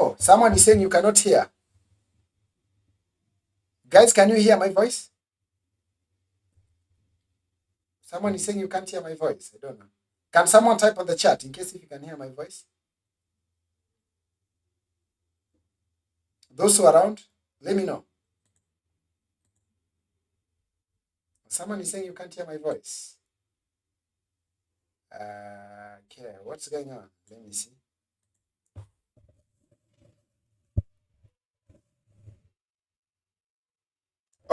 Oh, someone is saying you cannot hear. Guys, can you hear my voice? Someone is saying you can't hear my voice. I don't know. Can someone type on the chat in case if you can hear my voice? Those who are around, let me know. Someone is saying you can't hear my voice. Okay, what's going on? Let me see.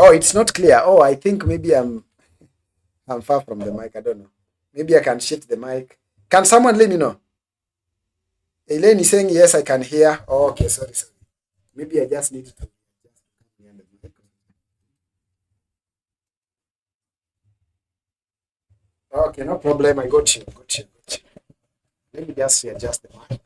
Oh, it's not clear. Oh, I think maybe I'm far from the mic. I don't know. Maybe I can shift the mic. Can someone let me know? Elaine is saying yes, I can hear. Oh, okay, sorry. Maybe I just need to. Okay, no problem. I got you. Got you. Got you. Let me just adjust the mic.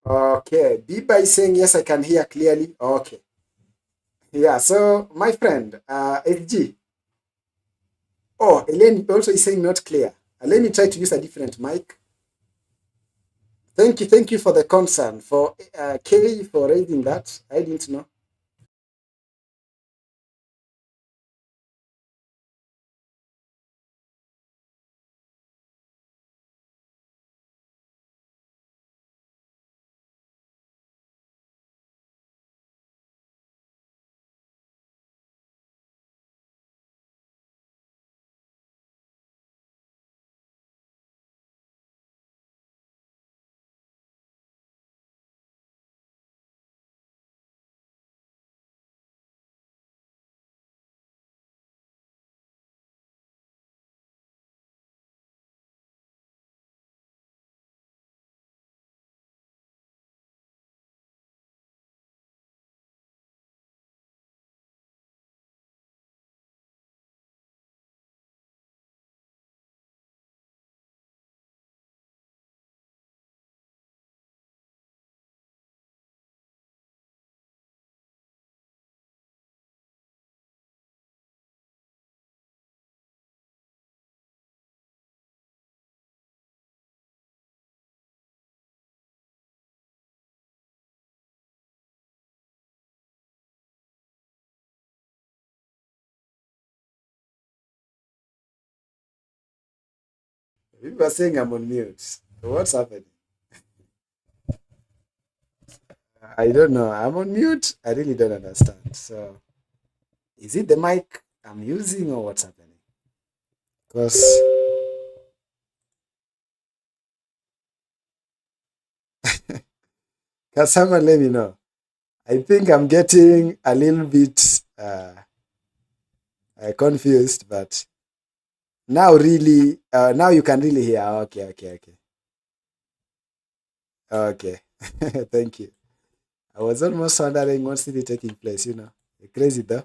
Okay, Biba is saying yes, I can hear clearly. Okay. Yeah, so my friend, SG. Oh, Elaine also is saying not clear. Let me try to use a different mic. Thank you for the concern. For Kelly for raising that. I didn't know. People are saying I'm on mute. What's happening? I don't know. I'm on mute. I really don't understand. So, is it the mic I'm using or what's happening? Because can someone let me know? I think I'm getting a little bit confused, but now really, now you can really hear. Okay. Okay. Thank you. I was almost wondering what's really taking place. Crazy though.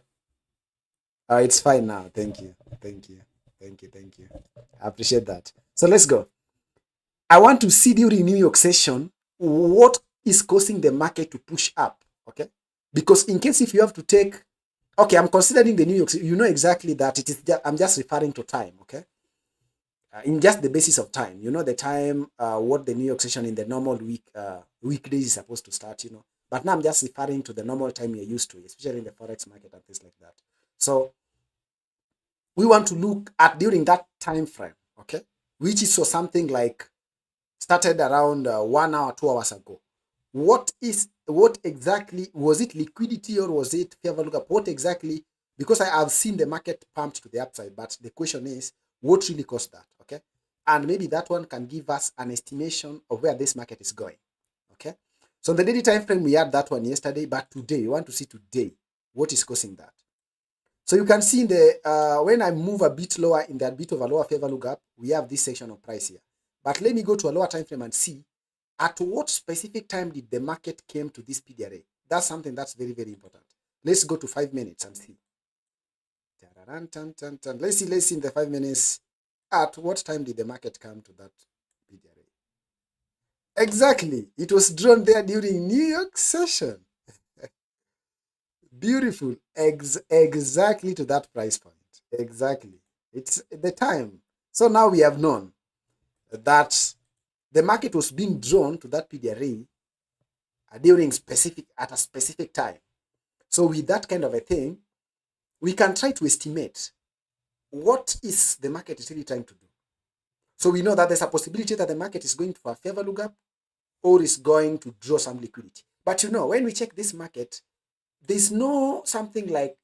It's fine now. Thank you. Thank you. Thank you. I appreciate that. So let's go. I want to see during New York session what is causing the market to push up. Okay. Because in case if you have to take, okay, I'm considering the New York, you know exactly that it is, I'm just referring to time. Okay. In just the basis of time, the time, what the New York session in the normal weekdays is supposed to start. But now I'm just referring to the normal time you're used to, especially in the forex market and things like that. So we want to look at during that time frame, okay, which is so something like started around 1 hour, 2 hours ago. What exactly was it? Liquidity or was it fair value gap? What exactly? Because I have seen the market pumped to the upside, but the question is, what really caused that? Okay, and maybe that one can give us an estimation of where this market is going. Okay, so the daily time frame we had that one yesterday, but today we want to see today what is causing that. So you can see in the when I move a bit lower in that bit of a lower fair value gap, we have this section of price here. But let me go to a lower time frame and see at what specific time did the market came to this PDRA. That's something that's very, very important. Let's go to 5 minutes and see. Let's see in the 5 minutes. At what time did the market come to that PDRA? Exactly. It was drawn there during New York session. Beautiful. Exactly to that price point. Exactly. It's the time. So now we have known that the market was being drawn to that PDRA during at a specific time. So with that kind of a thing, we can try to estimate what is the market is really trying to do. So we know that there's a possibility that the market is going for a fair value gap or is going to draw some liquidity. But when we check this market, there's no something like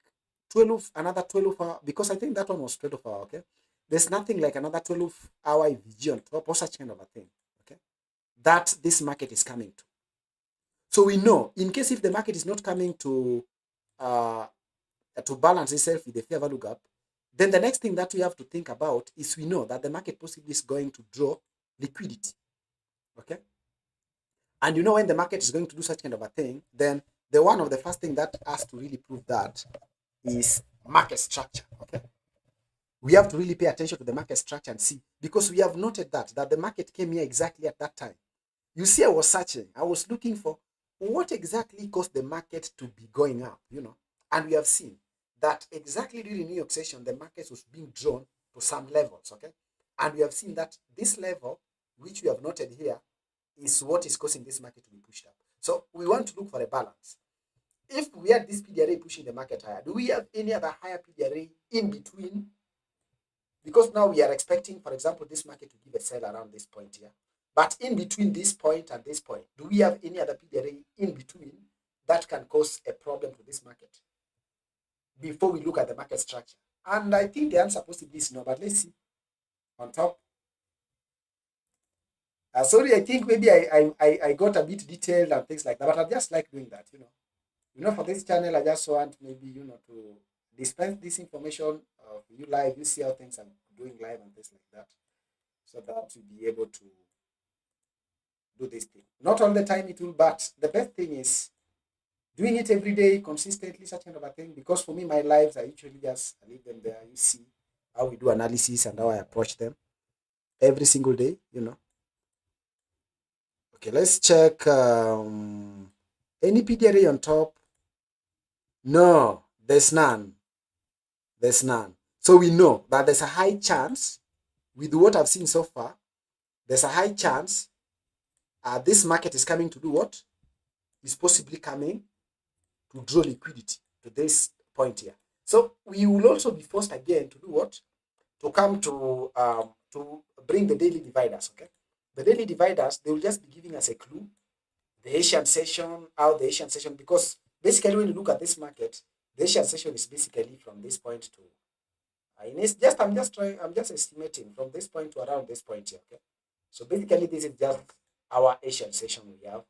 12, another 12 hour, because I think that one was 12 hour, okay? There's nothing like another 12-hour EVG on top or such kind of a thing, okay? That this market is coming to. So we know, in case if the market is not coming to balance itself with the fair value gap, then the next thing that we have to think about is we know that the market possibly is going to draw liquidity, okay? And when the market is going to do such kind of a thing, then the one of the first thing that has to really prove that is market structure, okay? We have to really pay attention to the market structure and see, because we have noted that the market came here exactly at that time. You see, I was searching, I was looking for what exactly caused the market to be going up, and we have seen that exactly during New York session, the market was being drawn to some levels, okay? And we have seen that this level, which we have noted here, is what is causing this market to be pushed up. So we want to look for a balance. If we had this PDRA pushing the market higher, do we have any other higher PDRA in between? Because now we are expecting, for example, this market to give a sell around this point here. But in between this point and this point, do we have any other PDRA in between that can cause a problem to this market before we look at the market structure? And I think the answer possibly is no, but let's see. On top. Sorry, I think maybe I got a bit detailed and things like that, but I just like doing that, for this channel, I just want maybe, to dispense this information of you live, you see how things are doing live and things like that, so that you'll be able to do this thing. Not all the time it will, but the best thing is doing it every day, consistently, such kind of a thing, because for me, my lives, I usually just leave them there. You see how we do analysis and how I approach them every single day, Okay, let's check any PDRA on top. No, there's none. There's none. So we know that there's a high chance, with what I've seen so far, there's a high chance this market is coming to do what? Is possibly coming to draw liquidity to this point here. So we will also be forced again to do what? To come to bring the daily dividers, okay? The daily dividers, they will just be giving us a clue. The Asian session, because basically when you look at this market, the Asian session is basically from this point to, I'm just estimating from this point to around this point here, okay? So basically this is just our Asian session we have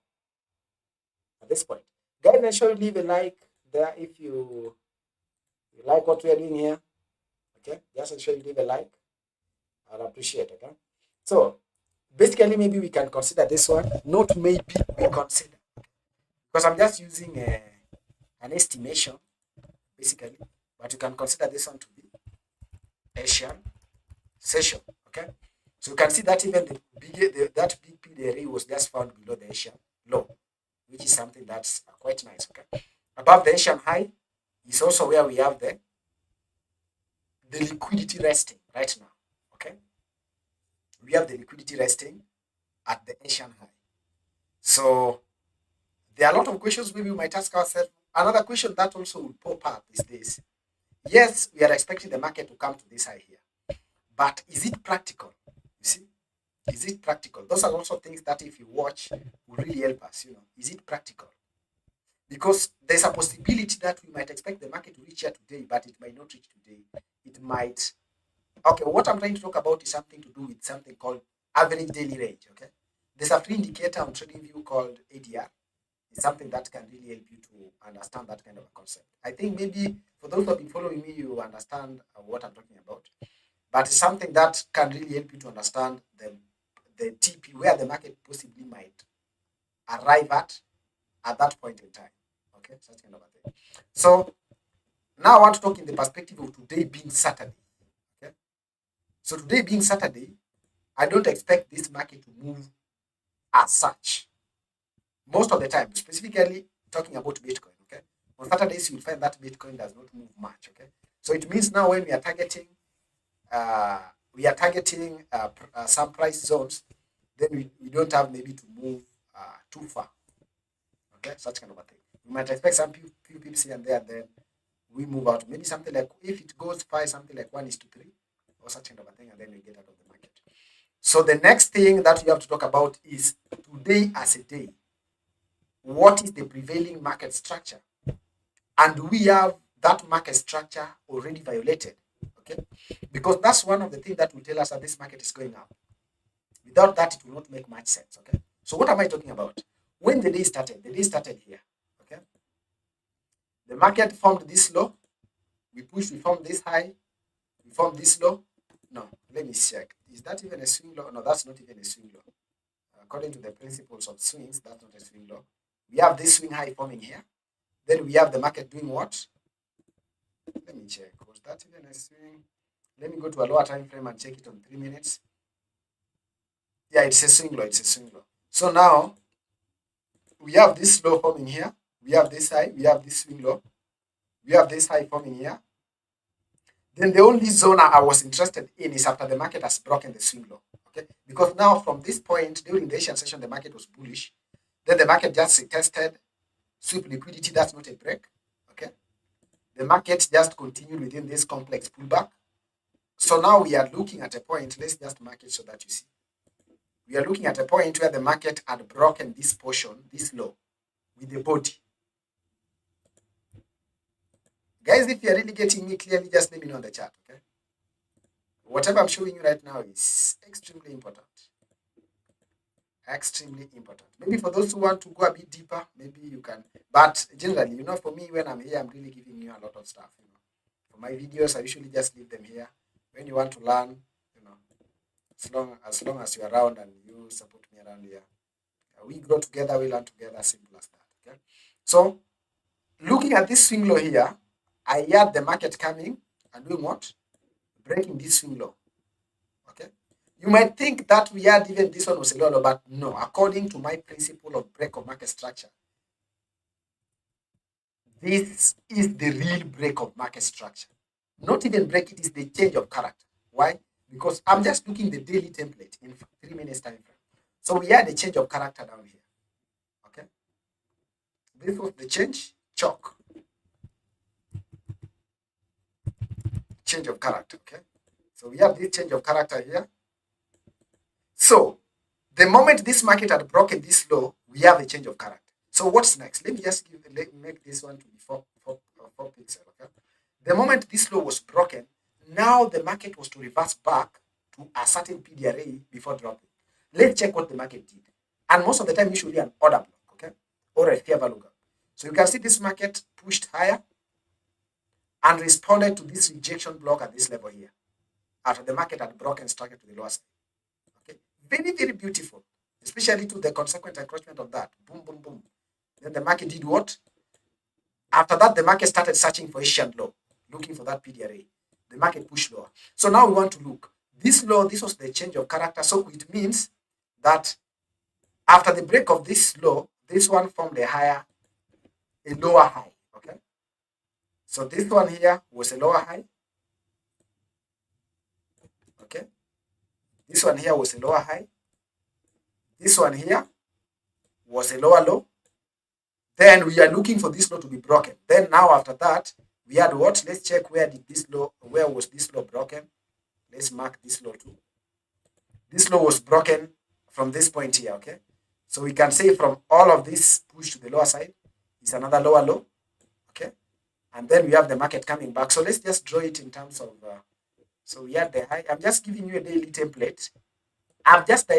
at this point. Guys, make sure you leave a like there if you like what we are doing here, okay? Just make sure you leave a like. I'd appreciate it, okay? So basically maybe we can consider this one, not maybe we consider, because I'm just using an estimation basically, but you can consider this one to be Asian session, okay? So you can see that even that big PDRA was just found below the Asian low, which is something that's quite nice, okay? Above the Asian high is also where we have the liquidity resting right now, okay? We have the liquidity resting at the Asian high. So there are a lot of questions maybe we might ask ourselves. Another question that also will pop up is this. Yes, we are expecting the market to come to this high here, but is it practical? You see, is it practical? Those are also things that if you watch will really help us, is it practical? Because there's a possibility that we might expect the market to reach here today, but it might not reach today. It might. Okay, what I'm trying to talk about is something to do with something called average daily range, okay? There's a free indicator on TradingView called ADR. It's something that can really help you to understand that kind of a concept. I think maybe for those who have been following me, you understand what I'm talking about. But it's something that can really help you to understand the TP, where the market possibly might arrive at that point in time. Okay, such kind of a thing. So now I want to talk in the perspective of today being Saturday. Okay, so today being Saturday, I don't expect this market to move as such. Most of the time, specifically talking about Bitcoin, okay? On Saturdays, you'll find that Bitcoin does not move much, okay? So it means now when we are targeting we are targeting some price zones, then we don't have maybe to move too far. Okay, such kind of a thing. We might expect some few pips here and there, and then we move out. Maybe something like, if it goes by something like 1:3 or such kind of a thing, and then we get out of the market. So the next thing that we have to talk about is today as a day. What is the prevailing market structure? And do we have that market structure already violated? Okay, because that's one of the things that will tell us that this market is going up. Without that, it will not make much sense. Okay, so what am I talking about? When the day started here. Okay, the market formed this low, we formed this high, we formed this low. No, let me check. Is that even a swing low? No, that's not even a swing low. According to the principles of swings, that's not a swing low. We have this swing high forming here. Then we have the market doing what? Let me check. Was that even a swing? Let me go to a lower time frame and check it on 3 minutes. Yeah, it's a swing low. It's a swing low. So now we have this low forming here. We have this high. We have this swing low. We have this high forming here. Then the only zone I was interested in is after the market has broken the swing low. Okay, because now from this point during the Asian session, the market was bullish. Then the market just tested sweep liquidity. That's not a break. Okay, the market just continued within this complex pullback. So now we are looking at a point. Let's just mark it so that you see. We are looking at a point where the market had broken this portion, this low, with the body. Guys, if you're really getting me clearly, just let me know on the chat, okay? Whatever I'm showing you right now is extremely important. Extremely important. Maybe for those who want to go a bit deeper, maybe you can. But generally, for me, when I'm here, I'm really giving you a lot of stuff. For my videos, I usually just leave them here. When you want to learn, as long as you're around and you support me around here, we grow together, we learn together, simple as that, okay? So, looking at this swing low here, I had the market coming and doing what? Breaking this swing low. Okay. You might think that we had even this one was a low, but no. According to my principle of break of market structure, this is the real break of market structure. Not even break, it is the change of character. Why? Because I'm just looking the daily template in 3 minutes time frame. So we had a change of character down here. Okay. This was the change, chalk. Change of character, okay? So we have this change of character here. So the moment this market had broken this low, we have a change of character. So what's next? Let me just make this one to be 4 pixels, okay? The moment this low was broken, now the market was to reverse back to a certain PDRA before dropping. Let's check what the market did. And most of the time, usually an order block, okay? Or a fair value gap. So you can see this market pushed higher and responded to this rejection block at this level here, after the market had broken structure to the lower side. Okay, very, very beautiful, especially to the consequent encroachment of that. Boom, boom, boom. Then the market did what? After that, the market started searching for Asian low, looking for that PDRA. The market pushed lower. So now we want to look. This low, this was the change of character. So it means that after the break of this low, this one formed a lower high. Okay. So this one here was a lower high. Okay. This one here was a lower high. This one here was a lower low. Then we are looking for this low to be broken. Then now after that, we had what? Let's check where was this low broken? Let's mark this low too. This low was broken from this point here, okay? So we can say from all of this push to the lower side is another lower low, okay? And then we have the market coming back. So let's just draw it in terms of, so we had the high. I'm just giving you a daily template. I've just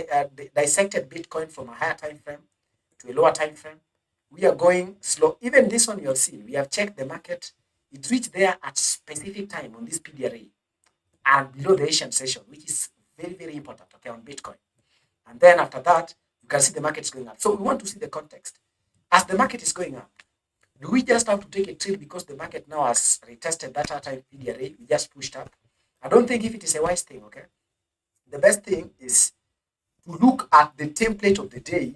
dissected Bitcoin from a higher time frame to a lower time frame. We are going slow. Even this one you have seen, we have checked the market. It reached there at specific time on this PDRA and below the Asian session, which is very, very important, okay, on Bitcoin. And then after that, you can see the market is going up. So we want to see the context. As the market is going up, do we just have to take a trade because the market now has retested that time PDRA? We just pushed up. I don't think if it is a wise thing, okay? The best thing is to look at the template of the day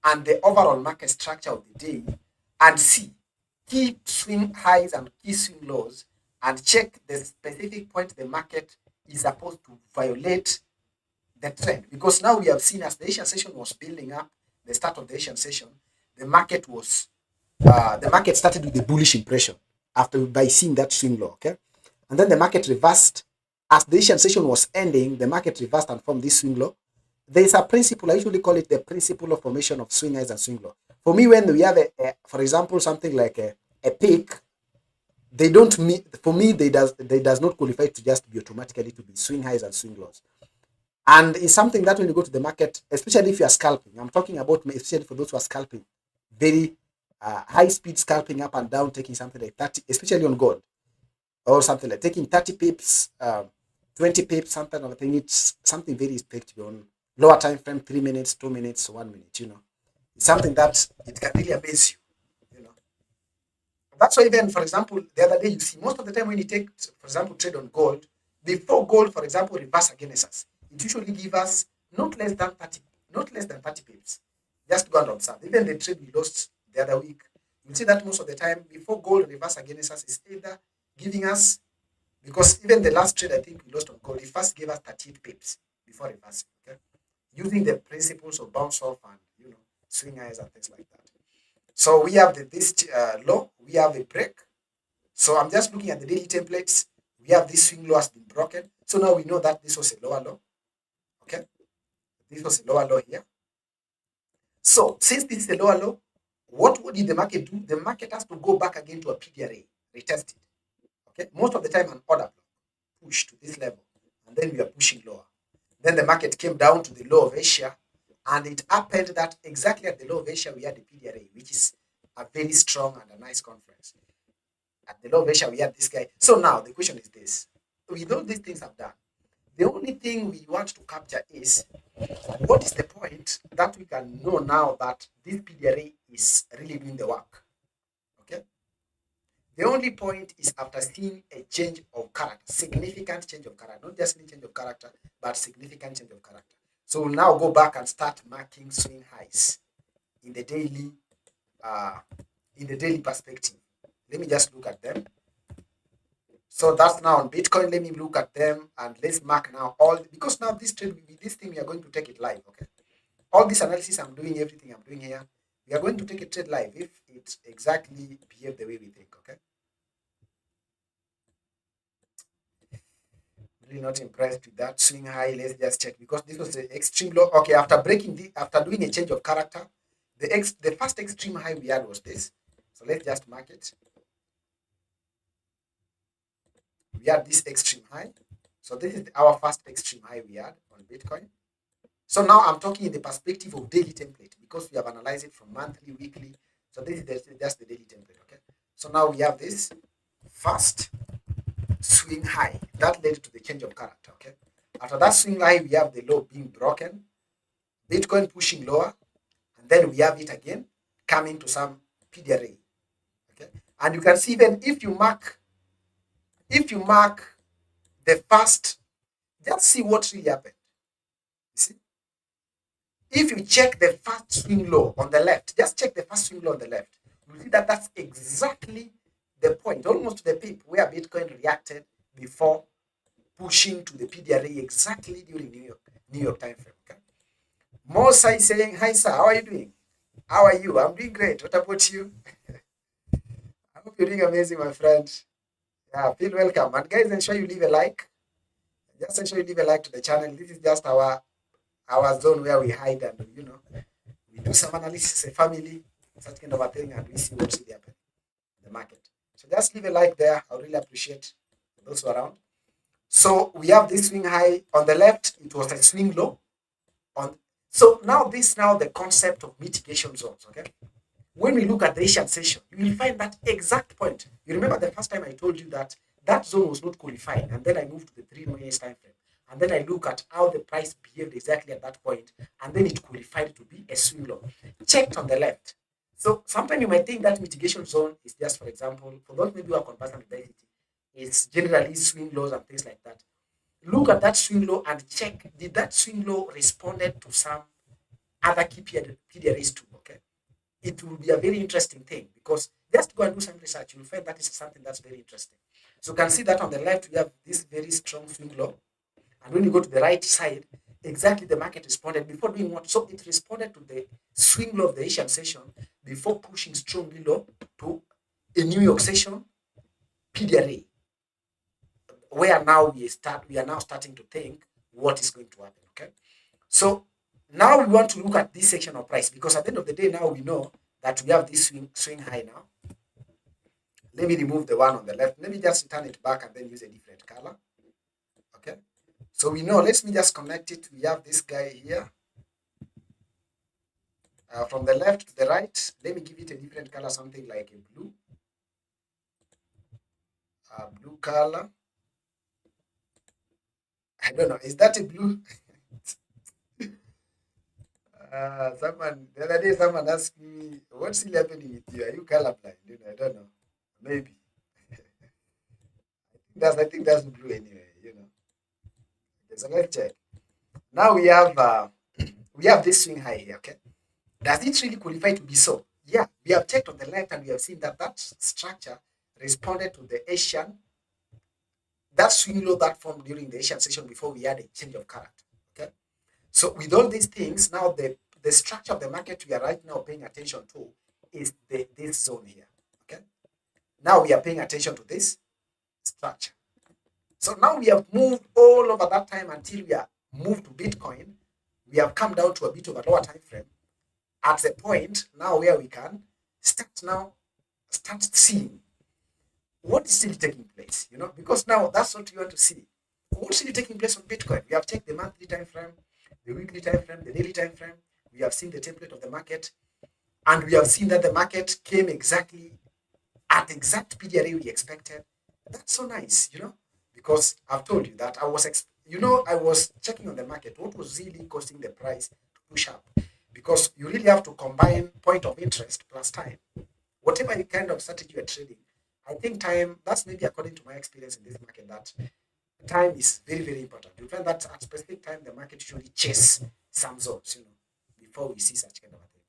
and the overall market structure of the day and see key swing highs and key swing lows and check the specific point the market is supposed to violate the trend, because now we have seen as the Asian session was building up, the start of the Asian session, the market was the market started with a bullish impression after by seeing that swing low, okay, and then the market reversed as the Asian session was ending. The market reversed and formed this swing low. There is a principle, I usually call it the principle of formation of swing highs and swing low. For me, when we have for example, something like a peak, they don't mean, for me, they does not qualify to just be automatically to be swing highs and swing lows. And it's something that when you go to the market, especially if you are scalping, I'm talking about especially for those who are scalping, very high speed scalping up and down, taking something like 30, especially on gold, or something like taking 30 pips, 20 pips, something like that. It's something very effective on lower time frame, 3 minutes, 2 minutes, 1 minute, It's something that it can really amaze you know. That's why even, for example, the other day, you see, most of the time when you take, for example, trade on gold, before gold, for example, reverse against us, it usually give us not less than 30, not less than 30 pips. Just go and observe. Even the trade we lost the other week, you see that most of the time, before gold reverse against us, is either giving us, because even the last trade I think we lost on gold, it first gave us 38 pips before reversing. Okay, using the principles of bounce off and swing highs and things like that. So we have this low, we have a break. So I'm just looking at the daily templates. We have this swing low has been broken. So now we know that this was a lower low. Okay, this was a lower low here. So since this is a lower low, what did the market do? The market has to go back again to a PDRA, retest it. Okay, most of the time an order push to this level, and then we are pushing lower. Then the market came down to the low of Asia, and it happened that exactly at the low of Asia we had the PDRA, which is a very strong and a nice conference. At the low of Asia we had this guy. So now the question is this: with all these things I've done, the only thing we want to capture is what is the point that we can know now that this PDRA is really doing the work. Okay. The only point is after seeing a change of character, significant change of character, not just any change of character, but significant change of character. So we'll now go back and start marking swing highs in the daily perspective. Let me just look at them. So that's now on Bitcoin. Let me look at them and let's mark now all, because now this trade, this thing, we are going to take it live. Okay. All this analysis I'm doing, everything I'm doing here, we are going to take a trade live if it exactly behave the way we think. Okay. Really not impressed with that swing high. Let's just check, because this was the extreme low. Okay, after after doing a change of character, the first extreme high we had was this. So let's just mark it. We had this extreme high. So this is our first extreme high we had on Bitcoin. So now I'm talking in the perspective of daily template, because we have analyzed it from monthly, weekly. So this is just the daily template. Okay. So now we have this first swing high that led to the change of character. Okay. After that swing high, we have the low being broken, Bitcoin pushing lower, and then we have it again coming to some PDRA. Okay. And you can see, even if you mark the first, just see what really happened. You see? If you check the first swing low on the left, just check the first swing low on the left, you see that that's exactly the point, almost to the pip, where Bitcoin reacted before pushing to the PDRA exactly during New York time frame. Okay? Mosa is saying, "Hi sir, how are you doing? How are you? I'm doing great. What about you?" I hope you're doing amazing, my friend. Yeah, feel welcome. And guys, ensure you leave a like. Just ensure you leave a like to the channel. This is just our zone where we hide and we do some analysis, a family, such kind of a thing, and we see what's really happening in the market. So just leave a like there. I really appreciate those who are around. So we have this swing high on the left. It was a swing low. So now the concept of mitigation zones. Okay. When we look at the Asian session, you will find that exact point. You remember the first time I told you that zone was not qualifying, and then I moved to the 3 minutes time frame, and then I look at how the price behaved exactly at that point, and then it qualified to be a swing low. Checked on the left. So sometimes you might think that mitigation zone is just, for example, for those maybe who are conversant with identity, it's generally swing lows and things like that. Look at that swing low and check, did that swing low responded to some other key PDRAs too, okay? It will be a very interesting thing, because just go and do some research, you'll find that is something that's very interesting. So you can see that on the left, we have this very strong swing low. And when you go to the right side, exactly the market responded before doing what? So it responded to the swing low of the Asian session before pushing strongly low to a New York session PDRA, where now we are now starting to think what is going to happen. Okay. So now we want to look at this section of price because at the end of the day, now we know that we have this swing high now. Let me remove the one on the left. Let me just turn it back and then use a different color. Okay. So we know, let me just connect it. We have this guy here. From the left to the right, let me give it a different color, something like a blue. Blue color. I don't know. Is that a blue? Someone the other day, someone asked me, "What's really happening with you? Are you colorblind?" I don't know. Maybe. I think that's blue anyway. Okay, so let's check. Now we have this swing high here. Okay, does it really qualify to be so? Yeah, we have checked on the left and we have seen that that structure responded to the Asian that swing low that formed during the Asian session before we had a change of character. Okay, so with all these things, now the structure of the market we are right now paying attention to is this zone here. Okay, now we are paying attention to this structure. So now we have moved all over that time until we are moved to Bitcoin. We have come down to a bit of a lower time frame at the point now where we can start seeing what is still taking place, because now that's what you want to see. What's still taking place on Bitcoin? We have checked the monthly time frame, the weekly time frame, the daily time frame. We have seen the template of the market, and we have seen that the market came exactly at exact PDRA we expected. That's so nice, because I've told you that I was checking on the market what was really causing the price to push up, because you really have to combine point of interest plus time. Whatever kind of strategy you're trading, I think time, that's maybe according to my experience in this market, that time is very, very important. You find that at specific time, the market usually chase some zones, before we see such kind of a thing.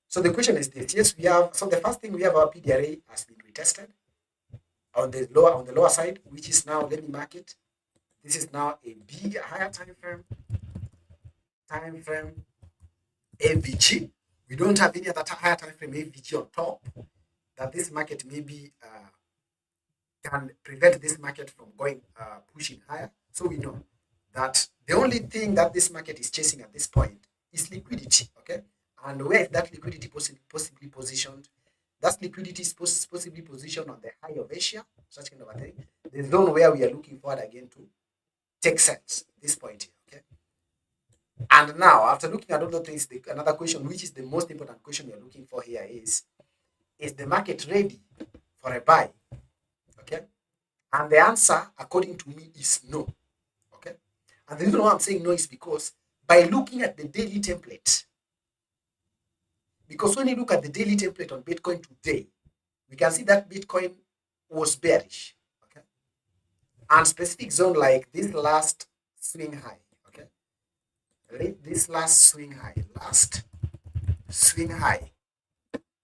So the question is this. Yes, so the first thing we have, our PDRA has been retested on the lower side, which is now, let me mark it. This is now a big, higher time frame, AVG. We don't have any other higher time frame AVG on top that this market maybe can prevent this market from going pushing higher. So we know that the only thing that this market is chasing at this point is liquidity. Okay, and where is that liquidity possibly positioned? That liquidity is possibly positioned on the high of Asia, such kind of a thing. The zone where we are looking forward again to take sense. This point here. Okay. And now, after looking at all the things, another question, which is the most important question we are looking for here, is the market ready for a buy? Okay. And the answer, according to me, is no. Okay. And the reason why I'm saying no is because by looking at the daily template, because when you look at the daily template on Bitcoin today, we can see that Bitcoin was bearish. Okay. And specific zone like this last swing high. Okay. This last swing high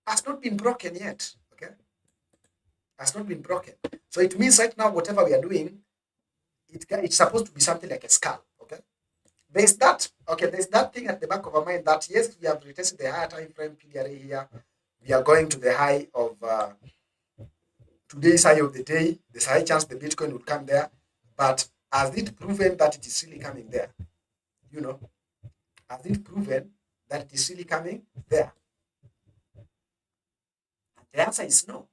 has not been broken yet. Okay. Has not been broken. So it means right now, whatever we are doing, it's supposed to be something like a scalp. Okay. There's that thing at the back of our mind that yes, we have retested the higher time frame PDRA here. We are going to the high of today's high of the day. There's a high chance the Bitcoin will come there. But has it proven that it is really coming there? Has it proven that it is really coming there? And the answer is no.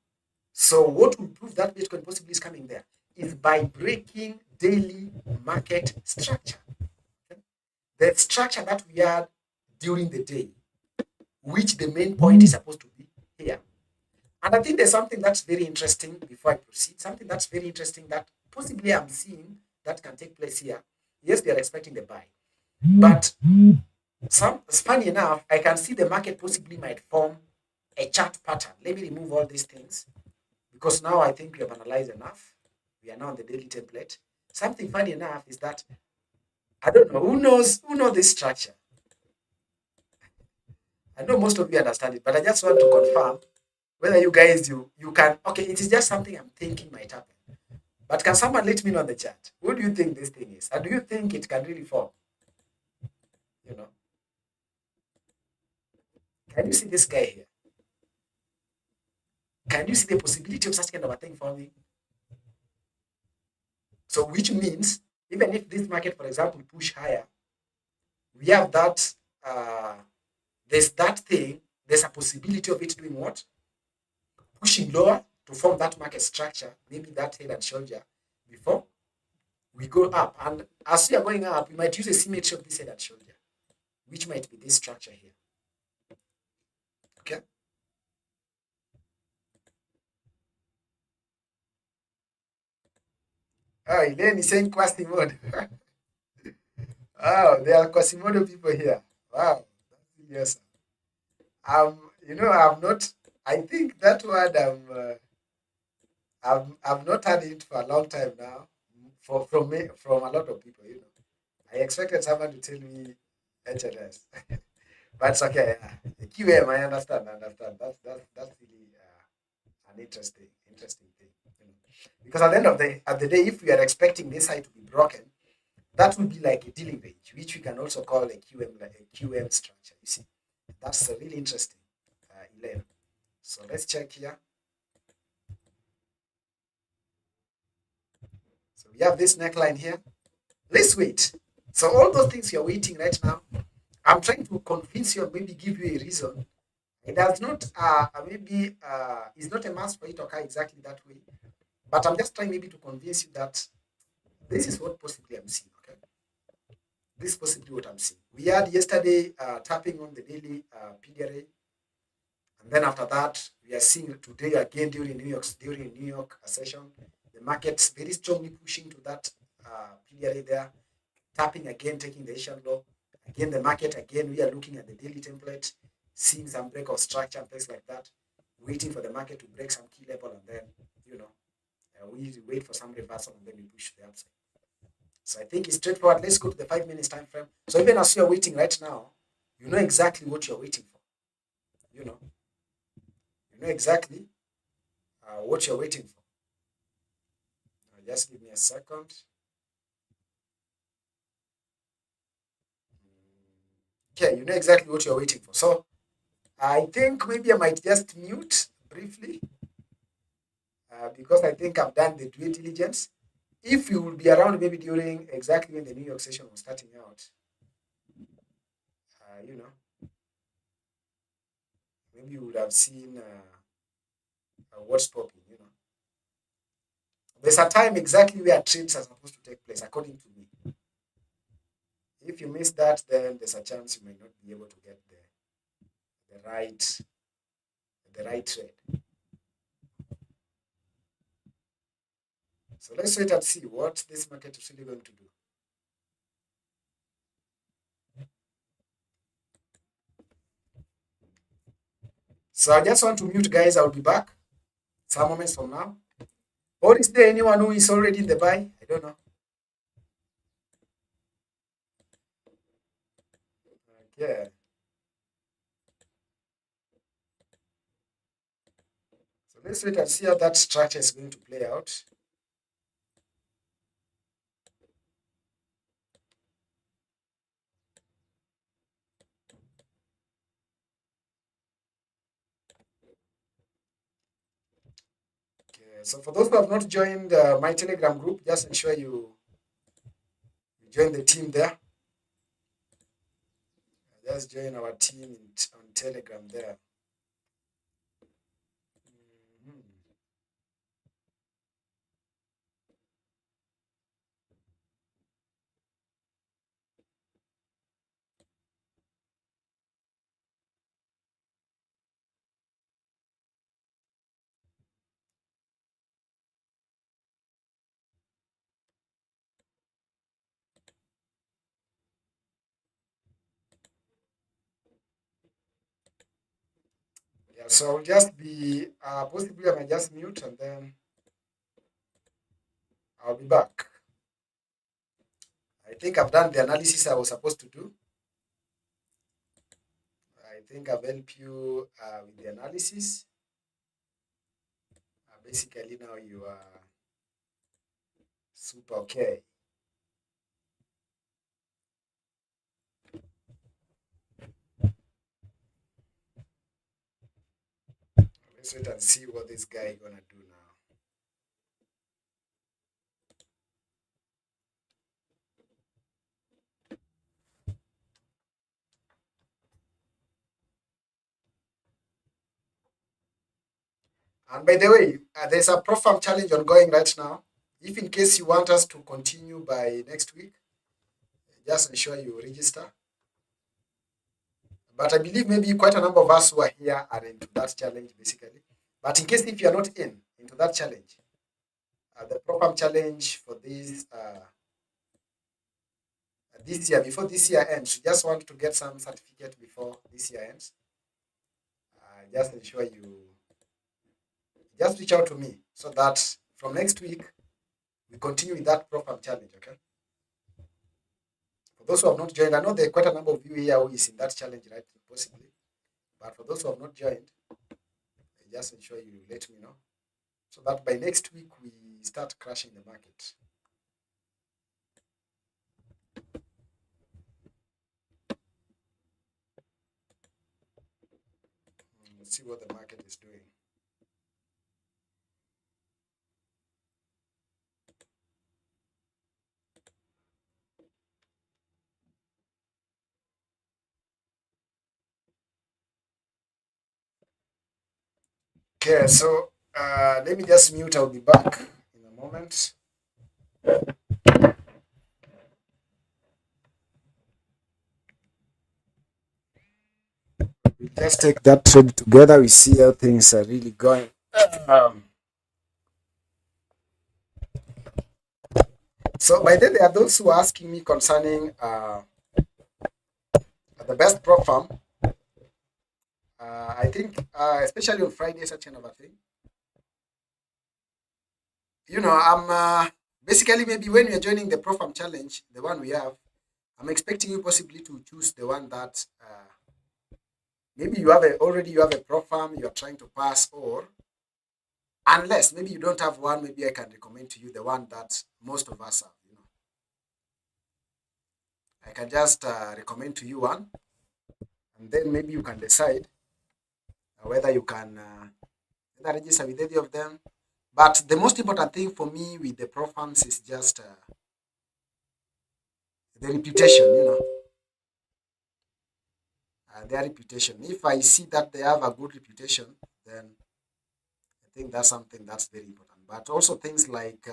So what will prove that Bitcoin possibly is coming there is by breaking daily market structure. Okay? The structure that we had during the day, which the main point is supposed to be here. And I think there's something that's very interesting before I proceed, something that's very interesting that possibly I'm seeing that can take place here. Yes, they are expecting the buy. But funny enough, I can see the market possibly might form a chart pattern. Let me remove all these things because now I think we have analyzed enough. We are now on the daily template. Something funny enough is that I don't know who knows this structure. I know most of you understand it, but I just want to confirm whether you guys you can. Okay, it is just something I'm thinking might happen. But can someone let me know in the chat? Who do you think this thing is? And do you think it can really form? You know, can you see this guy here? Can you see the possibility of such kind of a thing forming? So which means even if this market, for example, push higher, we have that, there's that thing, there's a possibility of it doing what? Pushing lower to form that market structure, maybe that head and shoulder before we go up. And as we are going up, we might use a symmetry of this head and shoulder, which might be this structure here. Okay. Oh, Elaine is saying Quasimodo. Oh, there are Quasimodo people here. Wow, that's really awesome. I'm not. I think that word I've not had it for a long time now. From me, from a lot of people. I expected someone to tell me HNS, but it's okay. QM, I understand. I understand. That's really an interesting thing. Because at the end of the day, if we are expecting this side to be broken, that would be like a dealing range, which we can also call a QM, like a QM structure. You see, that's really interesting, Elaine. So let's check here. So we have this neckline here. Let's wait. So all those things you're waiting right now, I'm trying to convince you or maybe give you a reason. It does not maybe it's not a must for it to occur exactly that way. But I'm just trying maybe to convince you that this is what possibly I'm seeing. Okay, this is possibly what I'm seeing. We had yesterday tapping on the daily PDRA, and then after that we are seeing today again during New York session, the markets very strongly pushing to that PDRA there, tapping again, taking the Asian low. Again, the market again. We are looking at the daily template, seeing some break of structure and things like that, waiting for the market to break some key level, and then we wait for some reversal and then we push the upside. So I think it's straightforward. Let's go to the 5 minutes time frame. So even as you're waiting right now, you know exactly what you're waiting for. You know exactly what you're waiting for. Just give me a second. Okay, you know exactly what you're waiting for. So I think maybe I might just mute briefly because I think I've done the due diligence. If you will be around maybe during exactly when the New York session was starting out, maybe you would have seen what's popping. There's a time exactly where trades are supposed to take place, according to me. If you miss that, then there's a chance you may not be able to get the right trade. So let's wait and see what this market is really going to do. So I just want to mute, guys. I'll be back some moments from now. Or is there anyone who is already in the buy? I don't know. Yeah. So let's wait and see how that structure is going to play out. Okay. So for those who have not joined my Telegram group, just ensure you join the team there. Just join our team on Telegram there. Yeah, so I'll just be possibly I might just mute and then I'll be back. I think I've done the analysis I was supposed to do. I think I've helped you with the analysis. Basically, now you are Super okay. Let's wait and see what this guy gonna do now. And by the way, there's a Profam challenge ongoing right now. If in case you want us to continue by next week, just ensure you register. But I believe maybe quite a number of us who are here are into that challenge basically. But in case if you're not into that challenge, the Profam challenge for this year, before this year ends, you just want to get some certificate before this year ends. Just ensure you just reach out to me so that from next week we continue with that Profam challenge. Okay. For those who have not joined, I know there are quite a number of you here who is in that challenge, right? Possibly. But for those who have not joined, just ensure you let me know so that by next week we start crashing the market. Let's see what the market is doing. Okay, so let me just mute. I'll be back in a moment. We just take that trade together. We see how things are really going. Um, so by then, there are those who are asking me concerning the best prop firm. I think, especially on Friday, such kind of a thing. I'm basically maybe when you're joining the prop firm challenge, the one we have, I'm expecting you possibly to choose the one that maybe you have a prop firm you are trying to pass, or unless maybe you don't have one, maybe I can recommend to you the one that most of us have. I can just recommend to you one, and then maybe you can decide whether you can either register with any of them. But the most important thing for me with the pro firms is just the reputation. Their reputation. If I see that they have a good reputation, then I think that's something that's very important. But also things like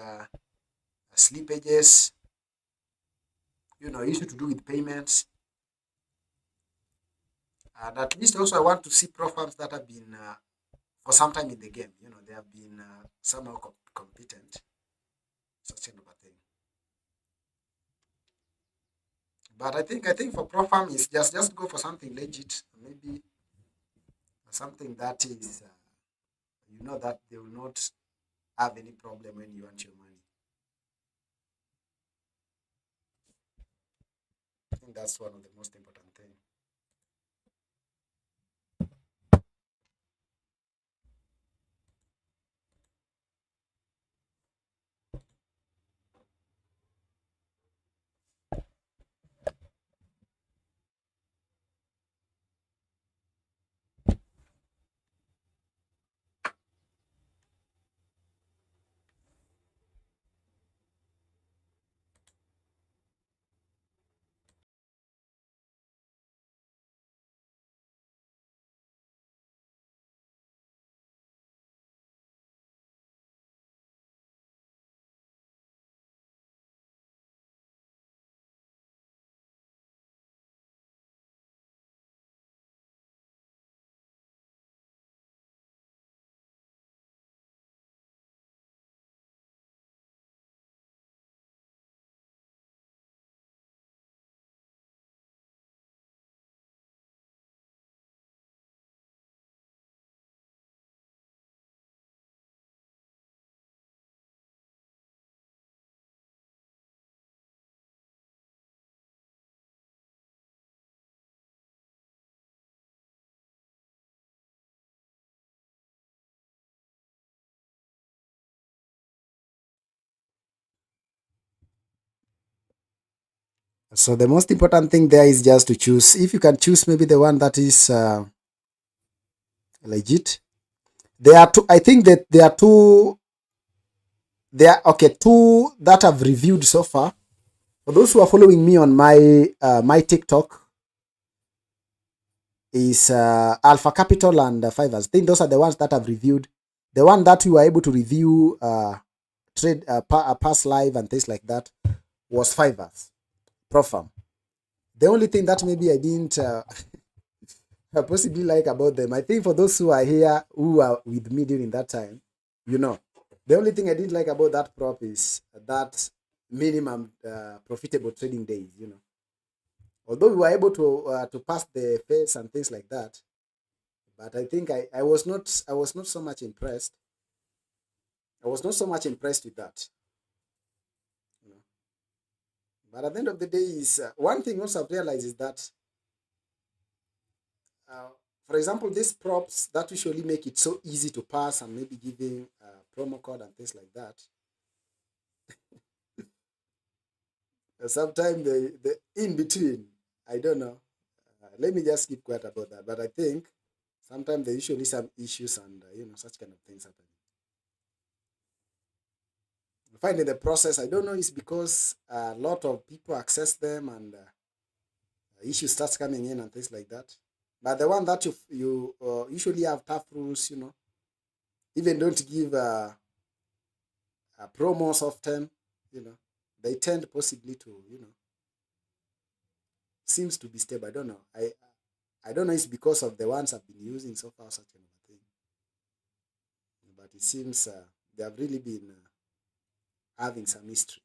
slippages, issue to do with payments. And at least also I want to see pro firms that have been for some time in the game. They have been somehow competent, such kind of a thing. But I think for pro farm is just go for something legit, maybe something that is that they will not have any problem when you want your money. I think that's one of the most important things. So the most important thing there is just to choose. If you can choose maybe the one that is legit. There are two. I think that there are two. There are okay two that I've reviewed so far. For those who are following me on my TikTok, is Alpha Capital and Fivers. I think those are the ones that I've reviewed. The one that we were able to review trade pass live and things like that was Fivers Profam. The only thing that maybe I didn't possibly like about them, I think for those who are here who are with me during that time, you know, the only thing I didn't like about that prop is that minimum profitable trading days. You know, although we were able to pass the face and things like that, but I think I was not so much impressed. I was not so much impressed with that. You know. But at the end of the day, is one thing also I've realized is that, uh, for example, these props that usually make it so easy to pass and maybe giving promo code and things like that. Sometimes the in between, I don't know. Let me just keep quiet about that. But I think sometimes there usually some issues and such kind of things happen. Finally, the process, I don't know, is because a lot of people access them and issues starts coming in and things like that. But the one that you usually have tough rules, even don't give promos often, you know, they tend possibly to, seems to be stable. I don't know. I don't know. It's because of the ones I've been using so far, such kind of a thing. But it seems they have really been having some history.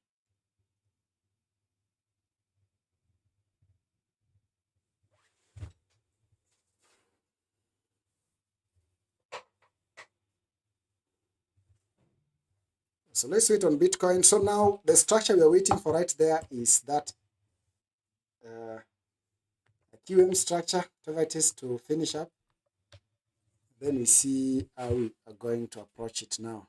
So let's wait on Bitcoin. So now the structure we are waiting for right there is that uh, QM structure, whatever it is, to finish up. Then we see how we are going to approach it now.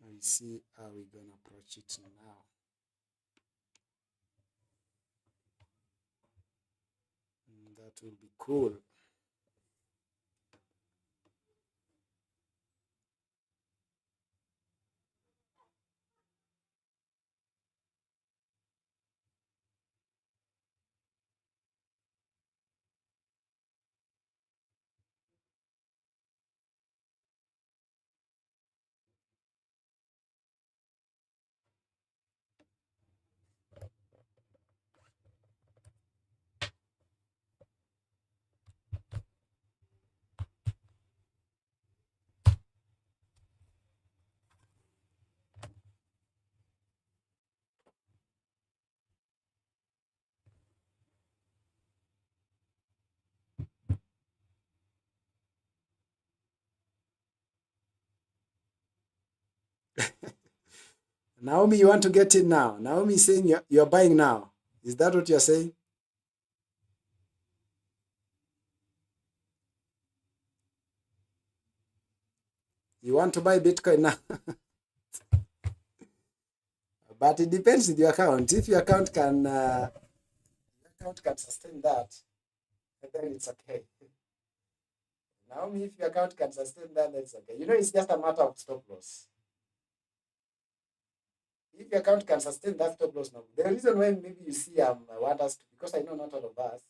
We see how we're going to approach it now. That will be cool. Naomi, you want to get in now? Naomi is saying you're buying now. Is that what you're saying? You want to buy Bitcoin now? But it depends with your account. If your account can sustain that, then it's okay. Naomi, if your account can sustain that, that's okay. It's just a matter of stop loss. If your account can sustain that stop loss now, the reason why maybe you see I want us to, because I know not all of us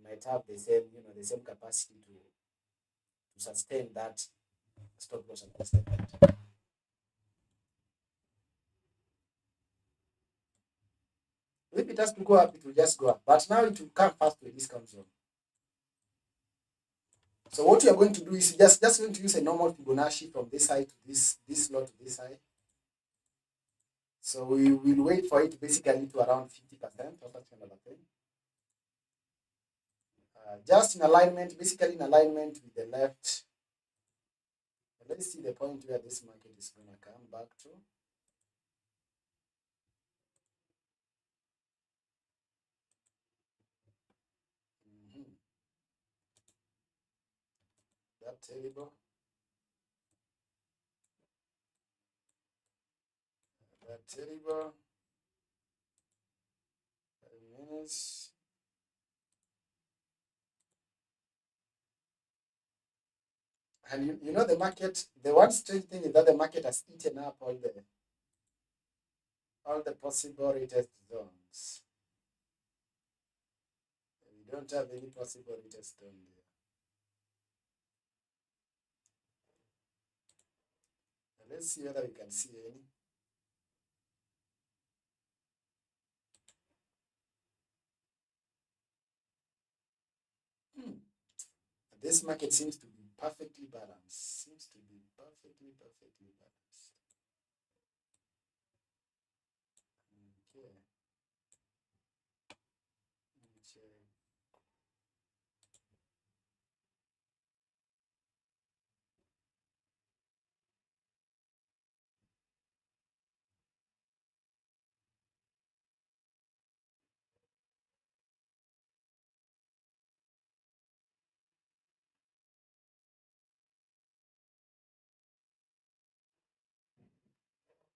might have the same, the same capacity to sustain that stop loss and things like that. If it has to go up, it will just go up. But now it will come fast to a discount zone. So what you are going to do is just going to use a normal Fibonacci from this side to this lot to this side. So we will wait for it basically to around 50% or such kind of a thing. Just in alignment, basically in alignment with the left. Let's see the point where this market is going to come back to. That table. That table. Yes. And you know the market, the one strange thing is that the market has eaten up all the possible retest zones. We don't have any possible retest zone there. Let's see whether we can see any. This market seems to be perfectly balanced. Seems to be perfectly balanced. Okay. Check.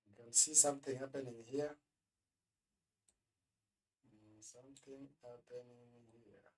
You can see something happening here. Something happening here.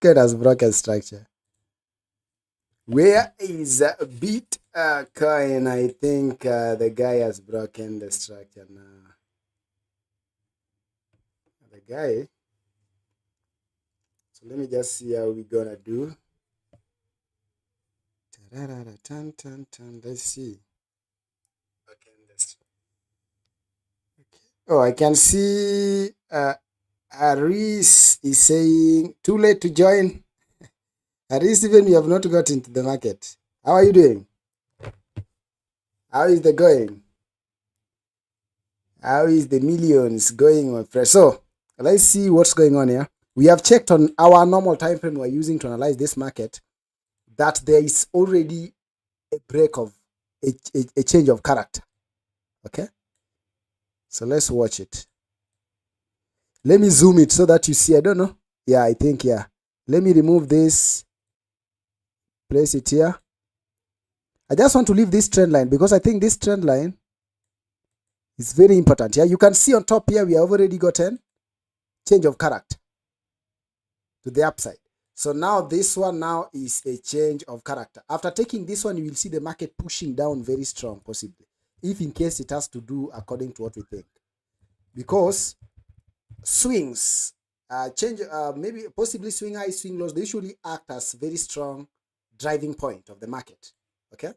Market has broken structure. Where is Bitcoin? I think the guy has broken the structure now. The guy. So let me just see how we're gonna do. Let's see. Oh, I can see Aris is saying too late to join. Aris, even you have not got into the market. How are you doing? How is the going? How is the millions going, my friend? So let's see what's going on here. We have checked on our normal time frame we're using to analyze this market that there is already a break of a change of character. Okay. So let's watch it. Let me zoom it so that you see. I don't know. Yeah, I think, yeah. Let me remove this. Place it here. I just want to leave this trend line because I think this trend line is very important. Yeah, you can see on top here we have already gotten change of character to the upside. So now this one now is a change of character. After taking this one, you will see the market pushing down very strong, possibly, if in case it has to do according to what we think. Because swings, change, maybe possibly swing high, swing lows, they usually act as very strong driving point of the market. Okay,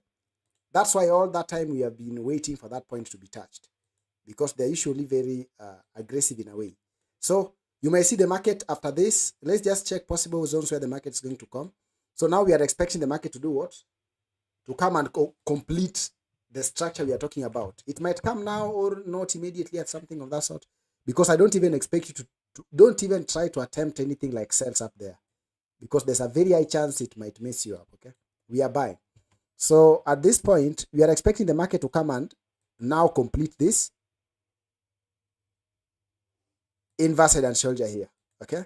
that's why all that time we have been waiting for that point to be touched, because they're usually very aggressive in a way. So you may see the market after this. Let's just check possible zones where the market is going to come. So now we are expecting the market to do what? To come and complete the structure we are talking about. It might come now or not immediately at something of that sort, because I don't even expect you to don't even try to attempt anything like sales up there, because there's a very high chance it might mess you up. Okay, we are buying. So at this point, we are expecting the market to come and now complete this inverse head and shoulder here. Okay,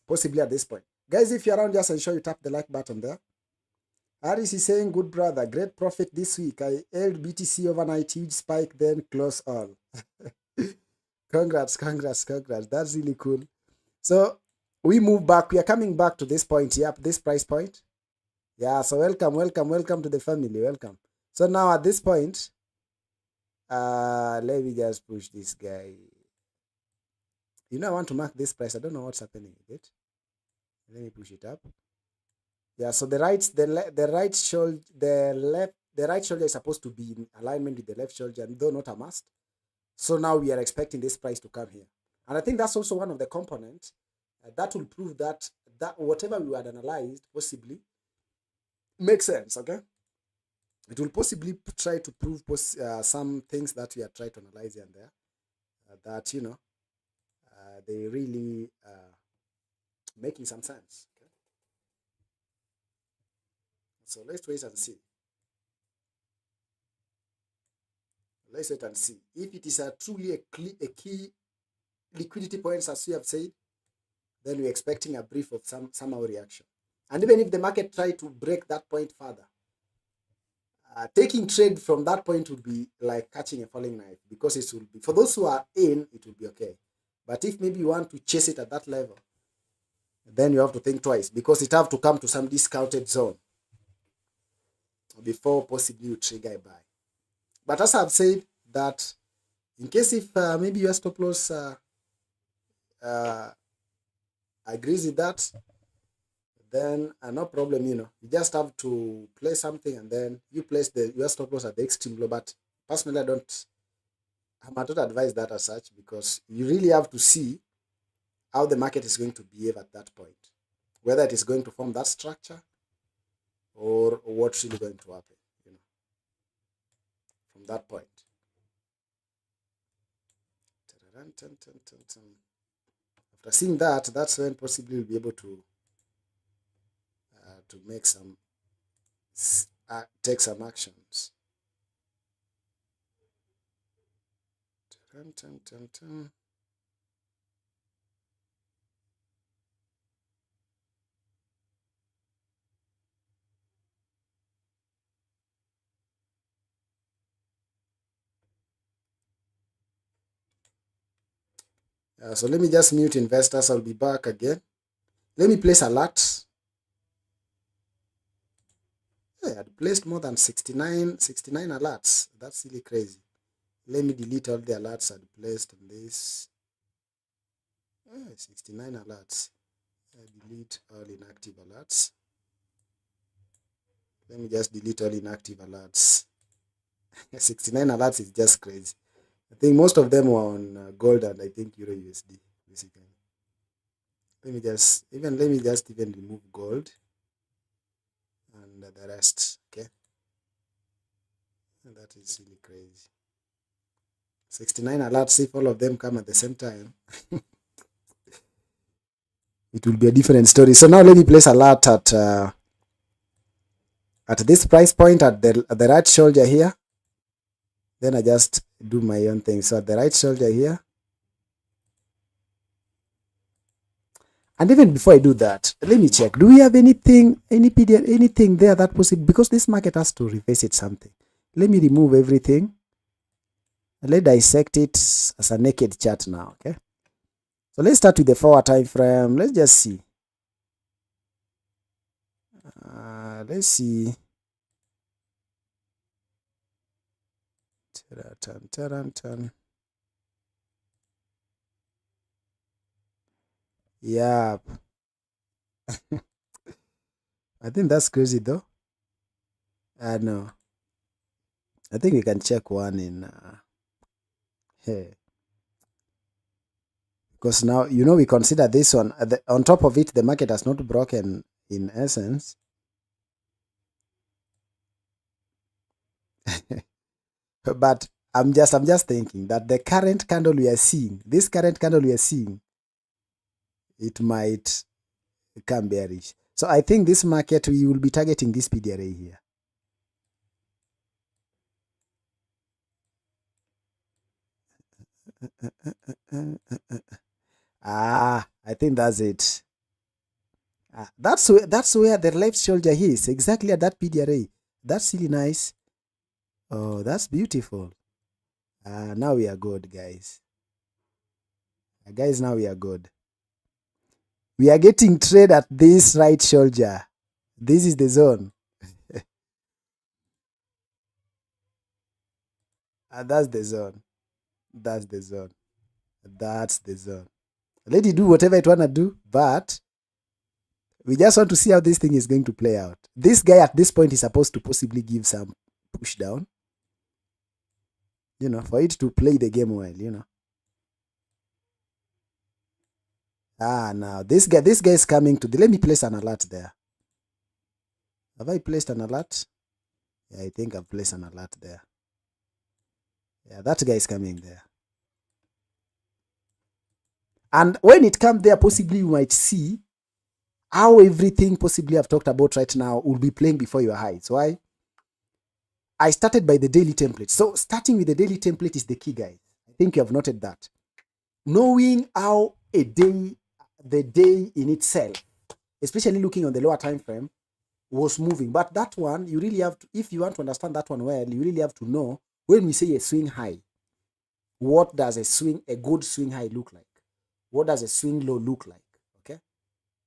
possibly at this point. Guys, if you're around, just ensure you tap the like button there. Aris is saying, good brother, great profit this week. I held BTC overnight, huge spike, then close all. Congrats. That's really cool. So we move back. We are coming back to this point. Yep, this price point. Yeah, so welcome to the family. Welcome. So now at this point, let me just push this guy. You know, I want to mark this price. I don't know what's happening with it. Let me push it up. Yeah, so the right shoulder is supposed to be in alignment with the left shoulder, though not a must. So now we are expecting this price to come here. And I think that's also one of the components that will prove that whatever we had analyzed possibly makes sense. Okay, it will possibly try to prove some things that we are trying to analyze here and there, that they really making some sense. Okay, so let's wait and see. Let's wait and see if it is truly a key liquidity points, as we have said. Then we're expecting a brief of somehow reaction. And even if the market try to break that point further, taking trade from that point would be like catching a falling knife, because it will be, for those who are in, it will be okay. But if maybe you want to chase it at that level, then you have to think twice, because it have to come to some discounted zone before possibly you trigger a buy. But as I've said, that in case if maybe your stop loss agrees with that, then no problem, you just have to place something, and then you place your stop loss at the extreme low. But personally, I might not advise that as such, because you really have to see how the market is going to behave at that point, whether it is going to form that structure or what's really going to happen, from that point. After seeing that, that's when possibly you'll be able to make some take some actions. So let me just mute investors. I'll be back again. Let me place alerts. I had placed more than 69 alerts. That's really crazy. Let me delete all the alerts I'd placed on this. 69 alerts. Delete all inactive alerts. Let me just delete all inactive alerts. 69 alerts is just crazy. I think most of them were on gold and I think Euro USD, basically. Let me just even remove gold and the rest. Okay, and that is really crazy. 69 alerts. If all of them come at the same time, it will be a different story. So now let me place alert at this price point, at the right shoulder here. Then I just do my own thing. So at the right shoulder here. And even before I do that, let me check. Do we have anything there that possible? Because this market has to revisit something. Let me remove everything. Let's dissect it as a naked chart now. Okay. So let's start with the 4-hour time frame. Let's just see. Let's see. Yeah. I think that's crazy though. No. I think we can check one in here. Because now, we consider this one. On top of it, the market has not broken in essence. But I'm just thinking that the current candle we are seeing, it might become bearish. So I think this market, we will be targeting this PDRA here. I think that's it. That's where the left shoulder is, exactly at that PDRA. That's really nice. Oh, that's beautiful. Now we are good, guys. Guys, now we are good. We are getting trade at this right shoulder. This is the zone. That's the zone. That's the zone. That's the zone. Let it do whatever it want to do, but we just want to see how this thing is going to play out. This guy at this point is supposed to possibly give some push down, for it to play the game well, Now this guy is coming to the, let me place an alert there. Have I placed an alert? Yeah, I think I've placed an alert there. Yeah, that guy is coming there. And when it comes there, possibly you might see how everything possibly I've talked about right now will be playing before your eyes. Why? I started by the daily template. So starting with the daily template is the key, guys. I think you have noted that. Knowing how the day in itself, especially looking on the lower time frame, was moving. But that one, you really have to, if you want to understand that one well, you really have to know when we say a swing high, what does a good swing high look like? What does a swing low look like? Okay.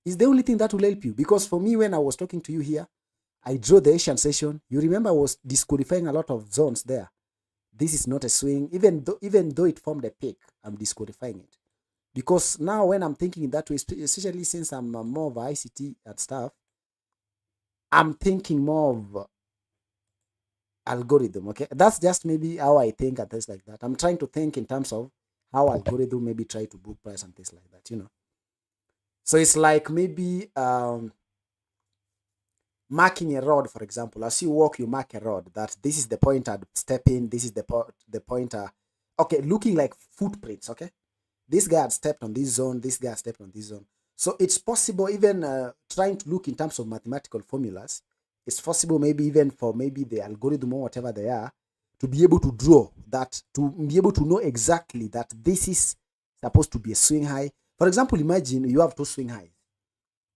It's the only thing that will help you. Because for me, when I was talking to you here, I drew the Asian session. You remember I was disqualifying a lot of zones there. This is not a swing. Even though it formed a peak, I'm disqualifying it. Because now when I'm thinking in that way, especially since I'm more of ICT and stuff, I'm thinking more of algorithm. Okay. That's just maybe how I think and things like that. I'm trying to think in terms of how algorithm maybe try to book price and things like that. So it's like maybe marking a rod, for example. As you walk, you mark a rod that this is the point I'd step in, this is the pointer. Okay, looking like footprints. Okay, this guy had stepped on this zone, this guy had stepped on this zone. So it's possible, even trying to look in terms of mathematical formulas, it's possible maybe even for maybe the algorithm or whatever they are, to be able to draw that, to be able to know exactly that this is supposed to be a swing high. For example, imagine you have two swing highs.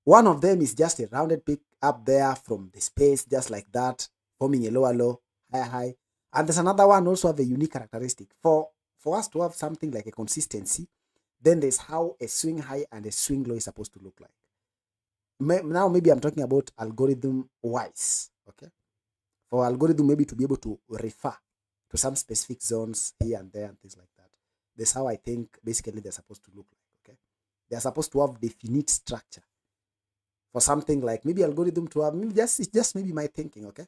One of them is just a rounded peak up there from the space, just like that, forming a lower low, higher high. And there's another one also have a unique characteristic. For us to have something like a consistency, then there's how a swing high and a swing low is supposed to look like. Now maybe I'm talking about algorithm wise. Okay. For algorithm maybe to be able to refer to some specific zones here and there and things like that. That's how I think basically they're supposed to look like. Okay. They're supposed to have definite structure. For something like maybe algorithm to have, maybe it's just maybe my thinking. Okay.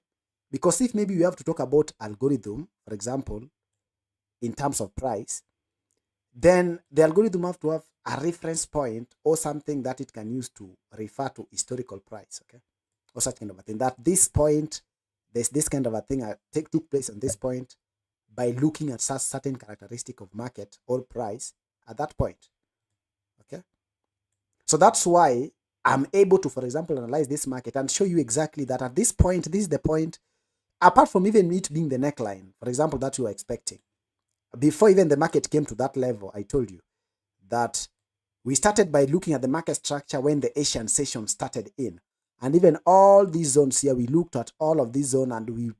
Because if maybe you have to talk about algorithm, for example, in terms of price, then the algorithm have to have a reference point or something that it can use to refer to historical price. Okay. Or such kind of a thing, that this point, there's this kind of a thing took place on this point by looking at such certain characteristic of market or price at that point. Okay. So that's why I'm able to, for example, analyze this market and show you exactly that at this point, this is the point, apart from even it being the neckline, for example, that you are expecting. Before even the market came to that level, I told you that we started by looking at the market structure when the Asian session started in. And even all these zones here, we looked at all of these zones and we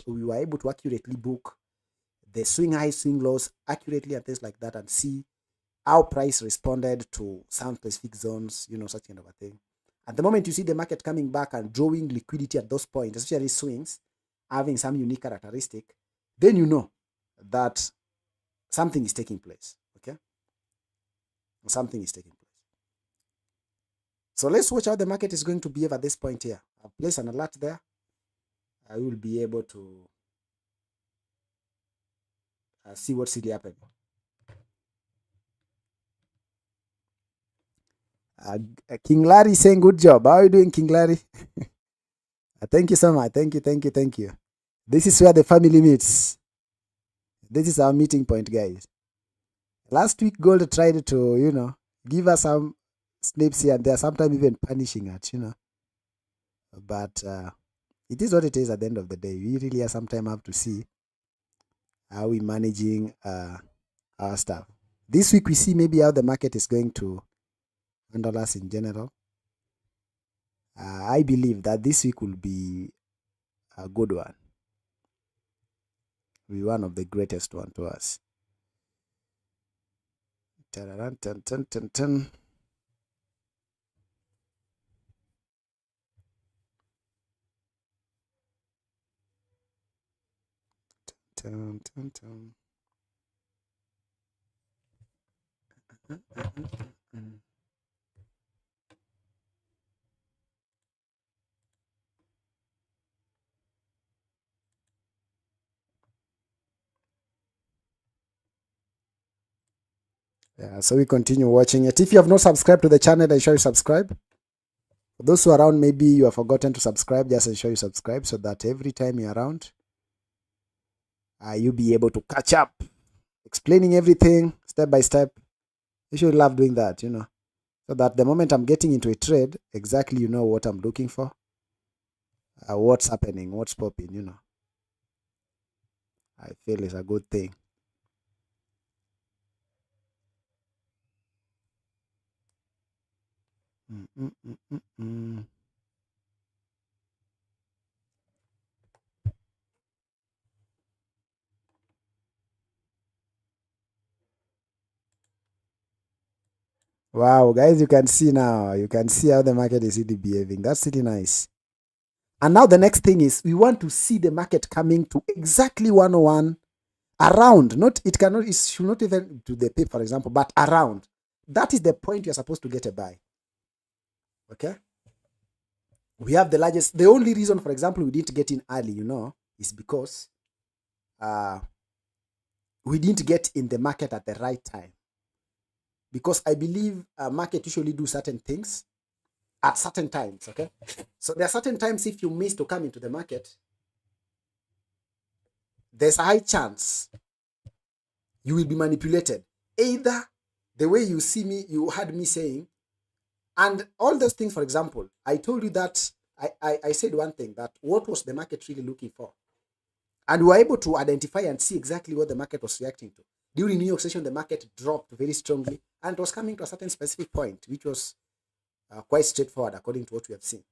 were able to accurately book the swing highs, swing lows accurately and things like that, and see how price responded to some specific zones, such kind of a thing. At the moment you see the market coming back and drawing liquidity at those points, especially swings, having some unique characteristic, then you know that something is taking place. Okay? Something is taking place. So let's watch how the market is going to behave at this point here. I'll place an alert there. I will be able to see what's really happening. King Larry saying good job. How are you doing, King Larry? Thank you so much. Thank you, thank you, thank you. This is where the family meets. This is our meeting point, guys. Last week, Gold tried to, give us some snips here and there, sometimes even punishing us. But it is what it is at the end of the day. We really sometimes have to see how we managing our stuff. This week, we see maybe how the market is going to handle us in general. I believe that this week will be a good one. Will be one of the greatest one to us. Dun, dun, dun, dun, dun. Dun, dun, dun. Yeah, so we continue watching it. If you have not subscribed to the channel, ensure you subscribe. For those who are around, maybe you have forgotten to subscribe, just ensure you subscribe so that every time you're around, you'll be able to catch up, explaining everything step by step. You should love doing that, so that the moment I'm getting into a trade, exactly you know what I'm looking for, what's happening, what's popping. I feel it's a good thing. Wow, guys, you can see now. You can see how the market is really behaving. That's really nice. And now the next thing is we want to see the market coming to exactly 101 around. Not it cannot, it should not even to the pip, for example, but around. That is the point you're supposed to get a buy. Okay. We have the largest. The only reason, for example, we didn't get in early, is because we didn't get in the market at the right time. Because I believe a market usually do certain things at certain times. Okay. So there are certain times if you miss to come into the market, there's a high chance you will be manipulated. Either the way you heard me saying, and all those things, for example, I told you that I said one thing, that what was the market really looking for? And we were able to identify and see exactly what the market was reacting to. During New York session, the market dropped very strongly and it was coming to a certain specific point, which was quite straightforward according to what we have seen.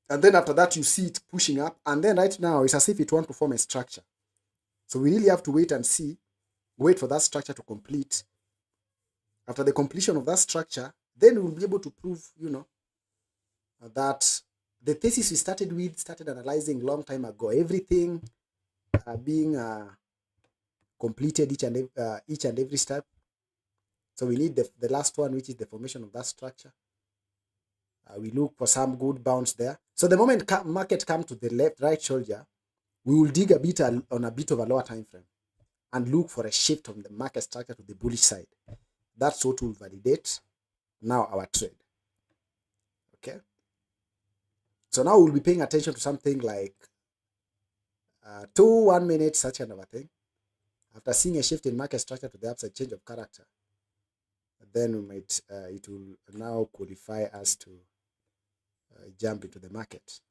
And then after that, you see it pushing up. And then right now, it's as if it wants to form a structure. So we really have to wait and see, wait for that structure to complete. After the completion of that structure, then we'll be able to prove, that the thesis we started analyzing long time ago, everything being completed each and every step. So we need the last one, which is the formation of that structure. We look for some good bounce there. So the moment market come to the right shoulder, we will dig a bit on a bit of a lower time frame and look for a shift from the market structure to the bullish side. That's what will validate now our trade. Okay. So now we'll be paying attention to something like 2 1 minute, such kind of a thing. After seeing a shift in market structure to the upside, change of character, then we might it will now qualify us to jump into the market.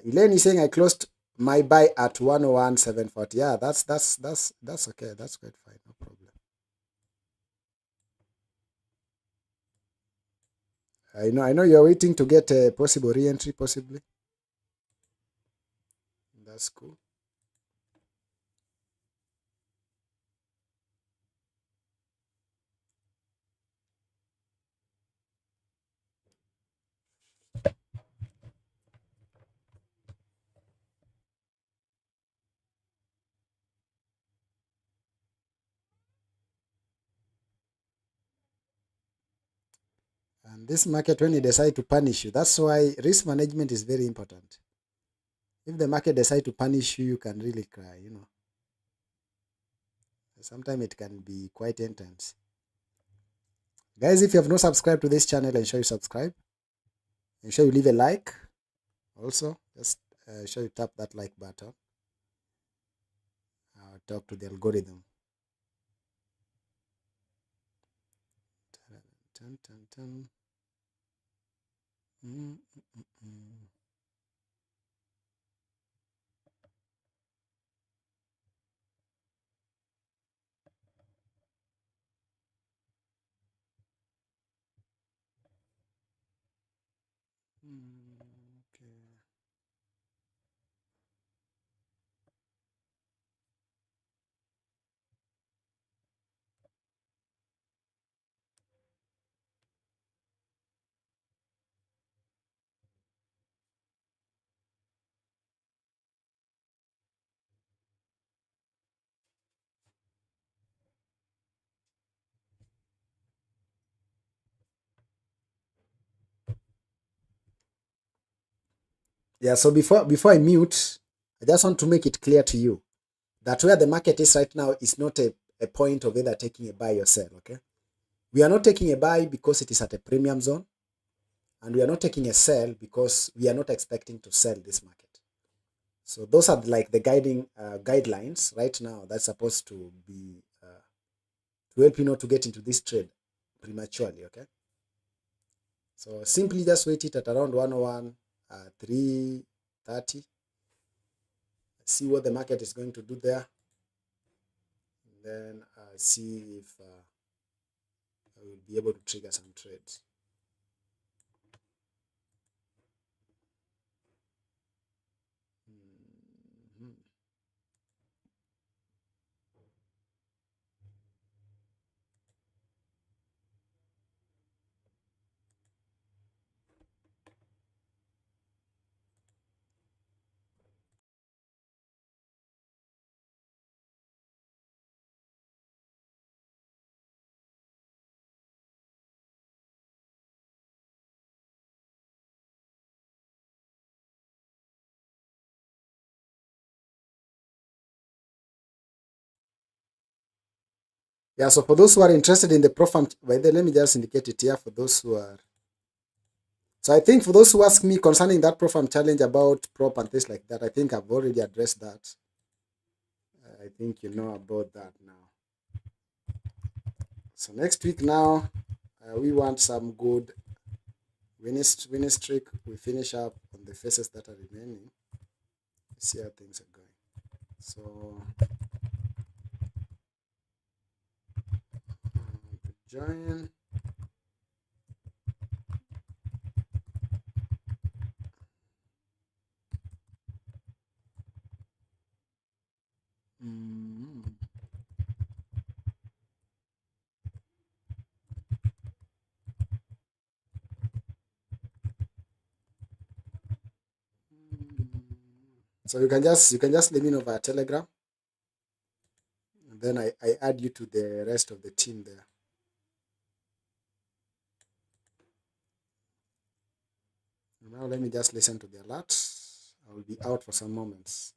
Elaine is saying I closed my buy at 101.740. Yeah, that's okay. That's quite fine. No problem. I know you're waiting to get a possible re-entry, possibly. That's cool. And this market, when you decide to punish you, that's why risk management is very important. If the market decides to punish you, you can really cry, Sometimes it can be quite intense. Guys, if you have not subscribed to this channel, ensure you subscribe. Ensure you leave a like. Also, just ensure you tap that like button. Talk to the algorithm. Dun, dun, dun. Okay. Yeah, so before I mute, I just want to make it clear to you that where the market is right now is not a point of either taking a buy or sell, okay? We are not taking a buy because it is at a premium zone, and we are not taking a sell because we are not expecting to sell this market. So those are like the guiding guidelines right now that's supposed to be to help you not to get into this trade prematurely, okay? So simply just wait it at around 101, 330. See what the market is going to do there. And then see if I will be able to trigger some trades. Mhm. Yeah, so for those who are interested in the Profam, by the way, let me just indicate it here for those who are. So I think for those who ask me concerning that Profam challenge about prop and things like that, I think I've already addressed that. I think you know about that now. So next week now, we want some good winning streak. We finish up on the faces that are remaining. See how things are going. So to join. Mm. So you can just let me know via Telegram, and then I add you to the rest of the team there. Now let me just listen to the alert. I will be out for some moments.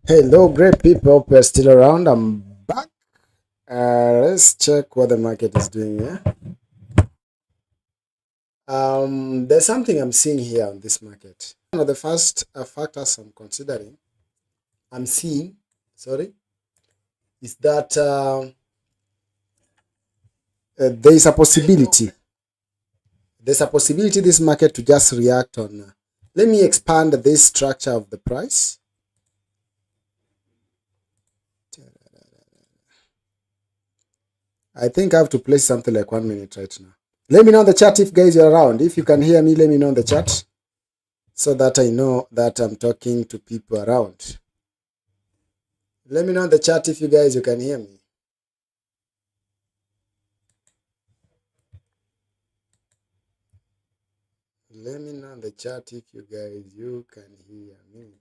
Hello, great people. Hope you're still around. I'm back. Let's check what the market is doing here. There's something I'm seeing here on this market. One of the first factors I'm considering, I'm seeing, sorry, is that there is a possibility. There's a possibility this market to just react on. Let me expand this structure of the price. I think I have to place something like 1 minute right now. Let me know in the chat if guys you're around. If you can hear me, let me know in the chat so that I know that I'm talking to people around. Let me know in the chat if you guys you can hear me. Let me know in the chat if you guys you can hear me.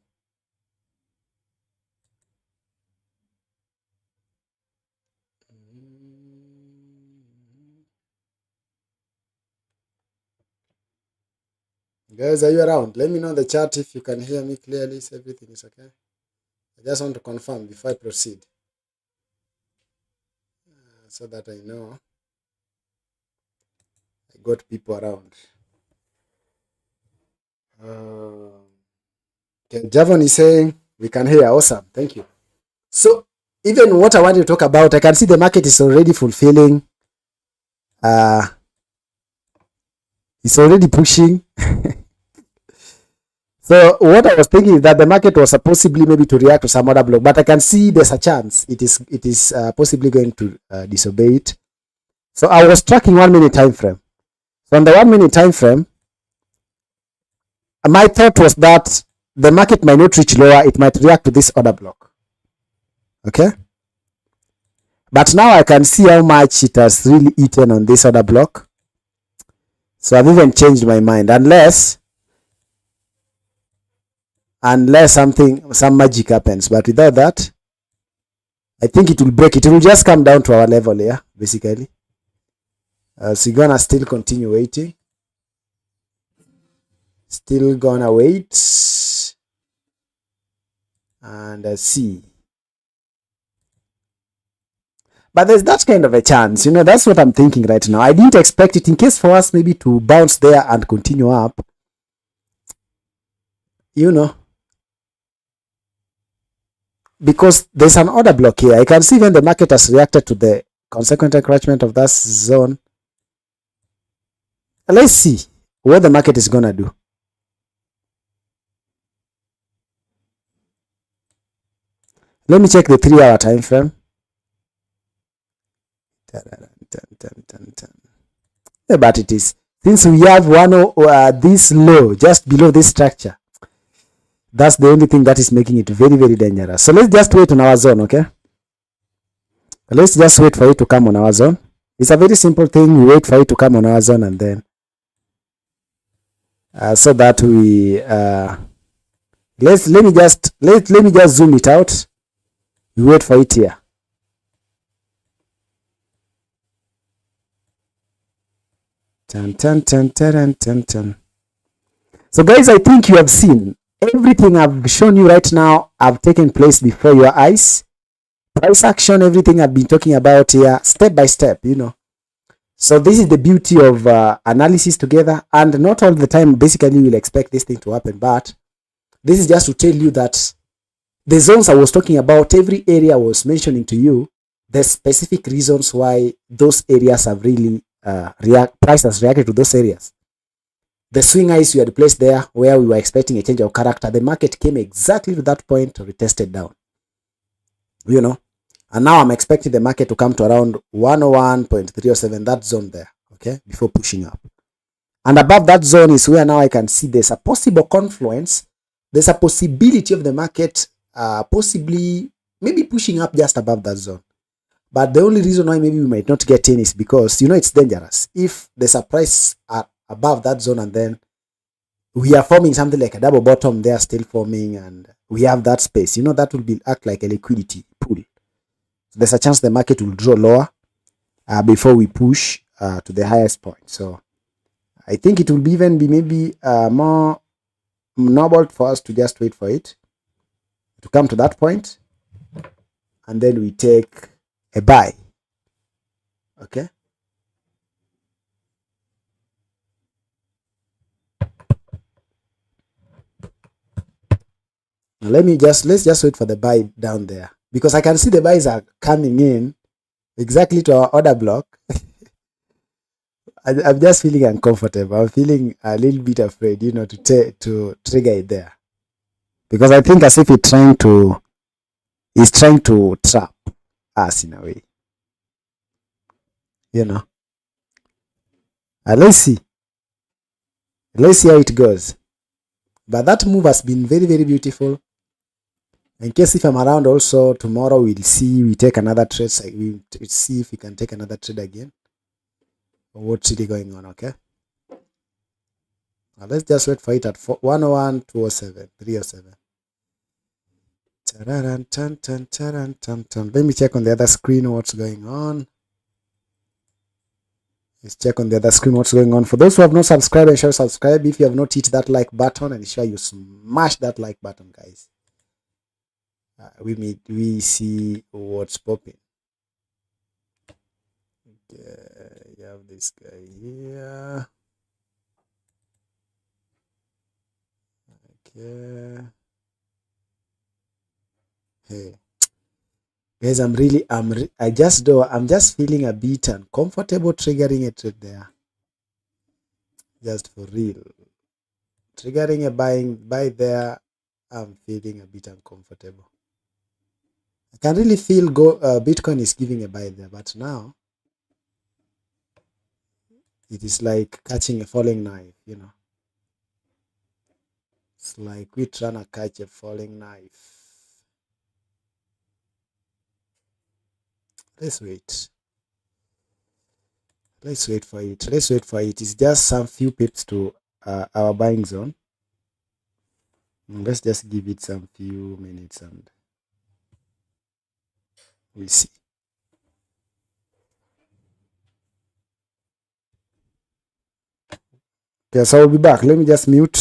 Guys, are you around? Let me know in the chat if you can hear me clearly, if everything is okay. I just want to confirm before I proceed. So that I know I got people around. Okay, Javon is saying we can hear. Awesome. Thank you. So even what I want to talk about, I can see the market is already fulfilling. It's already pushing. So what I was thinking is that the market was possibly maybe to react to some other block, but I can see there's a chance it is possibly going to disobey it. So I was tracking 1 minute time frame. So on the 1 minute time frame, my thought was that the market might not reach lower, it might react to this order block. Okay. But now I can see how much it has really eaten on this order block. So I've even changed my mind, unless some magic happens. But without that, I think it will break. It will just come down to our level here, basically. So you're gonna still continue waiting. Still gonna wait and see. But there's that kind of a chance, you know, that's what I'm thinking right now. I didn't expect it in case for us maybe to bounce there and continue up. You know, because there's an order block here. I can see when the market has reacted to the consequent encroachment of that zone. Let's see what the market is gonna do. Let me check the 3-hour time frame. Yeah, but it is, since we have this low just below this structure, that's the only thing that is making it very, very dangerous. So let's just wait on our zone, okay? Let's just wait for it to come on our zone. It's a very simple thing. We wait for it to come on our zone, and then so that we let me just zoom it out. We wait for it here. Tan, tan, tan, tan, tan, tan. So guys, I think you have seen everything I've shown you right now have taken place before your eyes. Price action, everything I've been talking about here, step by step, you know. So this is the beauty of analysis together, and not all the time basically we'll expect this thing to happen, but this is just to tell you that the zones I was talking about, every area I was mentioning to you, the specific reasons why those areas have really price has reacted to those areas. The swing highs we had placed there where we were expecting a change of character, the market came exactly to that point, retested down, you know. And now I'm expecting the market to come to around 101.307, that zone there, okay, before pushing up. And above that zone is where now I can see there's a possible confluence. There's a possibility of the market possibly maybe pushing up just above that zone. But the only reason why maybe we might not get in is because, you know, it's dangerous. If there's a price above that zone and then we are forming something like a double bottom, they are still forming, and we have that space, you know, that will act like a liquidity pool. There's a chance the market will draw lower before we push to the highest point. So I think it will even be maybe more noble for us to just wait for it. to come to that point, and then we take a buy. Okay. Now let's just wait for the buy down there, because I can see the buys are coming in exactly to our order block. I'm just feeling uncomfortable. I'm feeling a little bit afraid, to trigger it there, because I think as if it's trying to trap us in a way, you know. Let's see how it goes. But that move has been very, very beautiful. In case if I'm around also tomorrow, we take another trade. We see if we can take another trade again. What's really going on? Okay. Now let's just wait for it at 101, 207, 307. Let me check on the other screen what's going on. Let's check on the other screen what's going on. For those who have not subscribed, ensure subscribe. If you have not hit that like button, ensure you smash that like button, guys. We see what's popping. Okay, you have this guy here. Okay. Hey, guys, I'm just feeling a bit uncomfortable triggering it there. Just for real, triggering a buy there. I'm feeling a bit uncomfortable. I can really feel Bitcoin is giving a buy there, but now it is like catching a falling knife, It's like we're trying to catch a falling knife. Let's wait. Let's wait for it. It's just some few pips to our buying zone. Let's just give it some few minutes and we'll see. Yes, I'll be back. Let me just mute.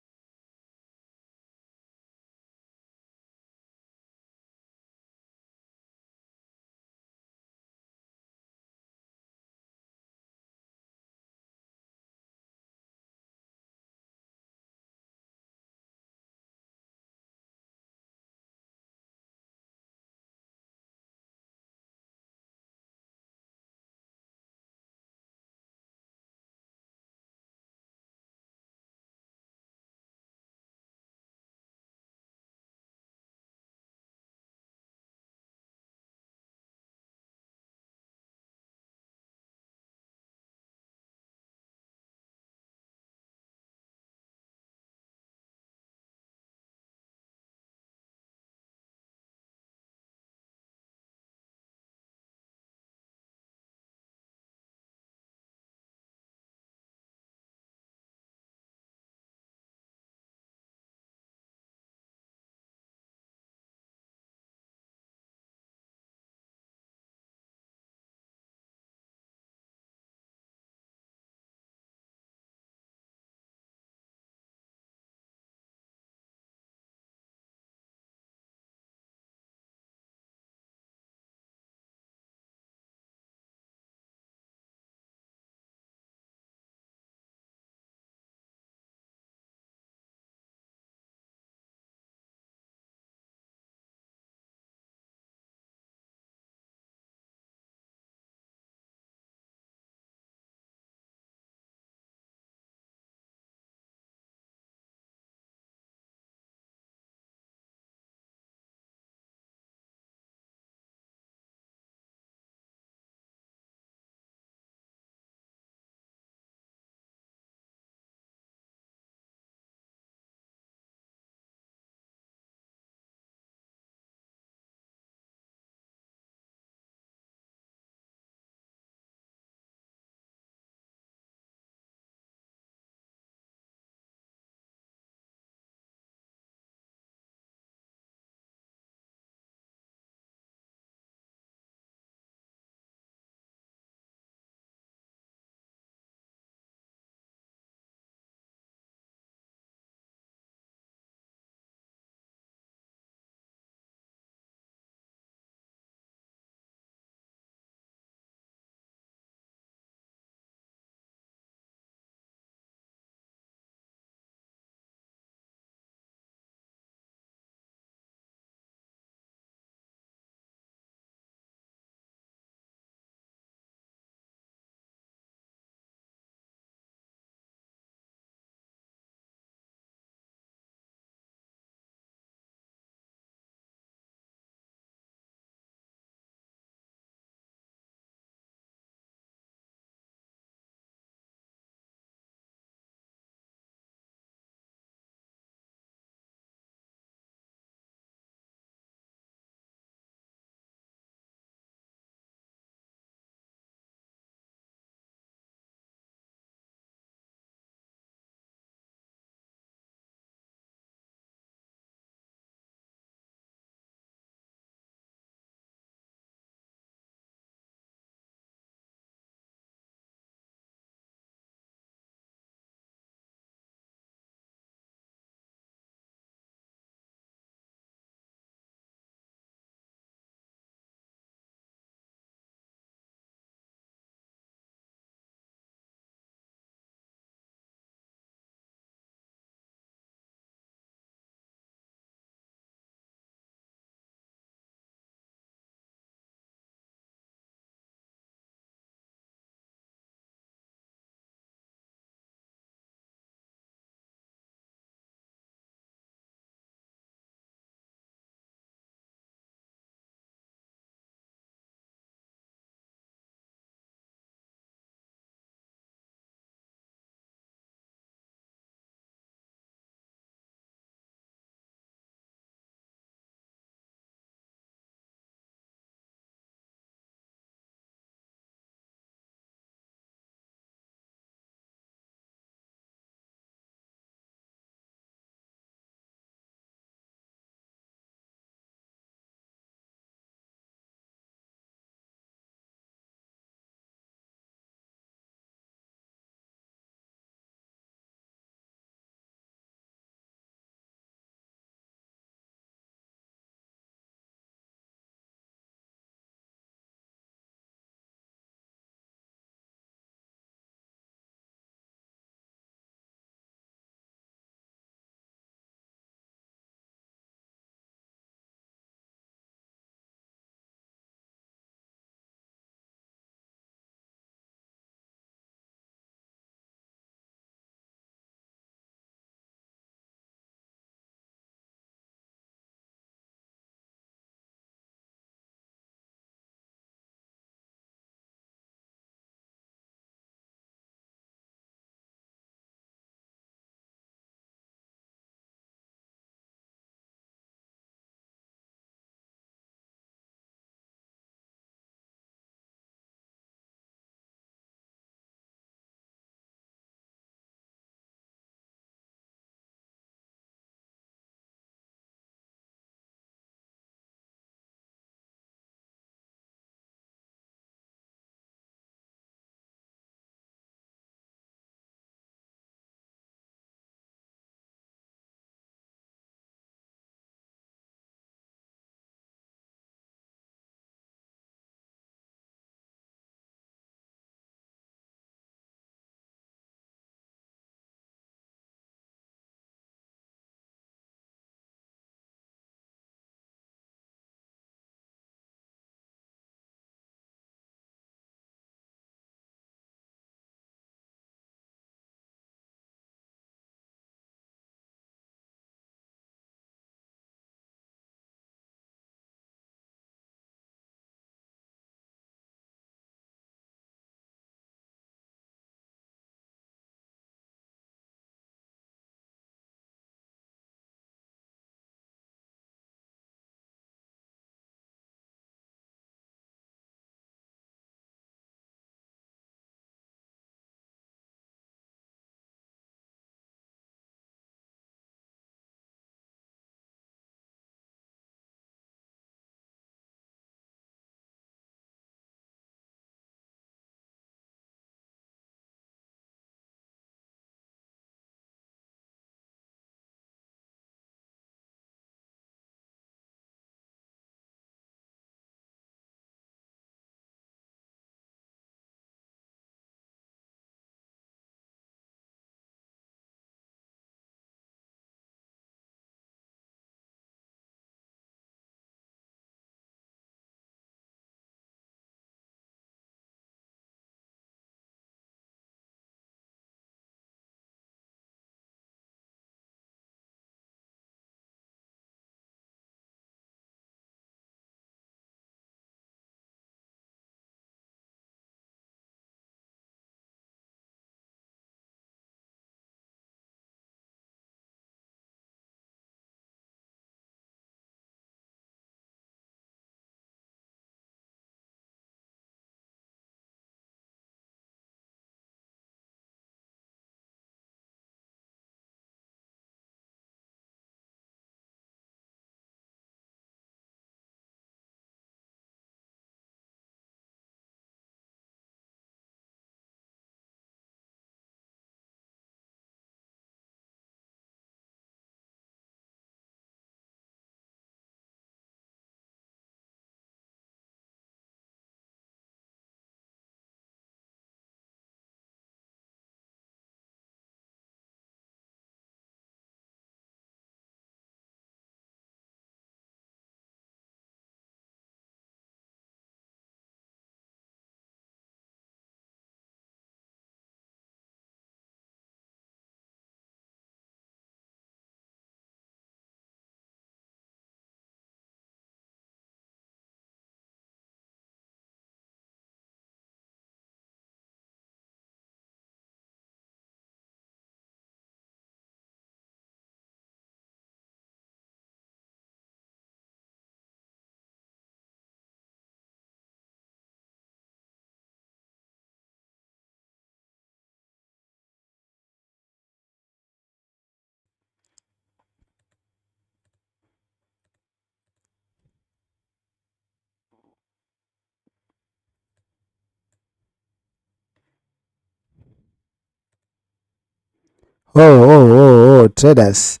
Traders.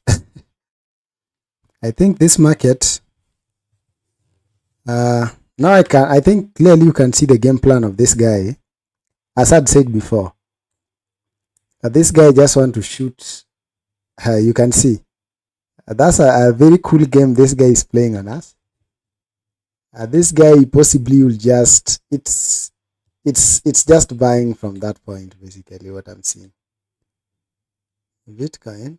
I think this market, now I think clearly you can see the game plan of this guy. As I'd said before, this guy just want to shoot. You can see. That's a very cool game this guy is playing on us. This guy possibly will just, it's just buying from that point, basically what I'm seeing. Bitcoin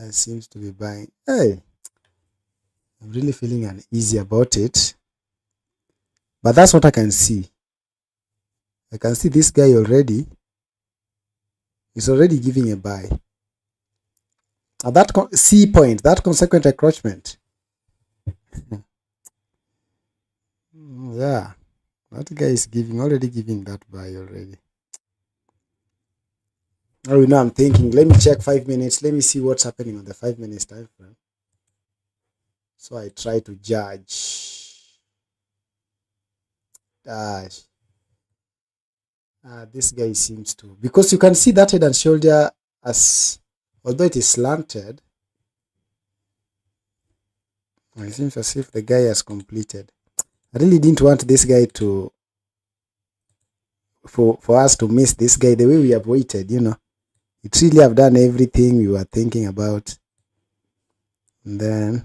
seems to be buying. Hey, I'm really feeling uneasy about it, but that's what I can see. I can see this guy already is already giving a buy at that C point, that consequent encroachment. Yeah, that guy is already giving that buy already. Oh, you know, I'm thinking, let me check 5 minutes. Let me see what's happening on the 5 minutes time frame. So I try to judge. This guy seems to, because you can see that head and shoulder, as although it is slanted, it seems as if the guy has completed. I really didn't want this guy to, for us to miss this guy the way we have waited, you know. It really have done everything we were thinking about, and then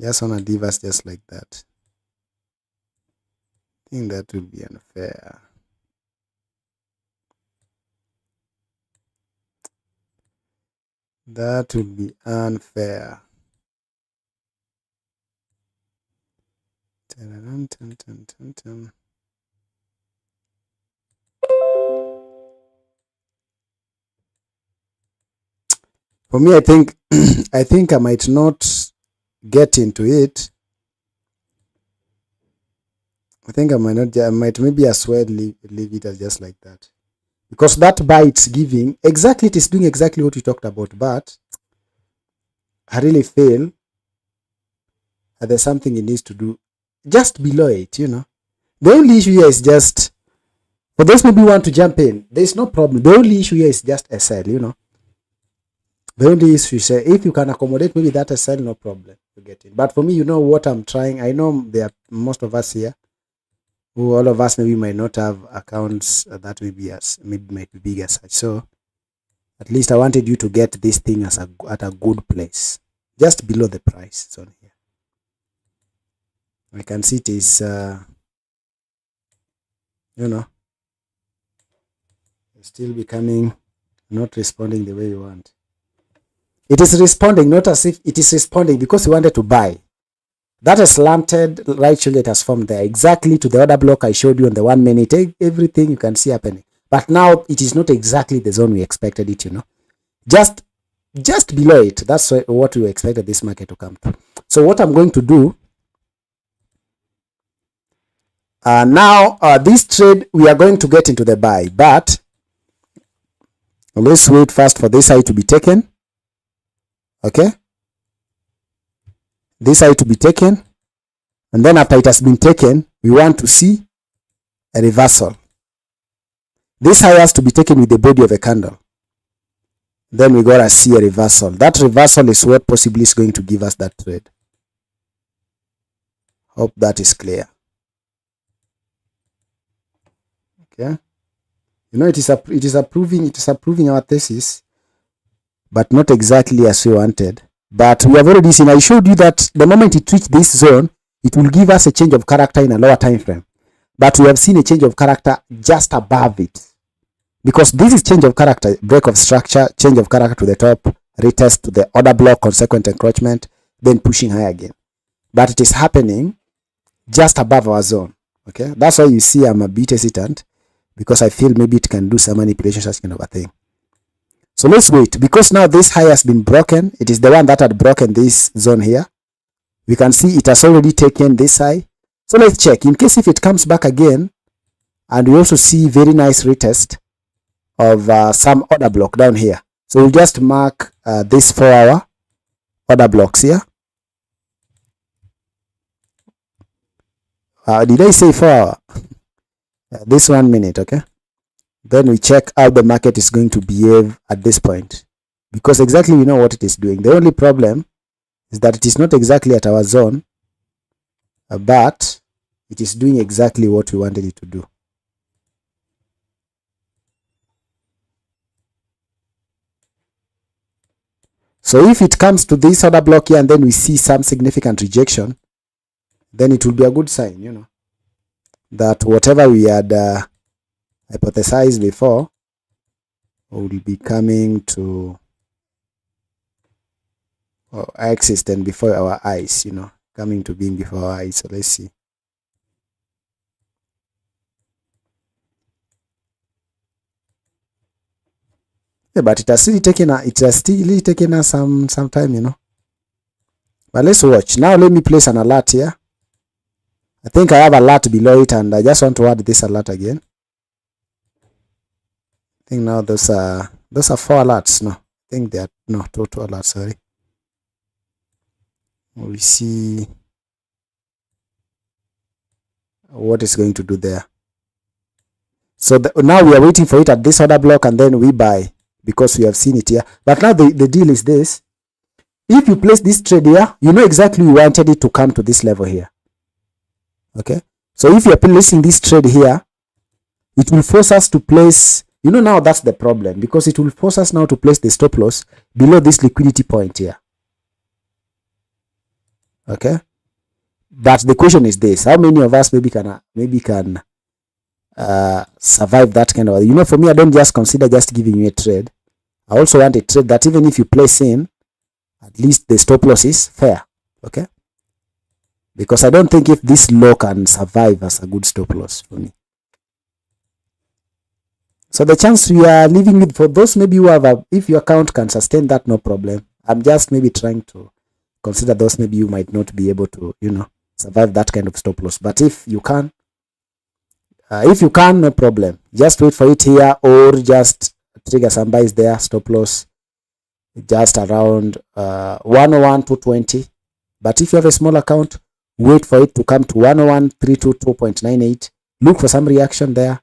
just wanna leave us just like that. I think that would be unfair. That would be unfair. For me, I think I might not get into it. I think I might maybe as well leave it as just like that. Because that buy it's giving, exactly, it is doing exactly what we talked about, but I really feel that there's something it needs to do just below it, you know. The only issue here is just, for those maybe want to jump in, there's no problem. The only issue here is just a sell, you know. The only issue is if you can accommodate maybe that a sell, no problem, you get it. But for me, you know what I'm trying, I know there are most of us here, who all of us maybe might not have accounts that maybe might be big as such. So at least I wanted you to get this thing as at a good place, just below the price zone here. I can see it is, you know, still becoming, not responding the way you want. It is responding, not as if it is responding because you wanted to buy. That is slanted right shoulder that has formed there, exactly to the order block I showed you on the 1 minute. Everything you can see happening. But now it is not exactly the zone we expected it, you know. Just below it. That's what we expected this market to come to. So what I'm going to do, now this trade, we are going to get into the buy. But let's wait first for this high to be taken. Okay. This high to be taken. And then after it has been taken, we want to see a reversal. This high has to be taken with the body of a candle. Then we gotta see a reversal. That reversal is what possibly is going to give us that trade. Hope that is clear. Okay. You know, it is approving our thesis, but not exactly as we wanted. But we have already seen, I showed you that the moment it reached this zone, it will give us a change of character in a lower time frame. But we have seen a change of character just above it. Because this is change of character, break of structure, change of character to the top, retest to the order block, consequent encroachment, then pushing high again. But it is happening just above our zone. Okay, that's why you see I'm a bit hesitant, because I feel maybe it can do some manipulation, such kind of a thing. So let's wait, because now this high has been broken. It is the one that had broken this zone here. We can see it has already taken this high. So let's check in case if it comes back again, and we also see very nice retest of some order block down here. So we'll just mark this 4-hour order blocks here. Did I say 4 hour? This 1 minute, okay? Then we check how the market is going to behave at this point, because exactly we know what it is doing. The only problem is that it is not exactly at our zone, but it is doing exactly what we wanted it to do. So if it comes to this order block here and then we see some significant rejection, then it will be a good sign, you know, that whatever we had hypothesized before will be coming to exist and before our eyes, you know, coming to being before our eyes. So let's see. Yeah, but it has still taken us some time, you know. But let's watch. Now let me place an alert here. I think I have alert below it, and I just want to add this alert again. I think now those are 4 alerts. No, I think they are no 2 alerts. Sorry. We see what it's going to do there. So now we are waiting for it at this order block, and then we buy because we have seen it here. But now the deal is this: if you place this trade here, you know exactly you wanted it to come to this level here. Okay, so if you are placing this trade here, it will force us to place, you know, now that's the problem, because it will force us now to place the stop loss below this liquidity point here. Okay, but the question is this: how many of us maybe can survive that kind of, you know? For me, I don't just consider just giving you a trade. I also want a trade that even if you place in, at least the stop loss is fair. Okay, because I don't think if this low can survive as a good stop loss for me. So the chance we are living with, for those maybe who have if your account can sustain that, no problem. I'm just maybe trying to consider those maybe you might not be able to, you know, survive that kind of stop loss. But if you can, no problem. Just wait for it here, or just trigger some buys there, stop loss just around 101 to 20. But if you have a small account, wait for it to come to 101,322.98. Look for some reaction there,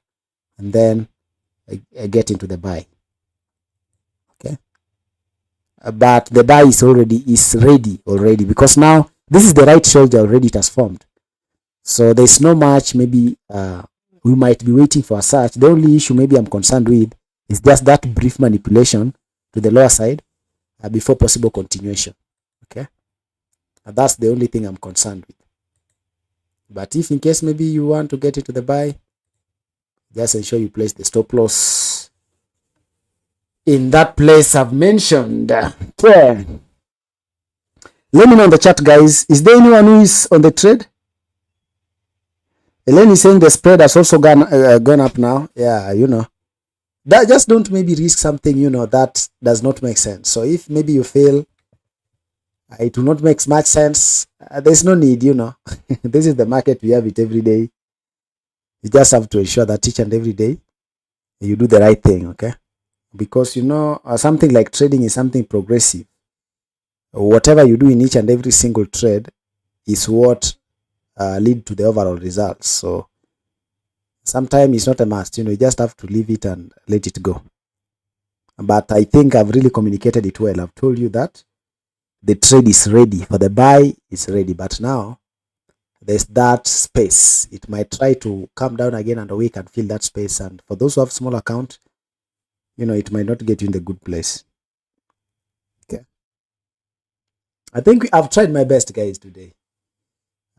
and then get into the buy. Okay, but the buy is ready already, because now this is the right shoulder already. It has formed, so there's no much maybe we might be waiting for a search. The only issue maybe I'm concerned with is just that brief manipulation to the lower side before possible continuation. Okay, and that's the only thing I'm concerned with. But if in case maybe you want to get into the buy, just ensure you place the stop loss in that place I've mentioned. Okay. Let me know in the chat, guys. Is there anyone who is on the trade? Elaine is saying the spread has also gone up now. Yeah, you know, that just don't maybe risk something, you know, that does not make sense. So if maybe you feel it will not make much sense, there's no need, you know. This is the market, we have it every day. You just have to ensure that each and every day you do the right thing. Okay, because you know, something like trading is something progressive. Whatever you do in each and every single trade is what lead to the overall results. So sometimes it's not a must, you know, you just have to leave it and let it go. But I think I've really communicated it well. I've told you that the trade is ready, for the buy is ready, but now there's that space. It might try to come down again, and we can fill that space. And for those who have small account, you know, it might not get you in the good place. Okay, I think I've tried my best, guys, today.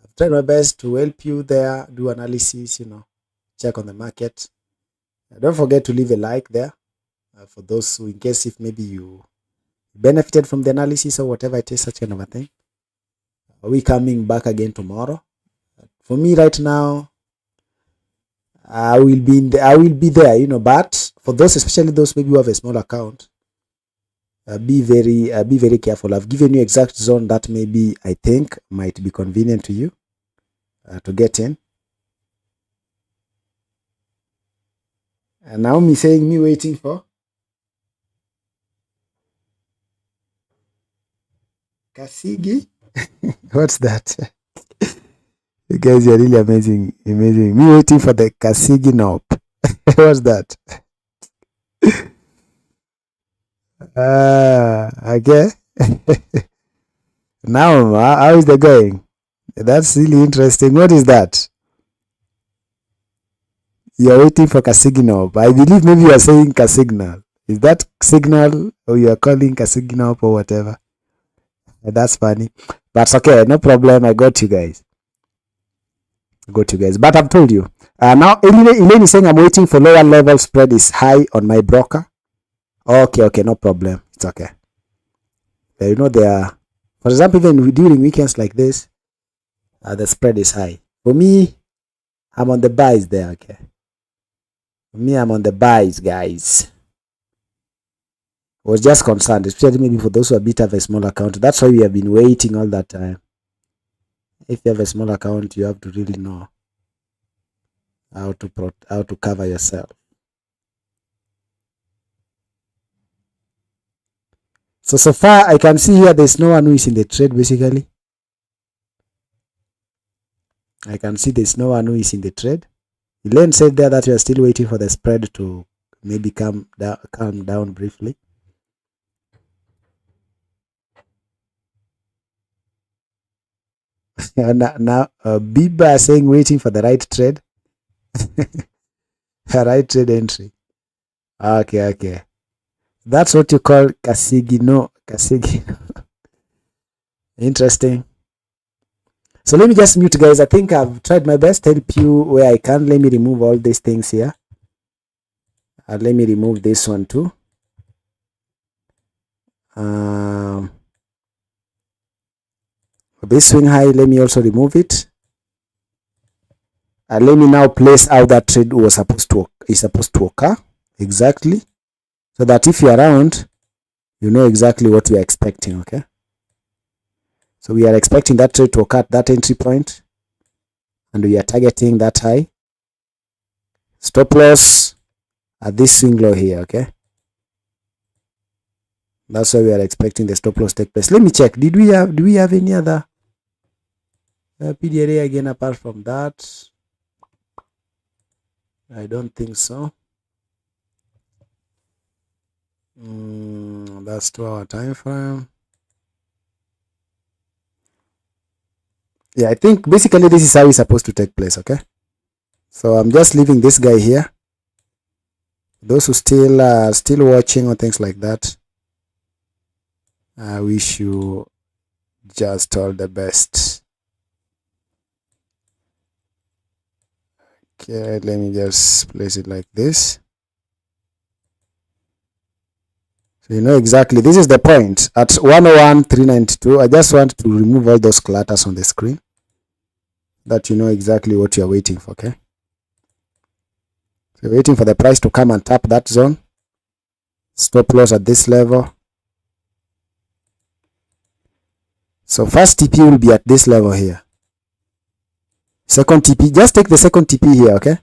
I've tried my best to help you there, do analysis, you know, check on the market. Don't forget to leave a like there for those who, in case if maybe you benefited from the analysis or whatever it is, such kind of a thing. Are we coming back again tomorrow? For me right now, I will be there, you know. But for those, especially those maybe who have a small account, be very careful. I've given you exact zone that maybe I think might be convenient to you to get in. And Naomi saying me waiting for Kasigi. What's that? You guys are really amazing. Me waiting for the Kasigi knob. What's that? Okay. Now, how is the going? That's really interesting. What is that? You're waiting for a signal. I believe maybe you are saying a signal. Is that signal or you are calling a signal or whatever? That's funny. But it's okay. No problem. I got you guys. But I've told you. Now, Elaine is saying I'm waiting for lower level spread is high on my broker. Okay. No problem. It's okay. You know, for example, even during weekends like this, the spread is high. For me, I'm on the buys there, okay? For me, I'm on the buys, guys. I was just concerned, especially maybe for those who are a bit of a small account. That's why we have been waiting all that time. If you have a small account, you have to really know how to cover yourself. So far, I can see here there's no one who is in the trade, basically. I can see there's no one who is in the trade. Elaine said there that you are still waiting for the spread to maybe calm down briefly. Now Biba saying waiting for the right trade. Right trade entry. Okay. That's what you call Kasigino. Interesting. So let me just mute, guys. I think I've tried my best to help you where I can. Let me remove all these things here. Let me remove this one too. This swing high, let me also remove it. Let me now place how that trade is supposed to occur exactly, so that if you're around, you know exactly what we are expecting. Okay, so we are expecting that trade to occur at that entry point, and we are targeting that high. Stop loss at this swing low here. Okay, that's why we are expecting the stop loss take place. Let me check. Do we have any other PDRA again apart from that? I don't think so. That's 2 hour time frame. Yeah, I think basically this is how it's supposed to take place. Okay, so I'm just leaving this guy here. Those who still watching or things like that, I wish you just all the best. Okay, let me just place it like this. So you know exactly, this is the point at 101,392. I just want to remove all those clutters on the screen, that you know exactly what you're waiting for. Okay, so you're waiting for the price to come and tap that zone. Stop loss at this level. So first TP will be at this level here. Second TP, just take the second TP here. Okay,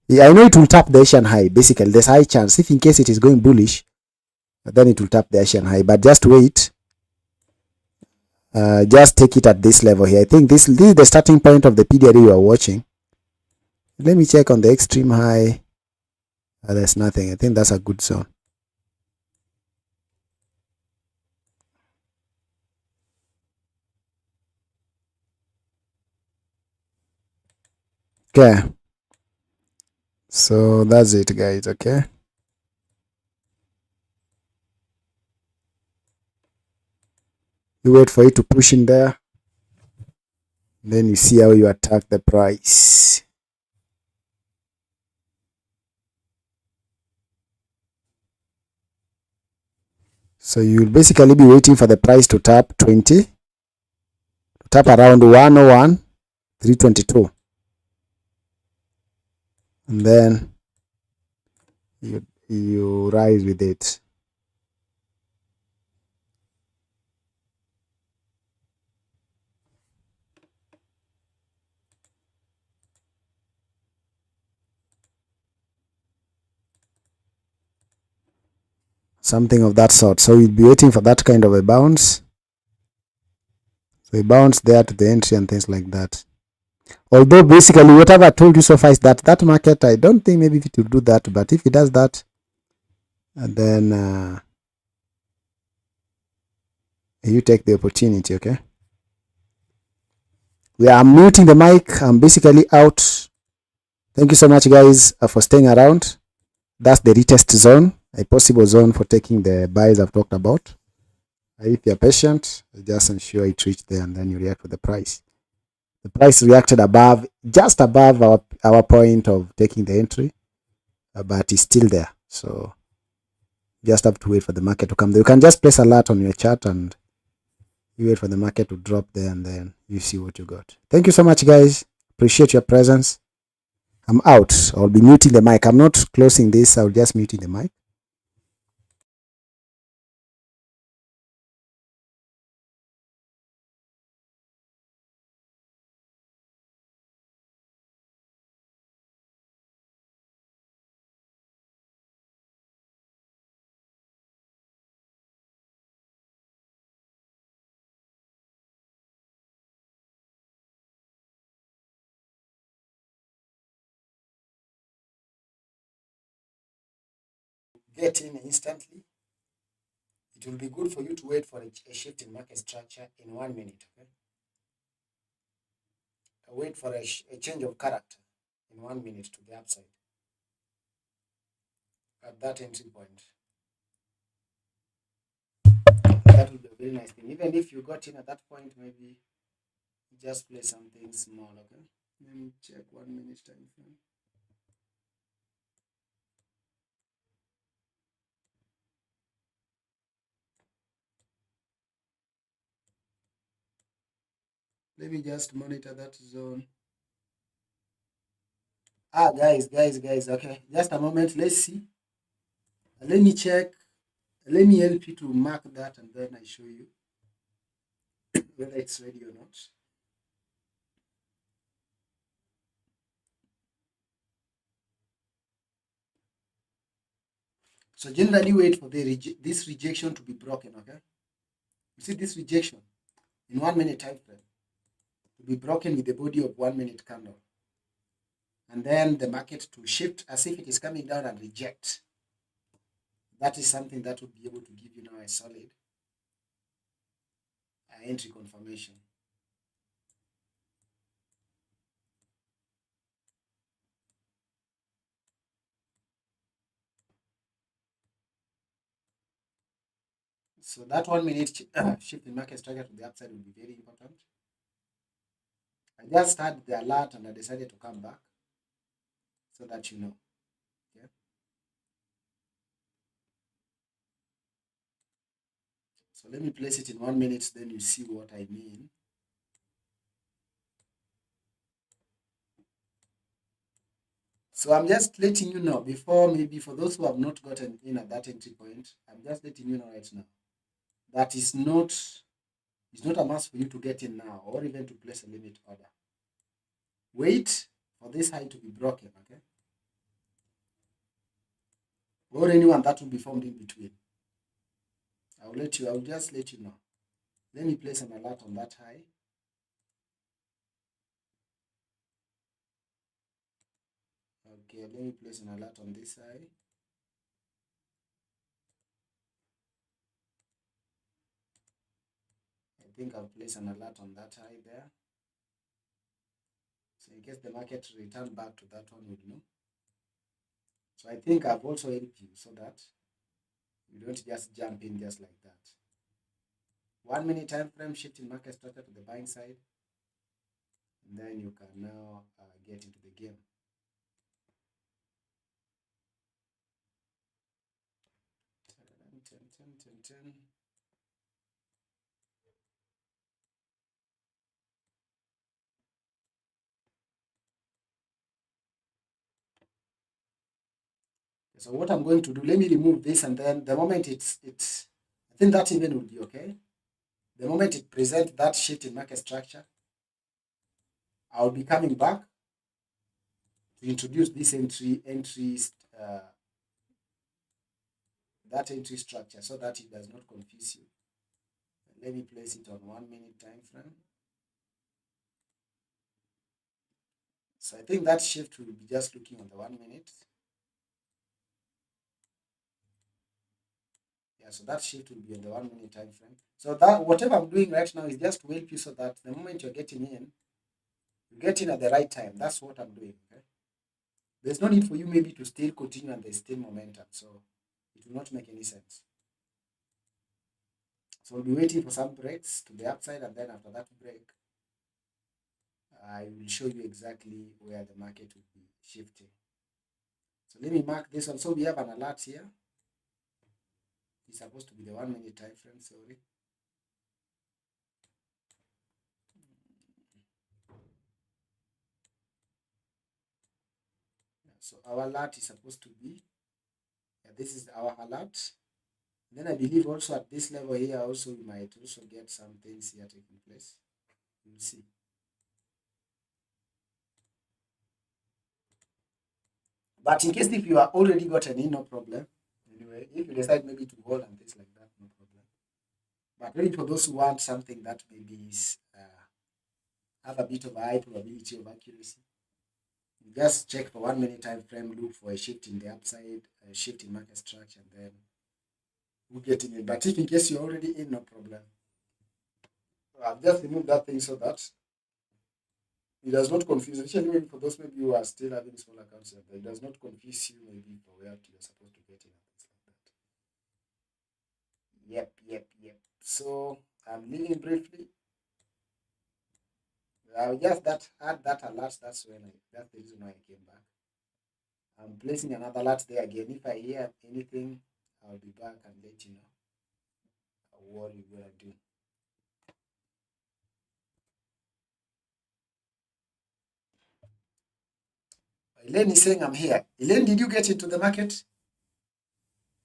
yeah, I know it will tap the Asian high. Basically, there's high chance, if in case it is going bullish, then it will tap the Asian high, but just wait. Just take it at this level here. I think this is the starting point of the PDRA you are watching. Let me check on the extreme high. There's nothing. I think that's a good zone. Okay, so that's it, guys. Okay, you wait for it to push in there, then you see how you attack the price. So you'll basically be waiting for the price to tap 20, to tap around 101,322, and then you rise with it. Something of that sort. So you'll be waiting for that kind of a bounce. So a bounce there to the entry and things like that. Although basically whatever I told you so far is that market, I don't think maybe it will do that, but if it does that, then You take the opportunity, okay? I'm muting the mic. I'm basically out. Thank you so much, guys, for staying around. That's the retest zone, a possible zone for taking the buys I've talked about. If you're patient, just ensure it reached there and then you react with the price. The price reacted above, just above our point of taking the entry, but it's still there. So just have to wait for the market to come there. You can just place alert on your chart and you wait for the market to drop there and then you see what you got. Thank you so much, guys. Appreciate your presence. I'm out. I'll be muting the mic. I'm not closing this. I'll just muting the mic. Get in instantly. It will be good for you to wait for a shift in market structure in 1 minute. Okay? Wait for a change of character in 1 minute to the upside at that entry point. That would be a very nice thing. Even if you got in at that point, maybe just play something small. Okay, let me check 1 minute time frame. Let me just monitor that zone. Guys, okay, just a moment. Let's see. Let me check. Let me help you to mark that and then I show you whether it's ready or not. So generally wait for this rejection to be broken, okay? You see this rejection in 1 minute time frame to be broken with the body of 1 minute candle. And then the market to shift as if it is coming down and reject. That is something that would be able to give you now a solid entry confirmation. So that 1 minute shift in market structure to the upside will be very important. I just had the alert and I decided to come back so that you know. Okay? So let me place it in 1 minute, then you see what I mean. So I'm just letting you know before, maybe for those who have not gotten in at that entry point, I'm just letting you know right now that is not, it's not a must for you to get in now or even to place a limit order. Wait for this high to be broken, okay? Or anyone that will be formed in between. I'll just let you know. Let me place an alert on that high. Okay, let me place an alert on this high. I think I'll place an alert on that high there. So in case the market return back to that one, you'll know. So I think I've also helped you so that you don't just jump in just like that. 1 minute time frame shift in market structure to the buying side, and then you can now get into the game. So what I'm going to do, let me remove this, and then the moment it's I think that even will be okay. The moment it presents that shift in market structure, I'll be coming back to introduce this that entry structure so that it does not confuse you. Let me place it on 1 minute time frame. So I think that shift will be just looking on the 1 minute. Yeah, So that shift will be on the 1 minute time frame. So that whatever I'm doing right now is just to help you so that the moment you're getting in, you get in at the right time. That's what I'm doing. Okay? There's no need for you maybe to still continue and there's still momentum. So it will not make any sense. So we'll be waiting for some breaks to the upside, and then after that break, I will show you exactly where the market will be shifting. So let me mark this one. So we have an alert here. It's supposed to be the 1 minute time frame, sorry. So our alert is supposed to be, this is our alert. Then I believe also at this level here also we might also get some things here taking place. We'll see. But in case if you are already gotten in, no problem. Anyway, if you decide maybe to hold and things like that, no problem. But maybe for those who want something that maybe is have a bit of a high probability of accuracy, you just check for 1 minute time frame, look for a shift in the upside, a shift in market structure, and then we'll get in. But if in case you're already in, no problem. I've just removed that thing so that it does not confuse, especially maybe for those maybe who are still having small accounts, it does not confuse you maybe for where you're supposed to get in and things like that. Yep. So I'm leaving briefly. I'll just add that alert. That's the reason why I came back. I'm placing another alert there again. If I hear anything, I'll be back and let you know what we're gonna do. Elaine is saying I'm here. Elaine, did you get into the market?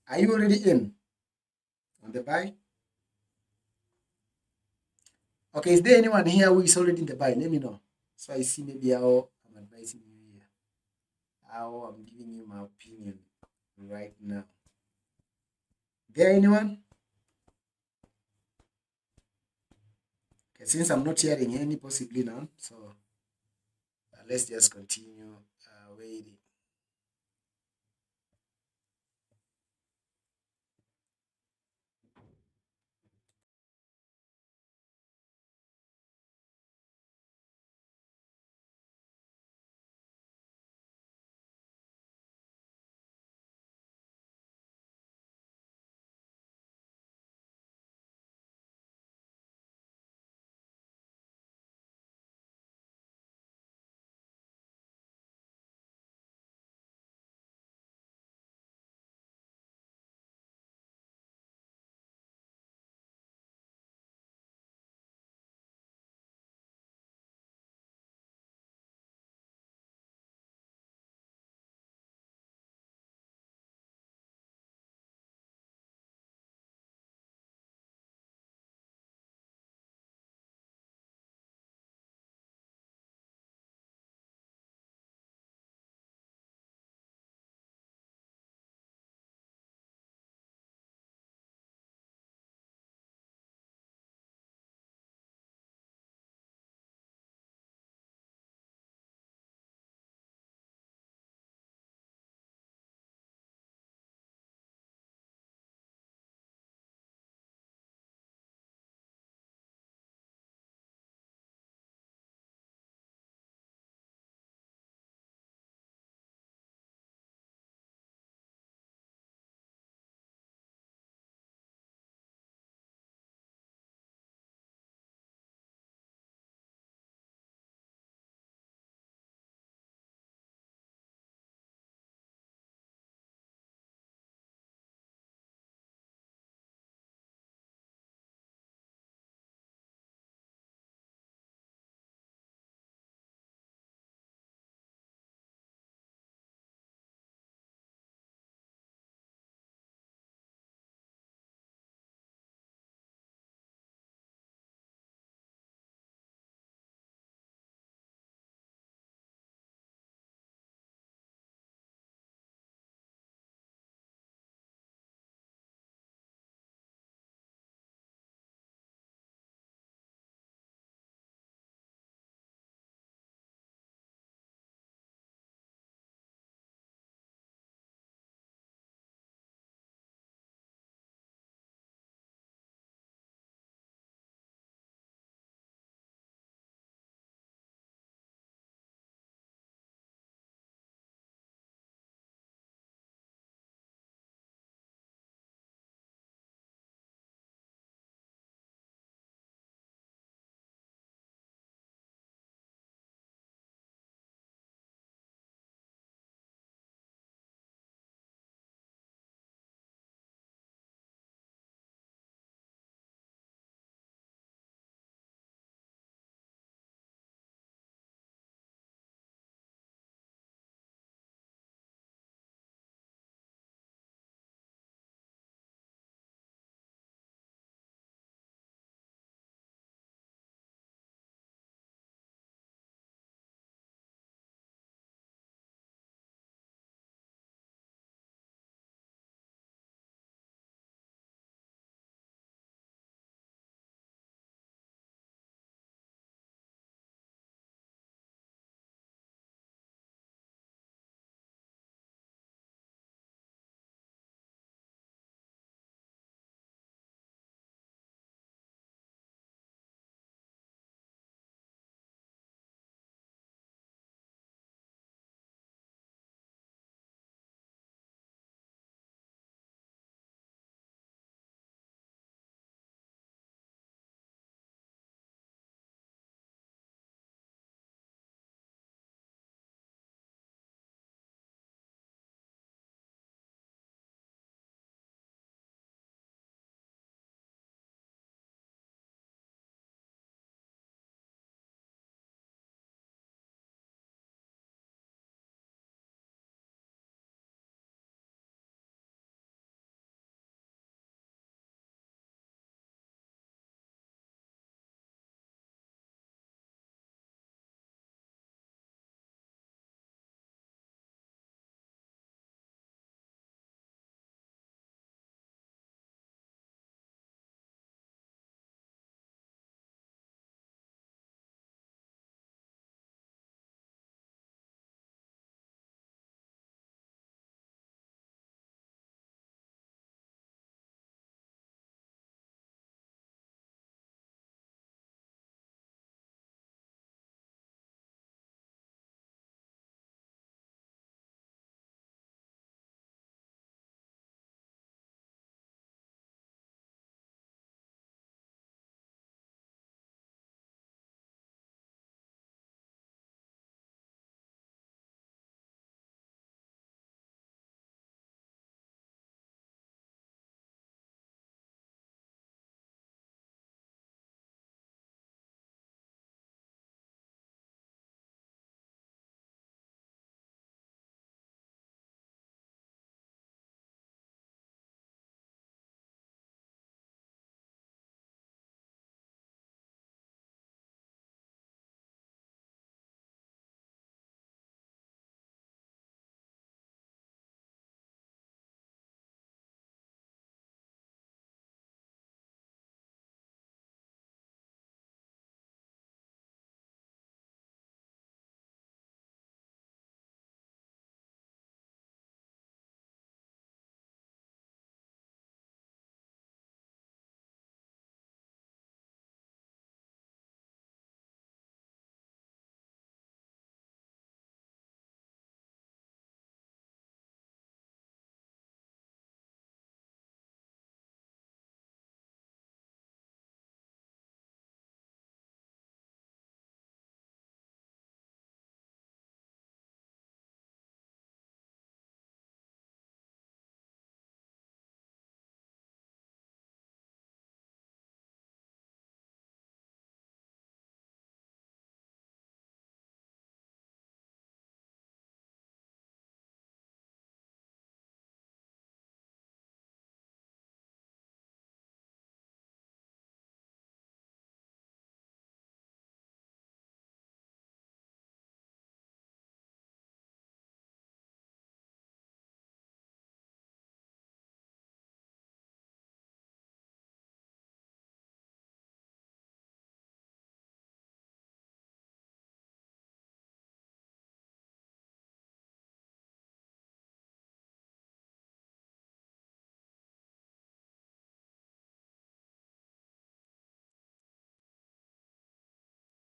Are you already in on the buy? Okay, is there anyone here who is already in the buy? Let me know. So I see maybe how I'm advising you here. How I'm giving you my opinion right now. There anyone? Okay, since I'm not hearing any possibly now, so let's just continue waiting.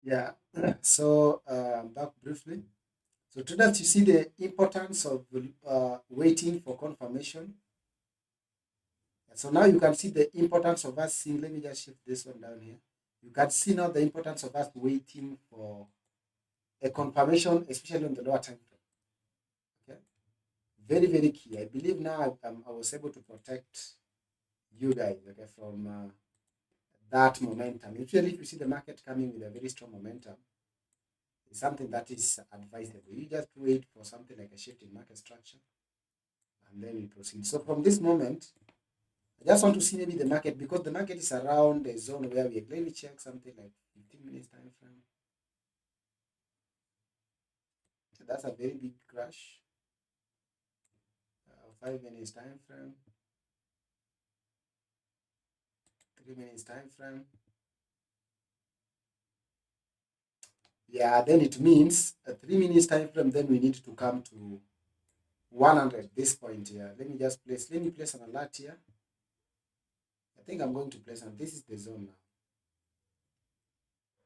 Yeah. So back briefly. So traders, you see the importance of waiting for confirmation. So now you can see the importance of us seeing. Let me just shift this one down here. You can see now the importance of us waiting for a confirmation, especially on the lower time frame. Okay, very very key. I believe now I was able to protect you guys, okay, from that momentum. Usually, if you see the market coming with a very strong momentum, it's something that is advisable. You just wait for something like a shift in market structure, and then you proceed. So from this moment, I just want to see maybe the market, because the market is around the zone where we are. Let me check something like 15 minutes time frame. So that's a very big crash. 5 minutes time frame, 3 minutes time frame. Yeah, then it means a 3 minutes time frame. Then we need to come to 100. This point here. Let me just place. Let me place an alert here. I think I'm going to place, and this is the zone now.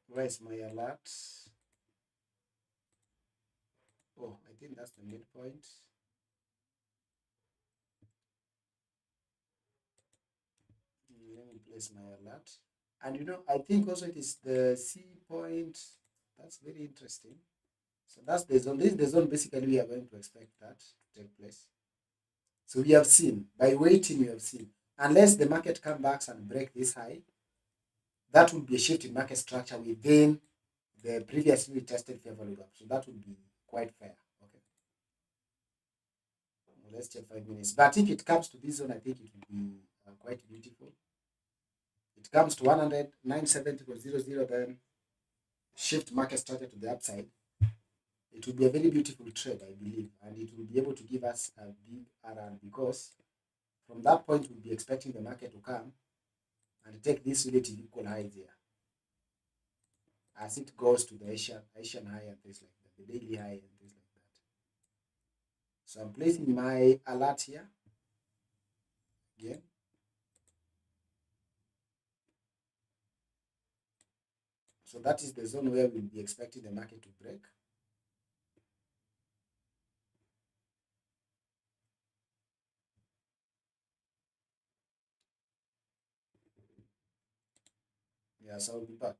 Where is my alert? Oh, I think that's the midpoint. Let me place my alert. And I think also it is the C point. That's very interesting. So that's the zone. This is the zone basically we are going to expect that to take place. So we have seen, by waiting, we have seen, unless the market comes back and break this high, that would be a shift in market structure within the previously tested fair value gap. So that would be quite fair. Okay. Let's check 5 minutes. But if it comes to this zone, I think it would be quite beautiful. It comes to 100, 970.00, then shift market structure to the upside. It will be a very beautiful trade, I believe, and it will be able to give us a big run, because from that point we'll be expecting the market to come and take this relative equal highs here as it goes to the Asian high and things like that, the daily high and things like that. So I'm placing my alert here again. So that is the zone where we'll be expecting the market to break. Yeah, so I'll be back.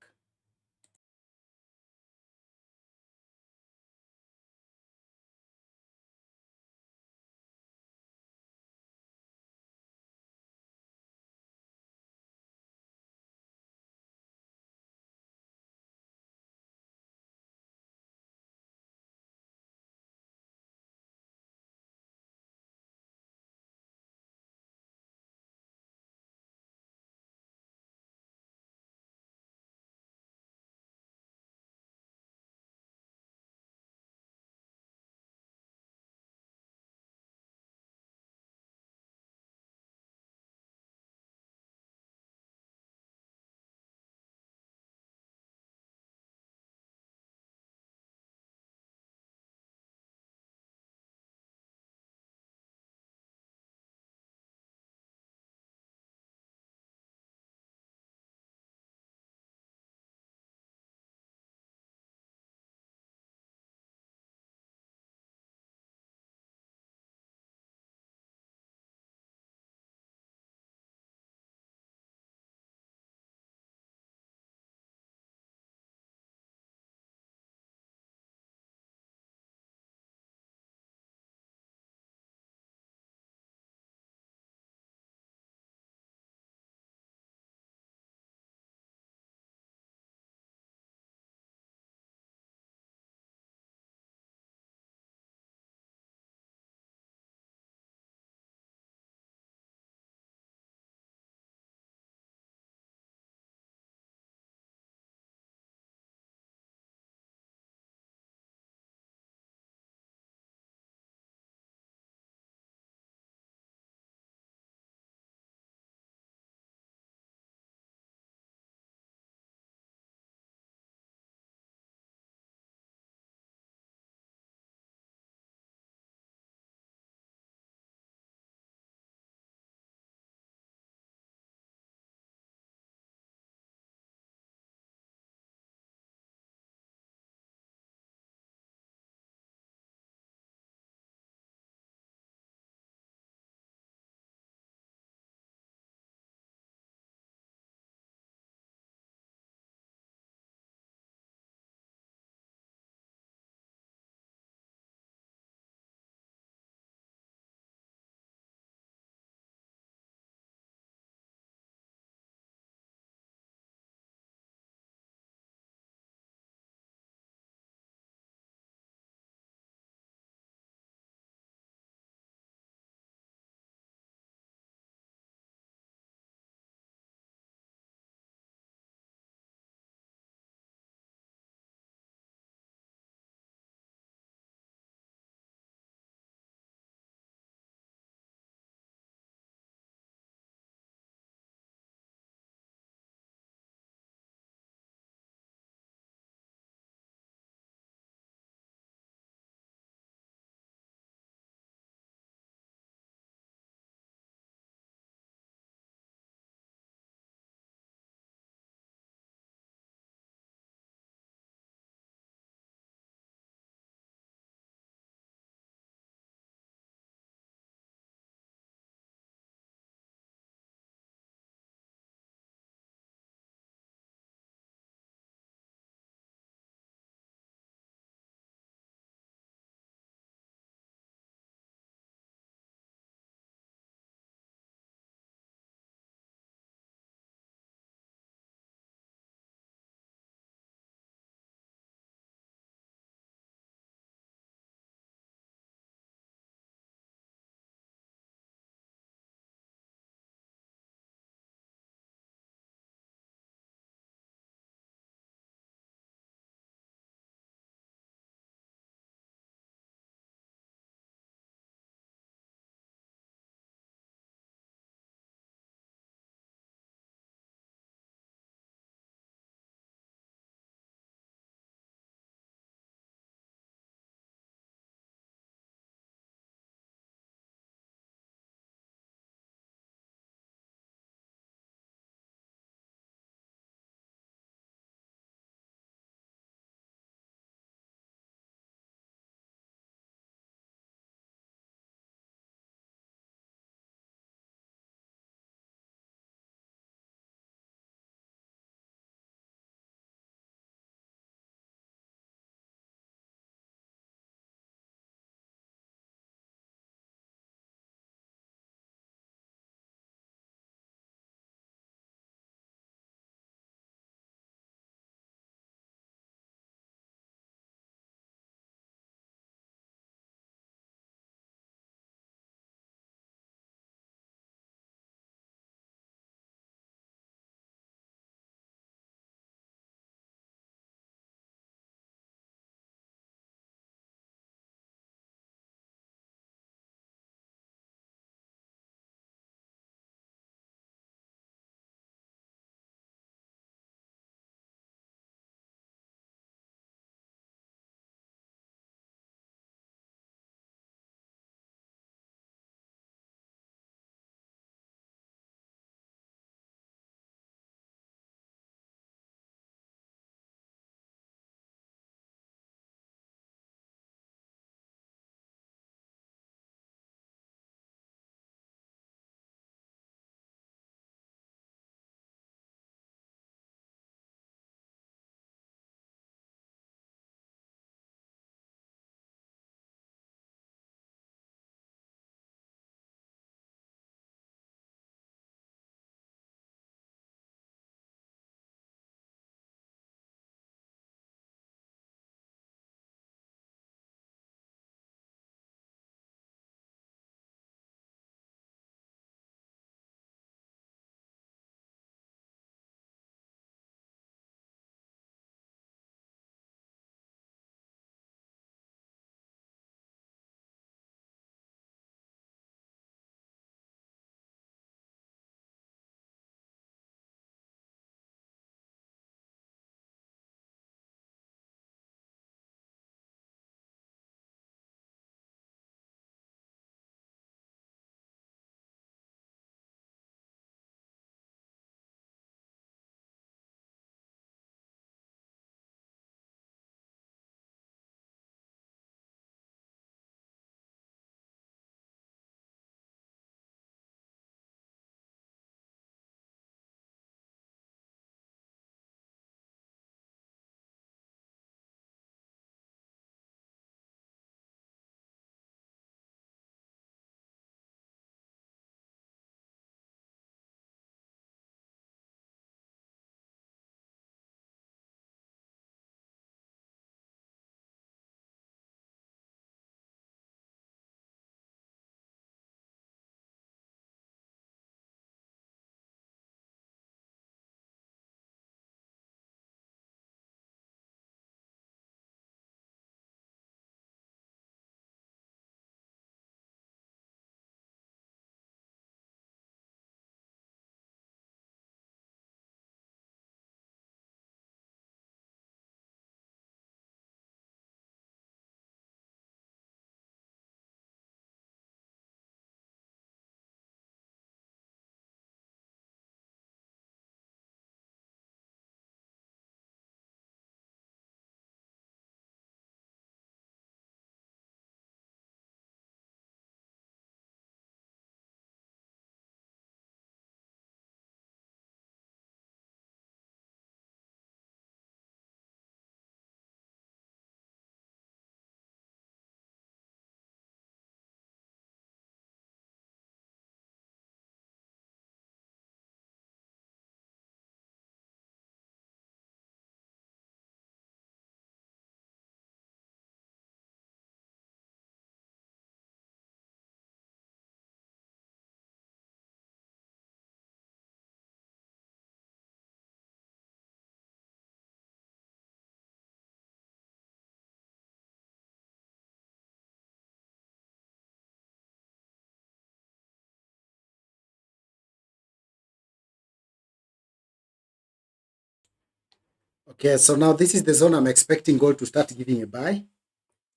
Okay, so now this is the zone I'm expecting gold to start giving a buy.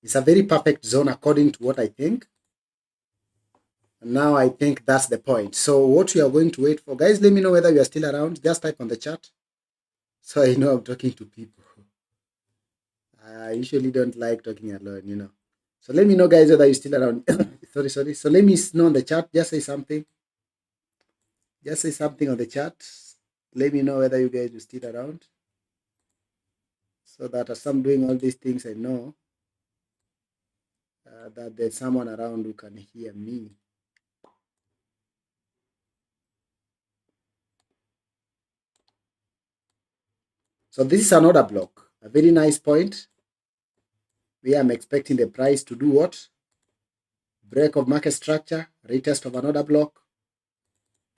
It's a very perfect zone according to what I think. And now I think that's the point. So what we are going to wait for, guys, let me know whether you are still around. Just type on the chat so I know I'm talking to people. I usually don't like talking alone. So let me know, guys, whether you're still around. sorry. So let me know on the chat. Just say something. Just say something on the chat. Let me know whether you guys are still around. So that as I'm doing all these things, I know that there's someone around who can hear me. So this is another block. A very nice point. Where I'm expecting the price to do what? Break of market structure, retest of another block,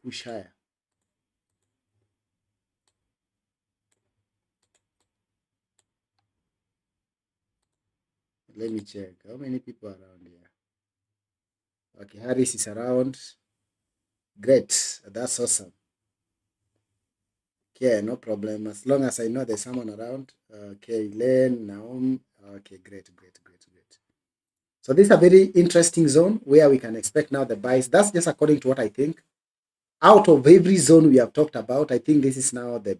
push higher. Let me check. How many people are around here? Okay, Harris is around. Great. That's awesome. Okay, no problem. As long as I know there's someone around. Okay, Elaine, Naomi. Okay, great. So this is a very interesting zone where we can expect now the buys. That's just according to what I think. Out of every zone we have talked about, I think this is now the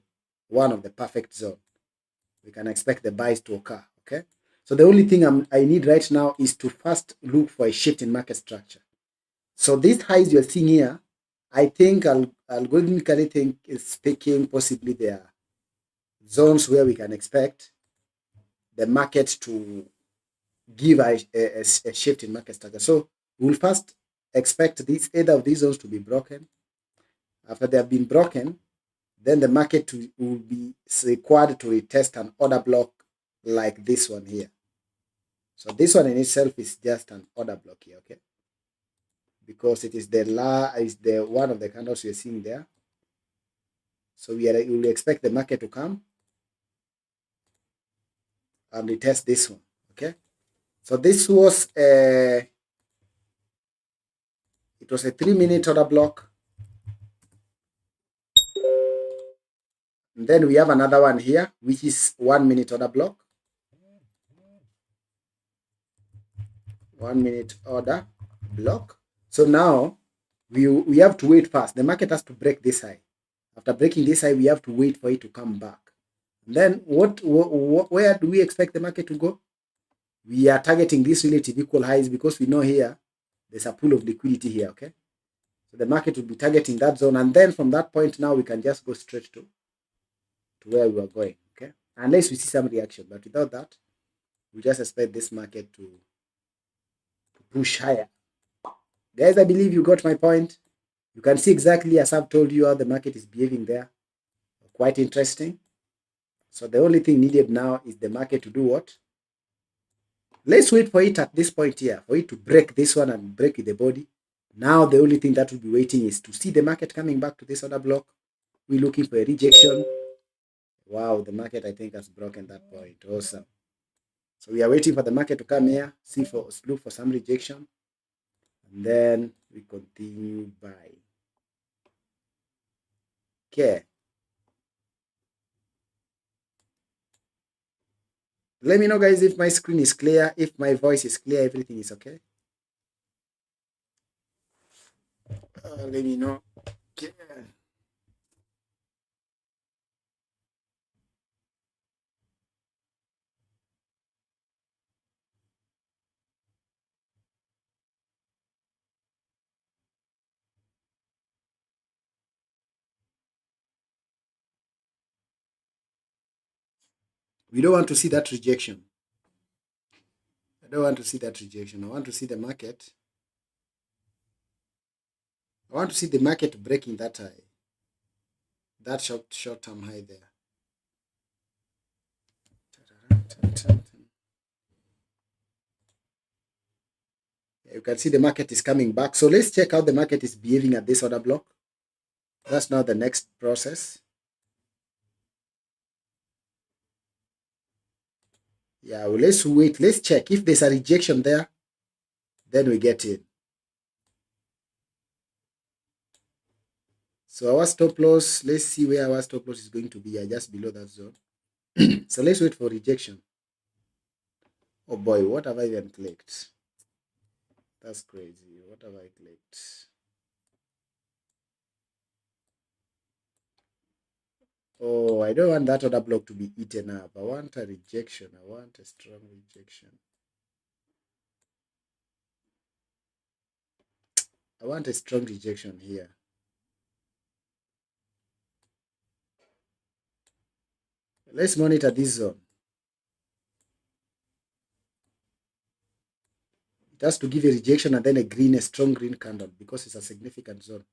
one of the perfect zone. We can expect the buys to occur. Okay. So the only thing I need right now is to first look for a shift in market structure. So these highs you're seeing here, I think algorithmically speaking, possibly there are zones where we can expect the market to give a shift in market structure. So we'll first expect either of these zones to be broken. After they have been broken, then the market will be required to retest an order block like this one here. So this one in itself is just an order block here, okay? Because it is the one of the candles you're seeing there. So we will expect the market to come and retest this one, okay? So this was it was a 3-minute order block. And then we have another one here, which is 1-minute order block. 1-minute order block. So now we have to wait first. The market has to break this high. After breaking this high, we have to wait for it to come back. And then where do we expect the market to go? We are targeting these relative equal highs because we know here there's a pool of liquidity here, okay? So the market will be targeting that zone. And then from that point now, we can just go straight to where we are going, okay? Unless we see some reaction. But without that, we just expect this market to push higher. Guys, I believe you got my point. You can see exactly as I've told you how the market is behaving there. Quite interesting. So the only thing needed now is the market to do what? Let's wait for it at this point here, for it to break this one and break with the body. Now the only thing that will be waiting is to see the market coming back to this other block. We're looking for a rejection. Wow, the market I think has broken that point. Awesome. So we are waiting for the market to come here, look for some rejection, and then we continue by. Okay. Let me know, guys, if my screen is clear, if my voice is clear, everything is okay. Let me know. Okay. We don't want to see that rejection. I don't want to see that rejection. I want to see the market. I want to see the market breaking that high. That short-term high there. You can see the market is coming back. So let's check how the market is behaving at this order block. That's now the next process. Yeah, well, let's wait. Let's check. If there's a rejection there, then we get in. So our stop loss, let's see where our stop loss is going to be. Just below that zone. So let's wait for rejection. Oh boy, what have I even clicked? That's crazy. What have I clicked? Oh, I don't want that other block to be eaten up. I want a rejection. I want a strong rejection. I want a strong rejection here. Let's monitor this zone. It has to give a rejection and then a green, a strong green candle because it's a significant zone.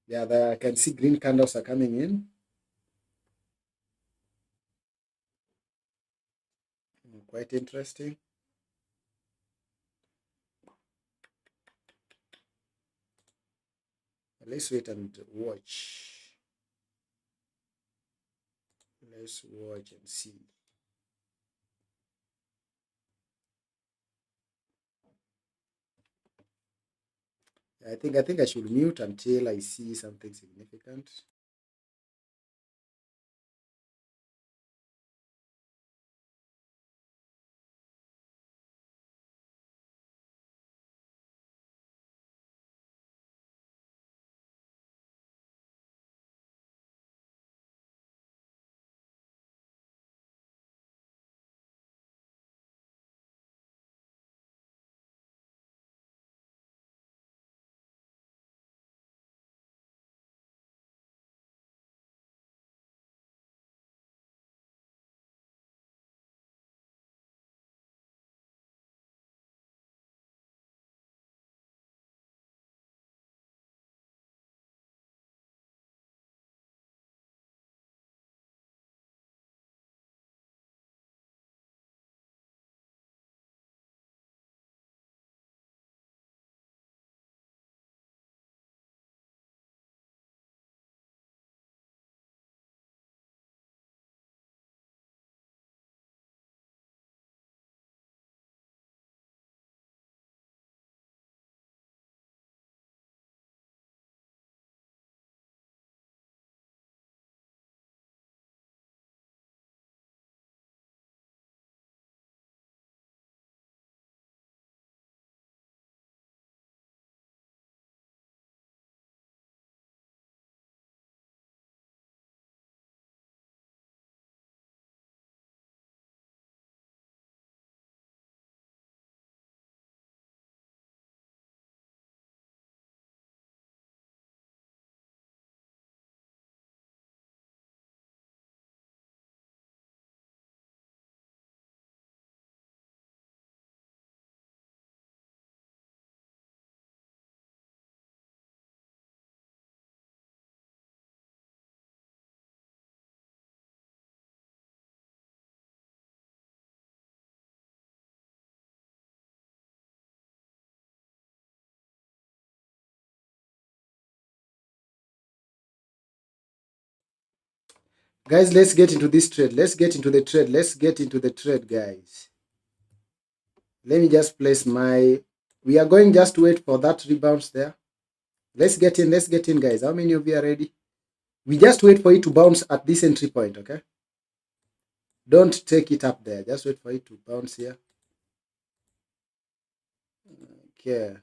Yeah, I can see green candles are coming in. Quite interesting. Let's wait and watch. Let's watch and see. I think I should mute until I see something significant. Guys, let's get into this trade. Let's get into the trade. Let's get into the trade, guys. Let me just place my... We are going just to wait for that rebounds there. Let's get in, guys. How many of you are ready? We just wait for it to bounce at this entry point, okay? Don't take it up there. Just wait for it to bounce here. Okay.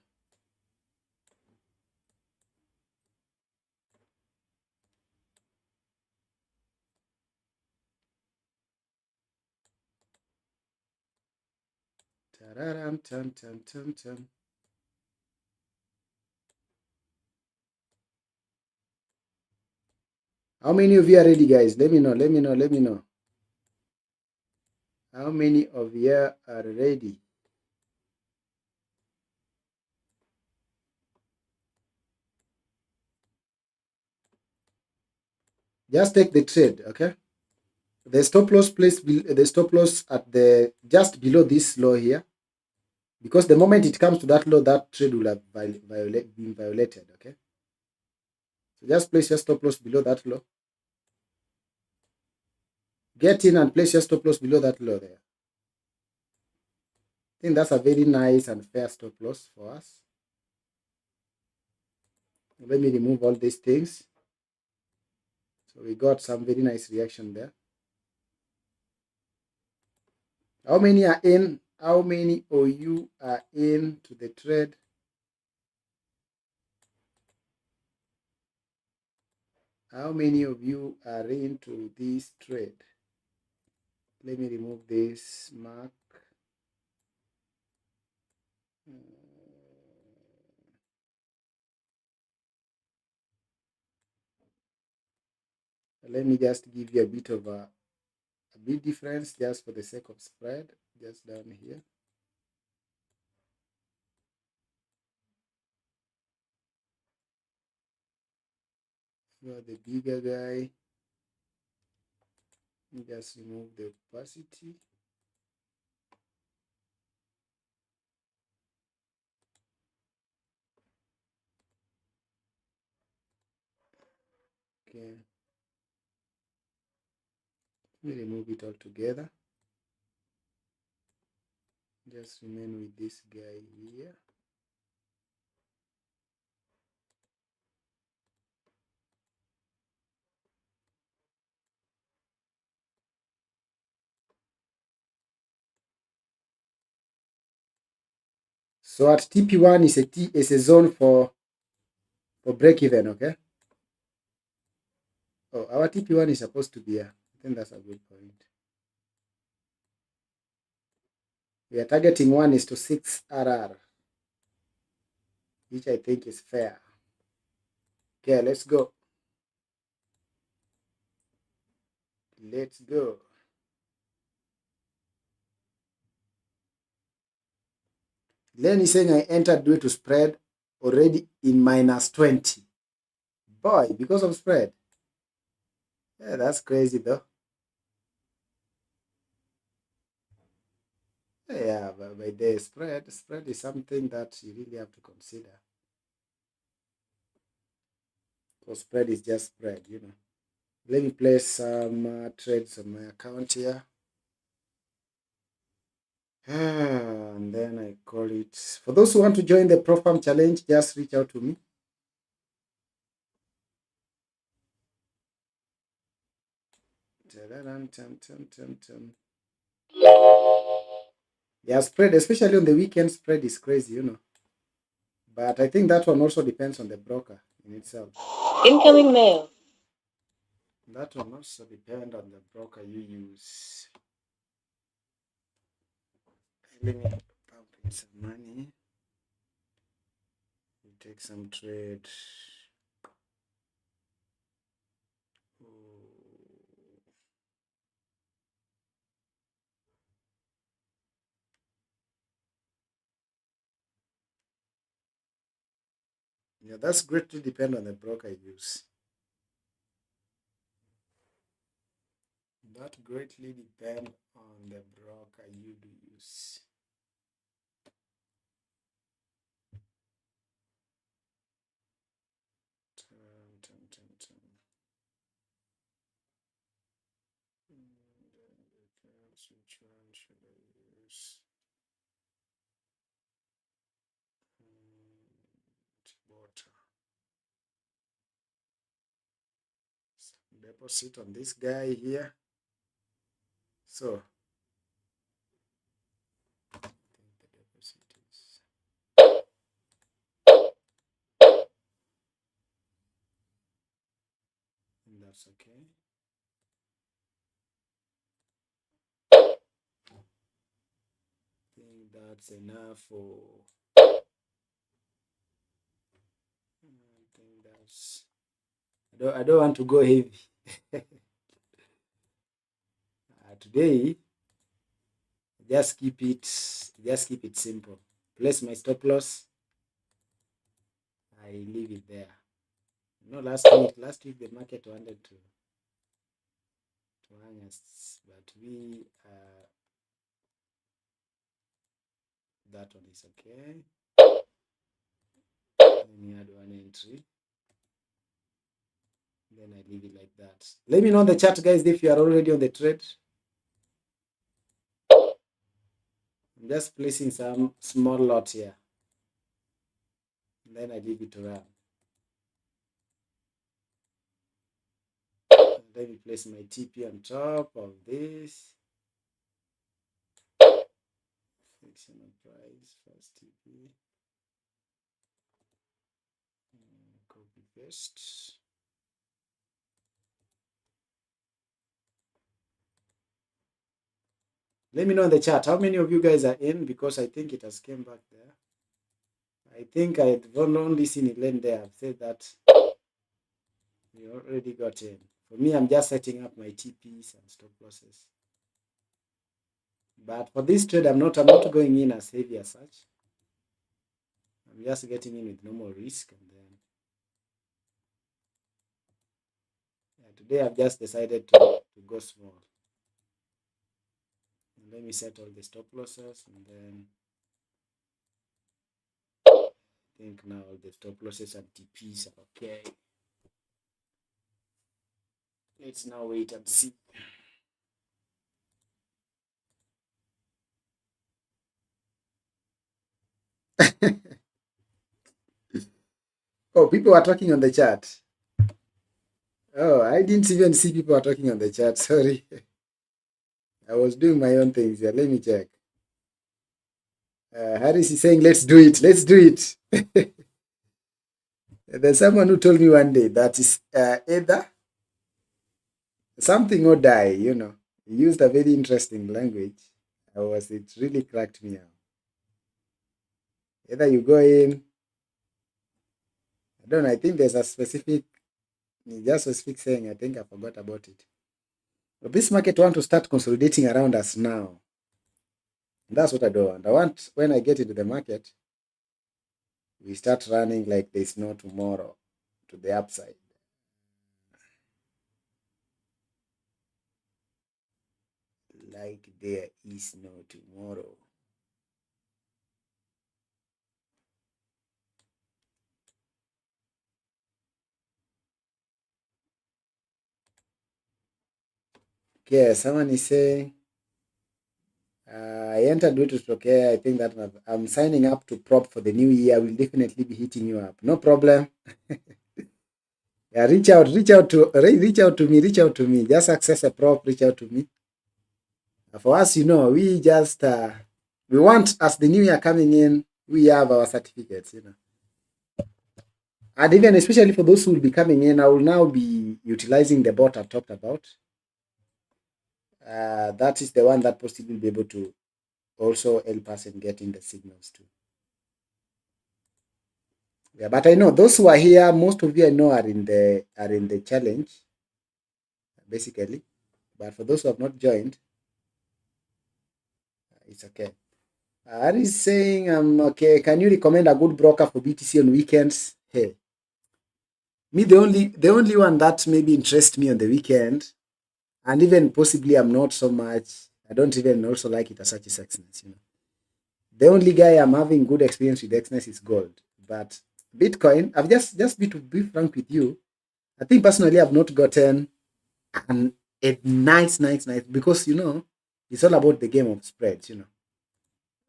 How many of you are ready, guys? Let me know. How many of you are ready? Just take the trade, okay? The stop loss place, the stop loss at the just below this low here, because the moment it comes to that low, that trade will have been violated. Okay, so just place your stop loss below that low. Get in and place your stop loss below that low there. I think that's a very nice and fair stop loss for us. Let me remove all these things. So we got some very nice reaction there. How many are in? How many of you are in to the trade? How many of you are into this trade? Let me remove this mark. Let me just give you a bit of a bit difference just for the sake of spread, just down here. For the bigger guy, just remove the opacity. Okay. Let me remove it all together. Just remain with this guy here. So at TP1 is a zone for break even, okay? Oh, our TP1 is supposed to be here. I think that's a good point. We are targeting 1:6 RR, which I think is fair. Okay, let's go. Let's go. Len is saying I entered due to spread already in -20. Boy, because of spread. Yeah, that's crazy though. Yeah, but by the spread is something that you really have to consider. Because spread is just spread, you know. Let me place some trades on my account here. And then I call it. For those who want to join the ProFarm Challenge, just reach out to me. Yeah, spread, especially on the weekend, spread is crazy, you know. But I think that one also depends on the broker in itself. Incoming mail. That one also depends on the broker you use. Let me pump in some money. You take some trade. Yeah, that's greatly depend on the broker you use. That greatly depend on the broker you do use. Which one should I use? Water. Deposit on this guy here. So I think the deposit is and that's okay. I think that's enough for I think that's I don't want to go heavy. Today just keep it simple. Place my stop loss. I leave it there. You know, last week the market wanted to but we that one is okay. Let me add one entry. Then I leave it like that. Let me know in the chat, guys, if you are already on the trade. I'm just placing some small lot here. And then I leave it to run. And let me place my TP on top of this. Fictional price, first TP. Copy paste. Let me know in the chat how many of you guys are in, because I think it has came back there. I think I've only seen it land there. I've said that you already got in. For me, I'm just setting up my TPs and stop losses. But for this trade, I'm not going in as heavy as such. I'm just getting in with normal risk, and then today I've just decided to go small. And let me set all the stop losses, and then I think now all the stop losses and TPs are okay. Let's now wait and see. Oh, people are talking on the chat. Oh, I didn't even see people are talking on the chat. Sorry. I was doing my own things here. Let me check. Harris is saying, let's do it. Let's do it. There's someone who told me one day that is either something or die, you know. He used a very interesting language. It really cracked me out. Either you go in, I don't know, I think there's a specific saying, I think I forgot about it. But this market want to start consolidating around us now. And that's what I don't want. I want, when I get into the market, we start running like there's no tomorrow to the upside. Like there is no tomorrow. Okay, someone is saying, I entered due to okay. I think that I'm signing up to prop for the new year. I will definitely be hitting you up. No problem. Yeah, reach out to me. Just access a prop, reach out to me. For us, you know, we just we want, as the new year coming in, we have our certificates, you know. And even especially for those who will be coming in, I will now be utilizing the bot I talked about. That is the one that possibly will be able to also help us in getting the signals too. Yeah, but I know those who are here, most of you I know are in the challenge, basically. But for those who have not joined, it's okay. Ari is saying, okay, can you recommend a good broker for BTC on weekends? Hey, me, the only one that maybe interests me on the weekend, and even possibly I'm not so much, I don't even also like it as such as Exness, you know. The only guy I'm having good experience with Exness is gold. But Bitcoin, I've just to be frank with you, I think personally I've not gotten a nice, because, you know, it's all about the game of spreads, you know.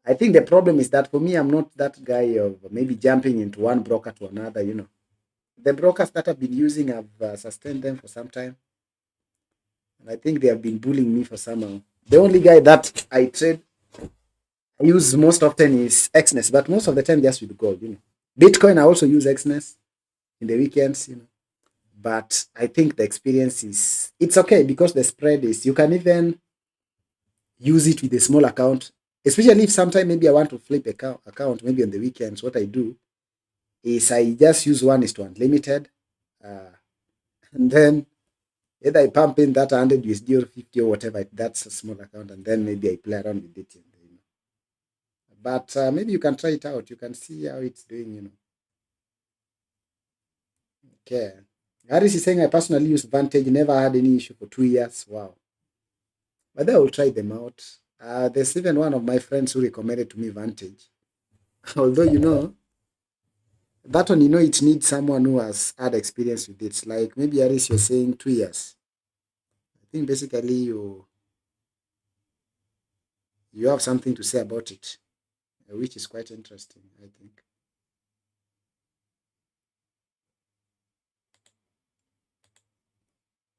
I think the problem is that for me, I'm not that guy of maybe jumping into one broker to another, you know. The brokers that I've been using, I've sustained them for some time. And I think they have been bullying me for somehow. The only guy that I use most often is Exness, but most of the time just with gold, you know. Bitcoin, I also use Exness in the weekends, you know. But I think the experience it's okay because the spread is, you can even use it with a small account, especially if sometime maybe I want to flip account maybe on the weekends. What I do is I just use 1:1 unlimited, and then either I pump in that 100 USD or 50 or whatever, that's a small account, and then maybe I play around with it. You know. But maybe you can try it out. You can see how it's doing, you know. Okay. Harris is saying, I personally use Vantage, never had any issue for 2 years. Wow. But then I will try them out. There's even one of my friends who recommended to me Vantage. Although, that one, it needs someone who has had experience with it. Like maybe Aris, you're saying 2 years. I think basically you have something to say about it, which is quite interesting, I think.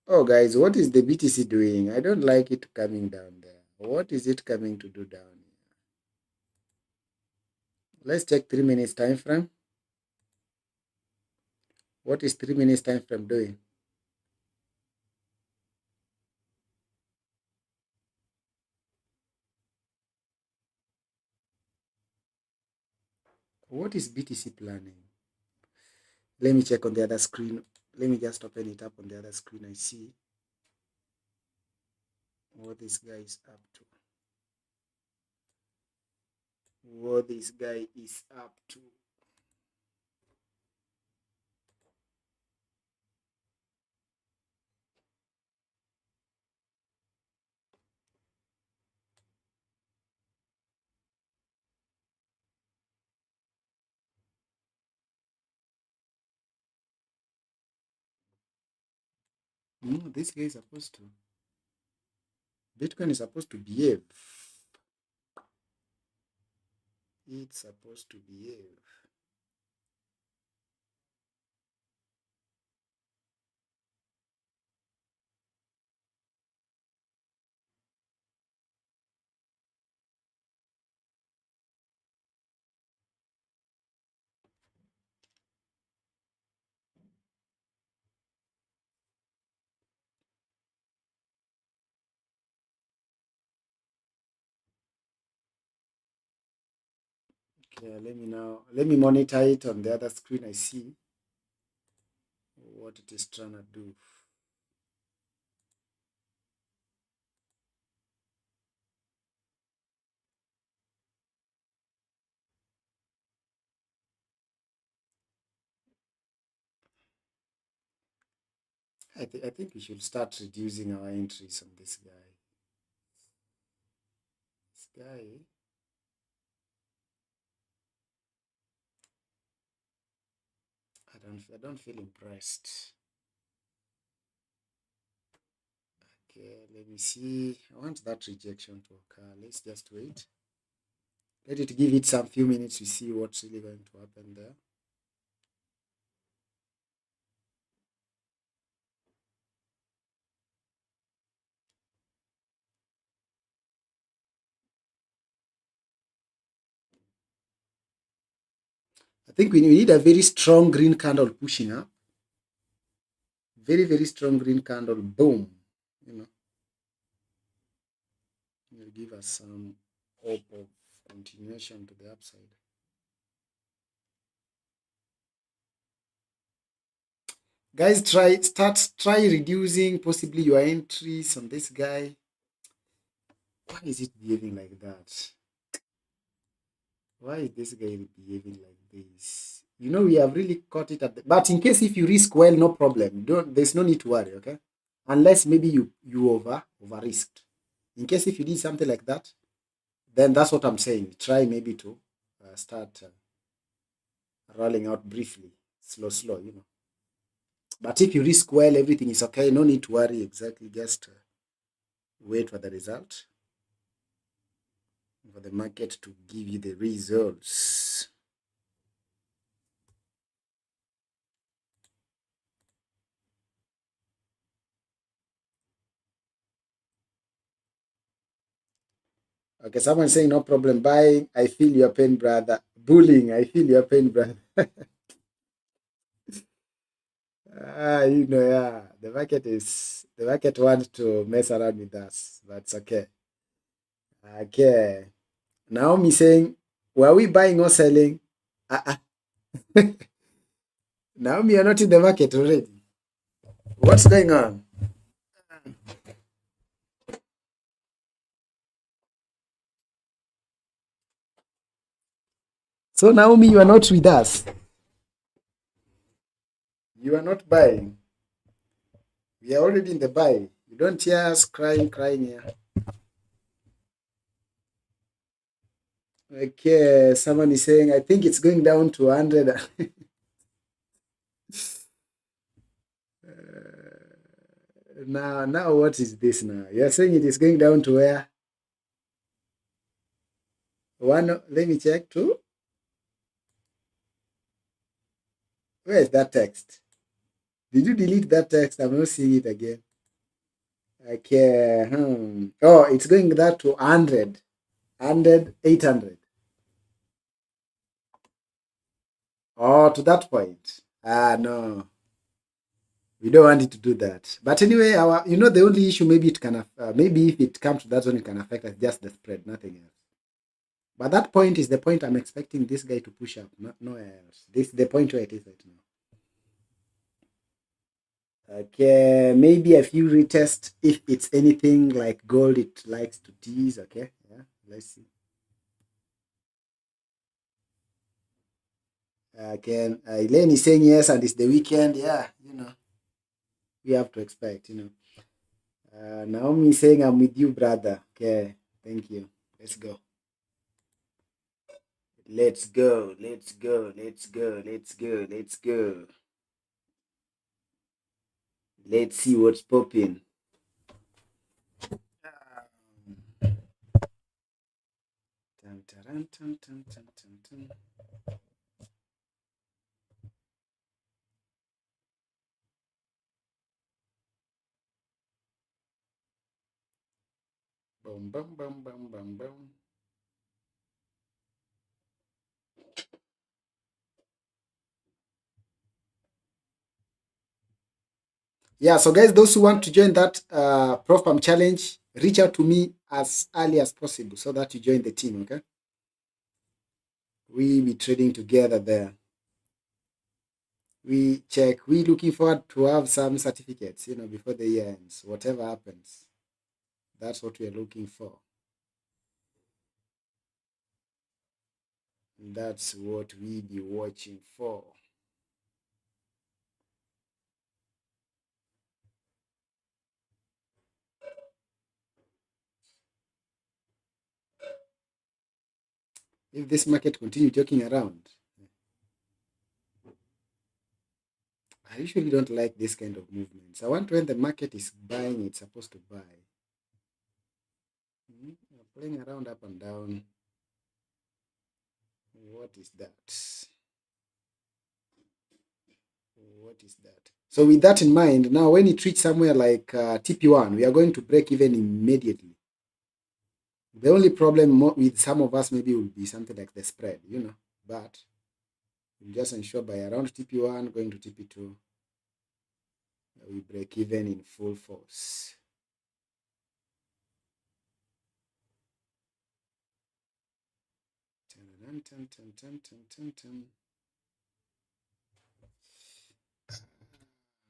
Oh, guys, what is the BTC doing? I don't like it coming down there. What is it coming to do down here? Let's check 3 minutes time frame. What is 3 minutes time frame doing? What is BTC planning? Let me check on the other screen. Let me just open it up on the other screen. I see what this guy is up to. What this guy is up to. No, this guy is supposed to. Bitcoin is supposed to behave. It's supposed to behave. Okay, let me monitor it on the other screen. I see what it is trying to do. I think we should start reducing our entries on this guy. This guy. I don't feel impressed. Okay, let me see. I want that rejection to occur. Let's just wait. Let it give it some few minutes to see what's really going to happen there. I think we need a very strong green candle pushing up. Very, very strong green candle. Boom. Will give us some hope of continuation to the upside. Guys, try reducing possibly your entries on this guy. Why is it behaving like that? Why is this guy behaving like this? We have really caught it at but in case if you risk well, no problem. There's no need to worry, okay? Unless maybe you over risked. In case if you did something like that, then that's what I'm saying. Try maybe to start rolling out briefly, slow, But if you risk well, everything is okay. No need to worry exactly. Just wait for the result, for the market to give you the results. Okay, someone saying no problem buying. I feel your pain, brother. Bullying. I feel your pain, brother. Yeah. The market wants to mess around with us, but it's okay. Okay. Naomi saying, were we buying or selling? Naomi, you're not in the market already. What's going on? So Naomi, you are not with us. You are not buying. We are already in the buy. You don't hear us crying here. Okay, someone is saying, I think it's going down to 100. Now, what is this now? You're saying it is going down to where? One, let me check. Two. Where is that text? Did you delete that text? I'm not seeing it again. Okay. Oh, it's going that to 100. 100, 800. Oh, to that point. Ah, no. We don't want it to do that. But anyway, the only issue maybe it can, maybe if it comes to that zone, it can affect us just the spread, nothing else. But that point is the point I'm expecting this guy to push up, not nowhere else. This is the point where it is right now. Okay, maybe a few retest if it's anything like gold it likes to tease. Okay, yeah, let's see. Okay, Elaine is saying yes, and it's the weekend. Yeah, we have to expect. Naomi is saying I'm with you, brother. Okay, thank you. Let's go. Let's go. Let's go. Let's go. Let's go. Let's go. Let's see what's popping. Dun, dun, dun, dun, dun, dun, dun. Boom, boom, boom, boom, boom, boom. Yeah, so guys, those who want to join that Prof Pump challenge, reach out to me as early as possible so that you join the team, okay? We be trading together there. We looking forward to have some certificates, before the year ends. Whatever happens, that's what we are looking for. That's what we be watching for. If this market continue joking around, I usually don't like this kind of movements. I want when the market is buying, it's supposed to buy. Playing around up and down. What is that? What is that? So with that in mind, now when it reaches somewhere like TP1, we are going to break even immediately. The only problem with some of us maybe will be something like the spread. But we'll just ensure by around TP1 going to TP2, we break even in full force.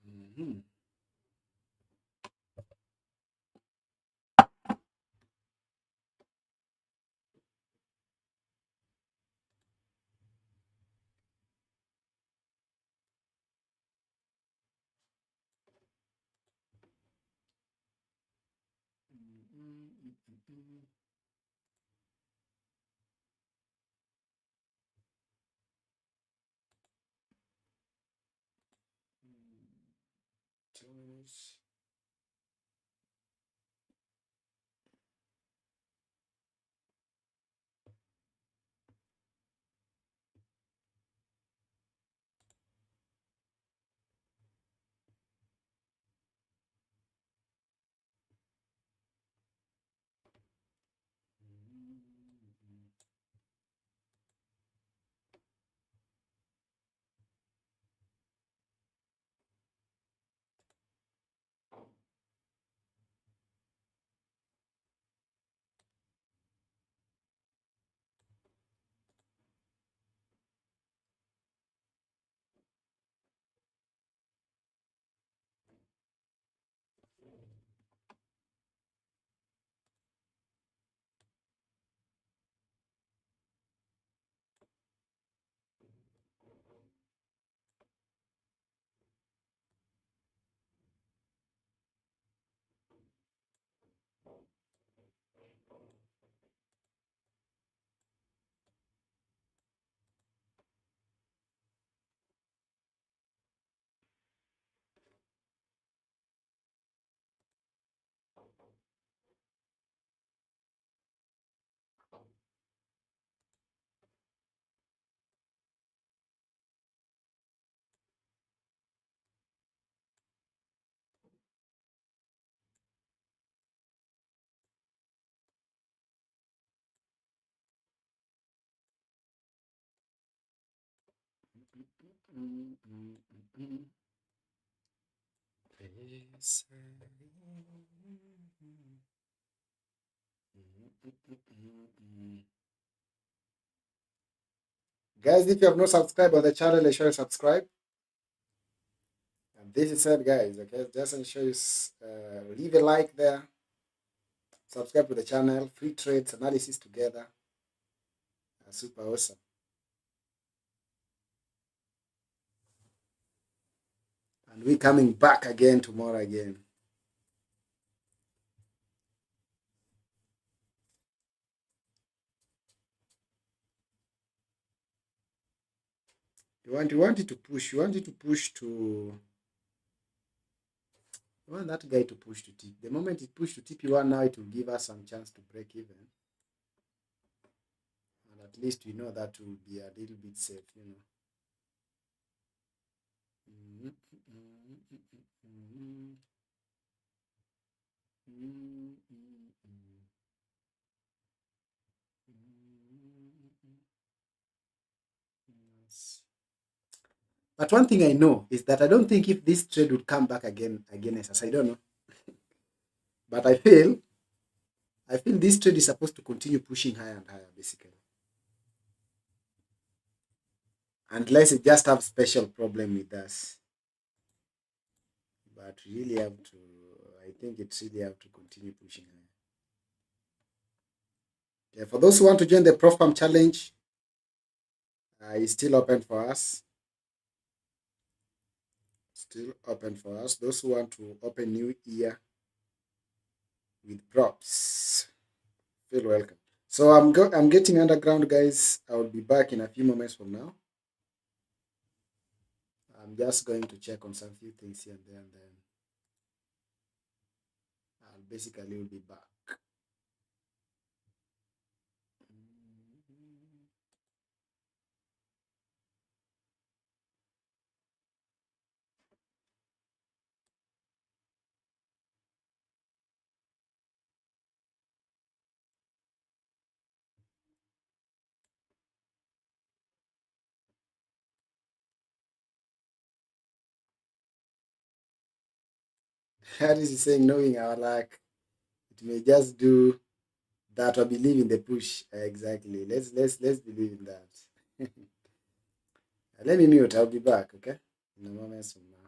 Mm-hmm. Guys, if you have not subscribed on the channel, make sure you subscribe. And this is it, guys. Okay, just ensure you leave a like there, subscribe to the channel. Free trades analysis together. Super awesome. And we're coming back again tomorrow again. You want it to push. You want it to push to. You want that guy to push to tip. The moment it pushed to TP1 now, it will give us some chance to break even. And at least we know that will be a little bit safe, you know. But one thing I know is that I don't think if this trade would come back again as I don't know. But I feel this trade is supposed to continue pushing higher and higher, basically. Unless it just have special problem with us. But really have to, I think it really have to continue pushing higher. Yeah, for those who want to join the Prof Farm Challenge, it's still open for us. Still open for us. Those who want to open new year with props, feel welcome. So I'm getting underground, guys. I will be back in a few moments from now. I'm just going to check on some few things here and there, and then I'll basically will be back. How is he saying knowing our luck? It may just do that or believe in the push. Exactly. Let's believe in that. Let me mute. I'll be back, okay? In a moment from now.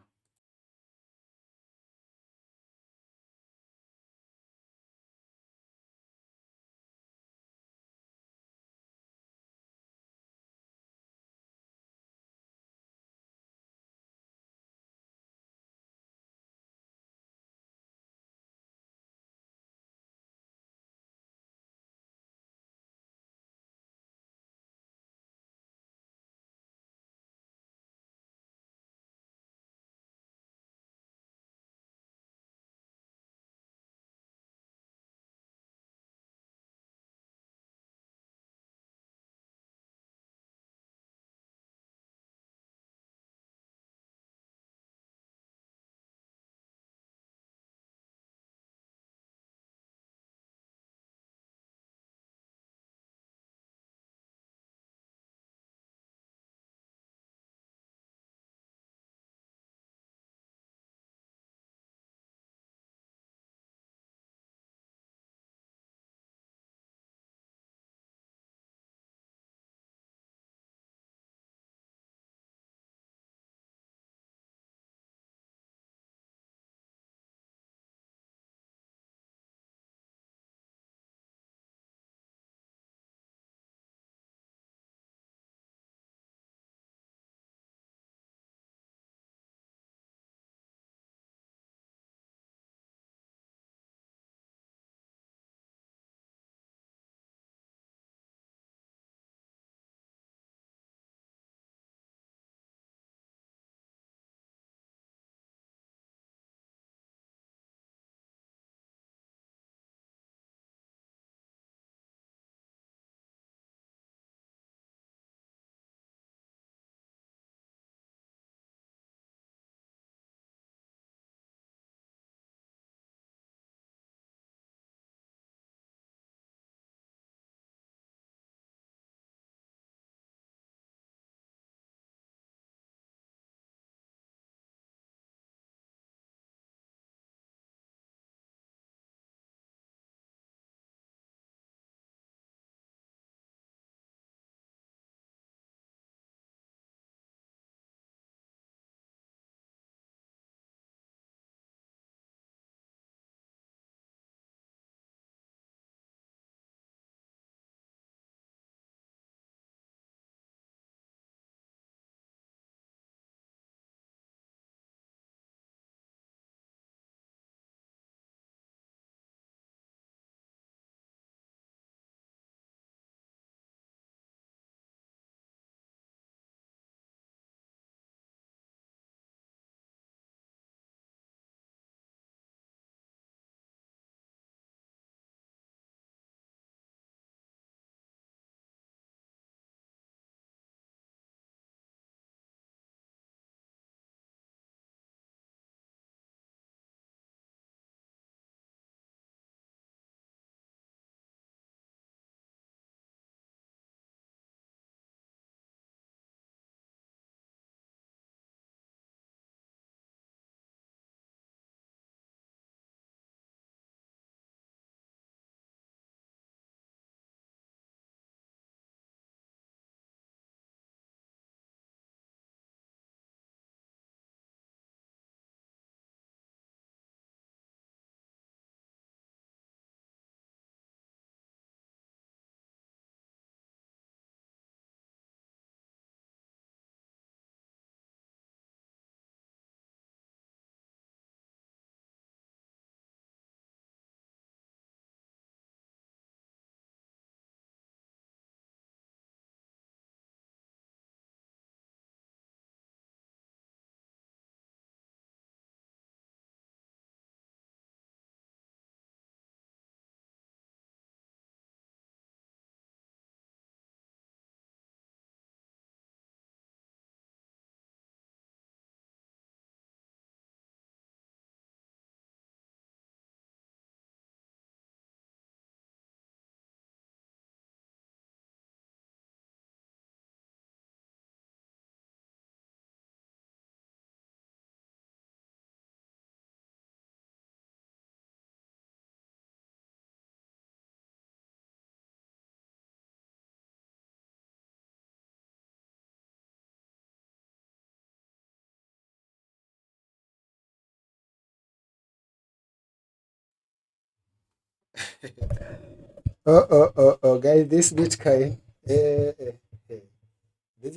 Oh, guys, this Bitcoin, this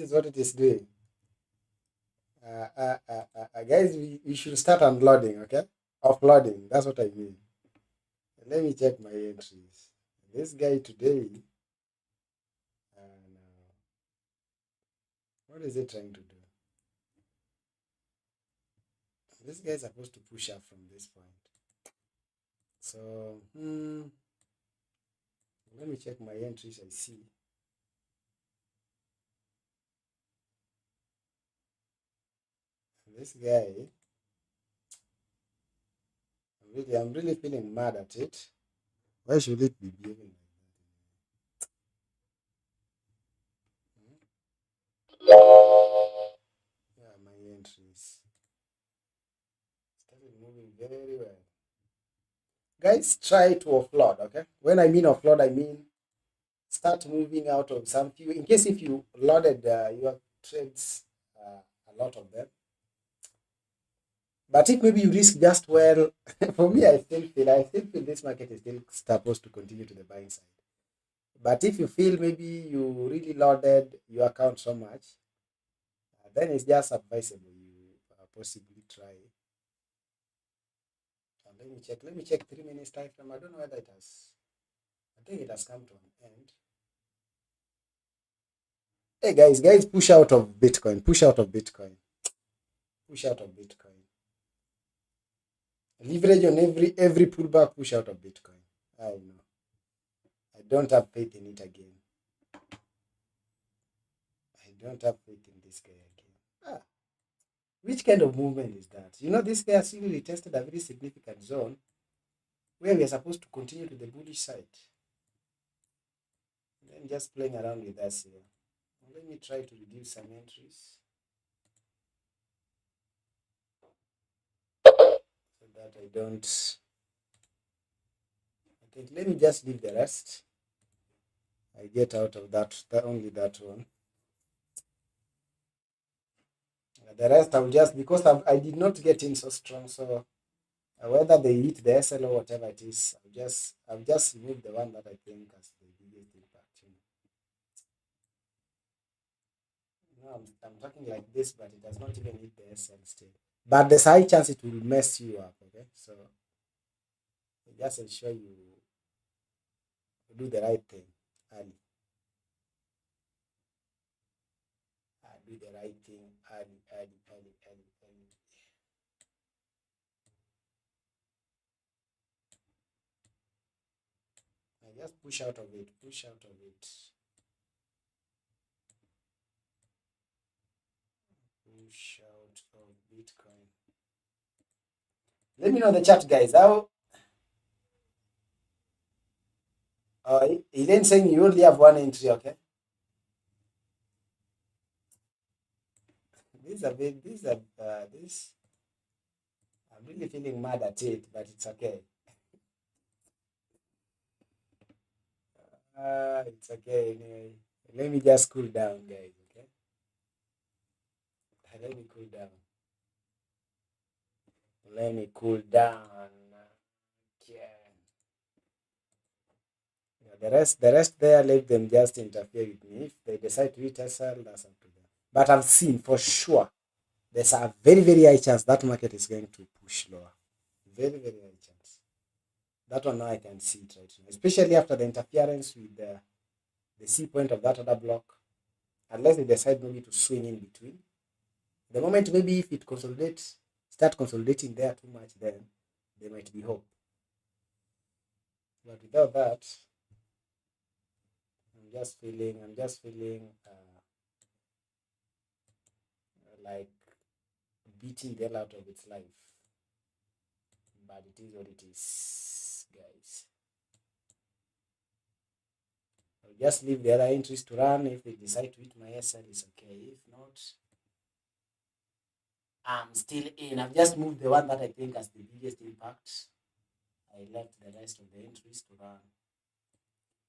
is what it is doing. Guys, we should start unloading, okay? Offloading, that's what I mean. Let me check my entries. This guy today, no. What is it trying to do? This guy is supposed to push up from this point. So, let me check my entries. I see. This guy, I'm really feeling mad at it. Why should it be behaving like that? Yeah, my entries started moving very well. Guys, try to offload, okay? When I mean offload, I mean start moving out of some few. In case if you loaded your trades, a lot of them. But if maybe you risk just well, for me, I still feel this market is still supposed to continue to the buying side. But if you feel maybe you really loaded your account so much, then it's just advisable you possibly try. Let me check. Let me check 3 minutes time frame. I don't know whether it has. I think it has come to an end. Hey guys, push out of Bitcoin. Push out of Bitcoin. Push out of Bitcoin. Leverage on every pullback. Push out of Bitcoin. I know. I don't have faith in it again. I don't have faith in this guy again. Which kind of movement is that? You know, this guy has really tested a very significant zone where we are supposed to continue to the bullish side. Then just playing around with us here. Let me try to reduce some entries so that I don't. I think let me just leave the rest. I get out of that only that one. The rest I'll just because I did not get in so strong, so whether they hit the SL or whatever it is, I'll just remove the one that I think has the biggest impact. No, I'm talking like this, but it does not even hit the SL still. But there's a high chance it will mess you up. Okay, so just ensure you do the right thing early. Do the right thing early. I just push out of it. Push out of it. Push out of Bitcoin. Let me know in the chat, guys. How? Elaine saying you only have one entry. Okay. This is a bit. This is a this. I'm really feeling mad at it, but it's okay. It's okay anyway. Let me just cool down, guys. Okay. Let me cool down. Let me cool down. Yeah. The rest there, let them just interfere with me. If they decide to eat SL, that's up to them. But I've seen for sure there's a very, very high chance that market is going to push lower. Very, very high chance. That one now I can see it right now, especially after the interference with the C point of that other block. Unless they decide maybe to swing in between. The moment maybe if it start consolidating there too much, then there might be hope. But without that, I'm just feeling like beating the hell out of its life. But it is what it is, guys. I'll just leave the other entries to run. If they decide to hit my SL, it's okay. If not, I'm still in. I've just moved the one that I think has the biggest impact. I left the rest of the entries to run.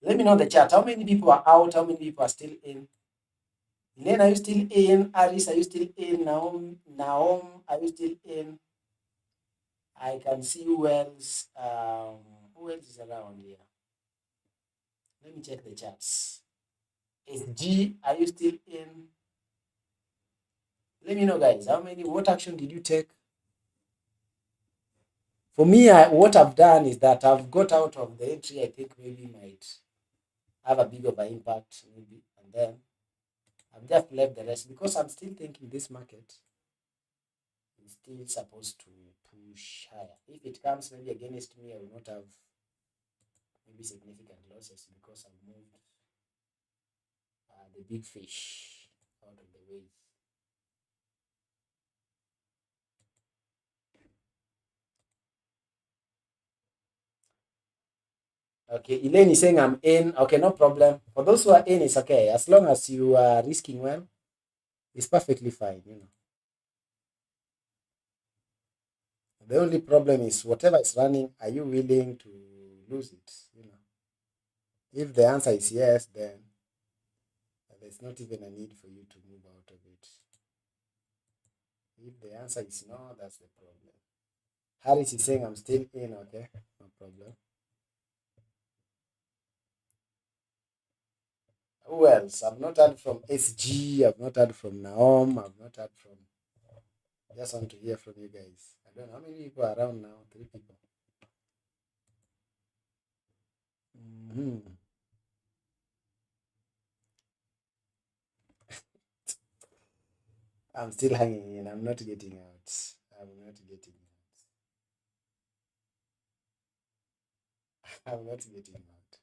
Let me know in the chat. How many people are out? How many people are still in? Elaine, are you still in? Aris, are you still in? Naom, are you still in? I can see who else. Who else is around here? Let me check the charts. SG, are you still in? Let me know, guys. What action did you take? For me, what I've done is that I've got out of the entry I think maybe might have a big of an impact, maybe, and then I've just left the rest because I'm still thinking this market is still supposed to push higher. If it comes maybe against me, I will not have maybe significant losses because I've moved the big fish out of the way. Okay, Elaine is saying I'm in. Okay, no problem. For those who are in, it's okay. As long as you are risking well, it's perfectly fine, you know. The only problem is whatever is running, are you willing to lose it? You know, if the answer is yes, then there's not even a need for you to move out of it. If the answer is no, that's the problem. Harris is saying I'm still in. Okay, no problem. Who else? I've not heard from SG. I've not heard from Naom. I've not heard from. Just want to hear from you guys. I don't know how many people are around now. 3 people. I'm still hanging in. I'm not getting out. I'm not getting out. I'm not getting out.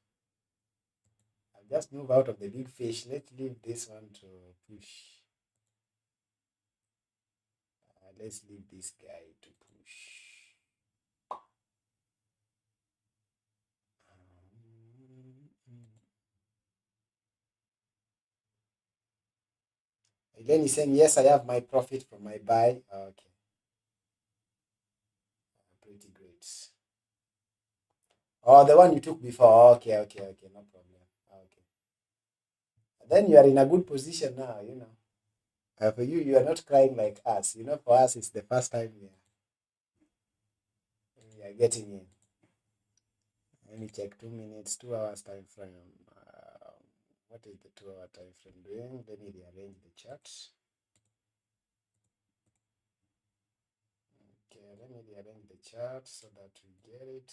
I'll just move out of the big fish. Let's leave this one to push. Let's leave this guy to push. Elaine is saying, yes, I have my profit from my buy. Okay. Pretty great. Oh, the one you took before. Okay, no problem. Okay. And then you are in a good position now, you know. For you, you are not crying like us. You know, for us, it's the first time we are getting in. Let me check 2 minutes, 2 hours time frame. What is the 2-hour time frame doing? Let me rearrange the charts. Okay, let me rearrange the chart so that we get it.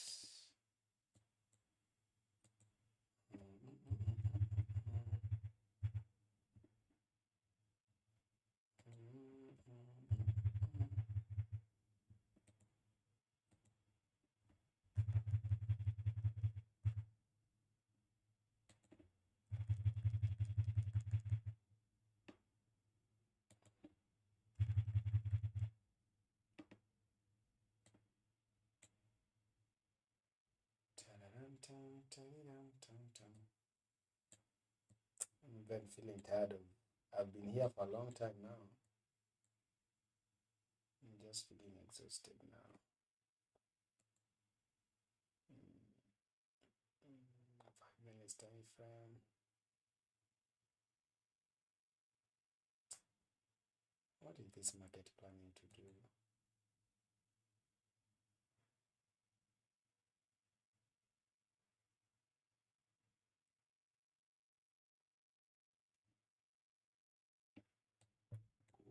I'm even feeling tired of. I've been here for a long time now. I'm just feeling exhausted now. 5 minutes time frame. What is this market planning to do?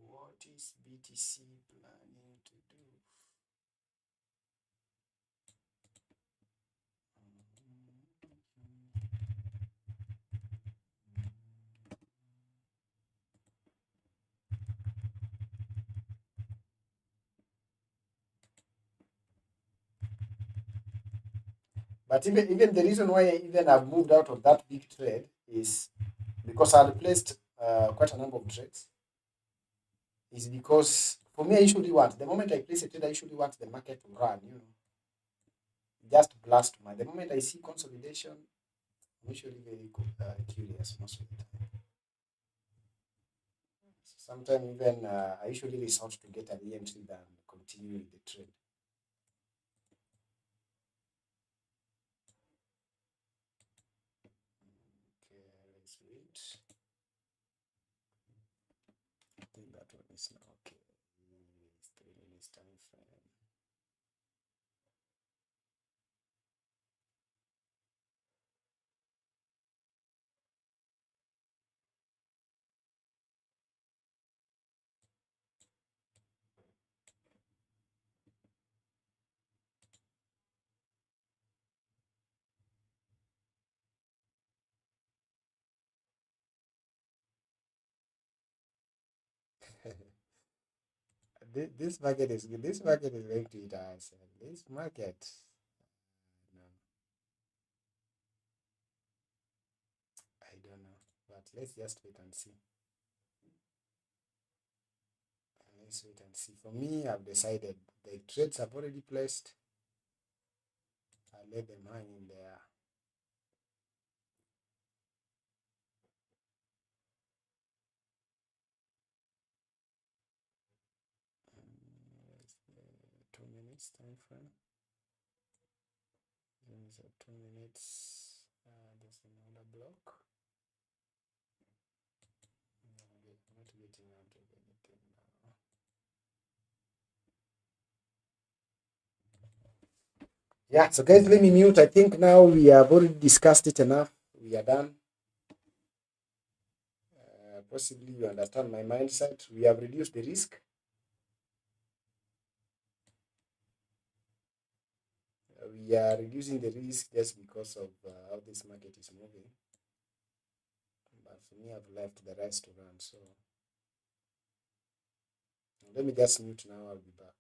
What is BTC planning to do? But even the reason why I've moved out of that big trade is because I had placed quite a number of trades. Is because for me, I usually want the moment I place a trade, I usually want the market to run. You know, just blast my. The moment I see consolidation, I'm usually very curious most of the time. Sometimes even I usually resort to get a re-entry than continue with the trade. Okay, let's wait. I think that one is now okay. It's 3 minutes time frame. This market is good. This market is going to eat us. This market. No, I don't know. But let's just wait and see. Let's wait and see. For me, I've decided the trades I've already placed. I'll let them hang in there. Where's the 2 minutes time frame? There's a 2 minutes. There's another block. I'm not getting out of anything now. Yeah, so guys, let me mute. I think now we have already discussed it enough. We are done. Possibly you understand my mindset. We have reduced the risk. We are reducing the risk just because of how this market is moving. But for me, I've left the rest to run. So let me just mute now. I'll be back.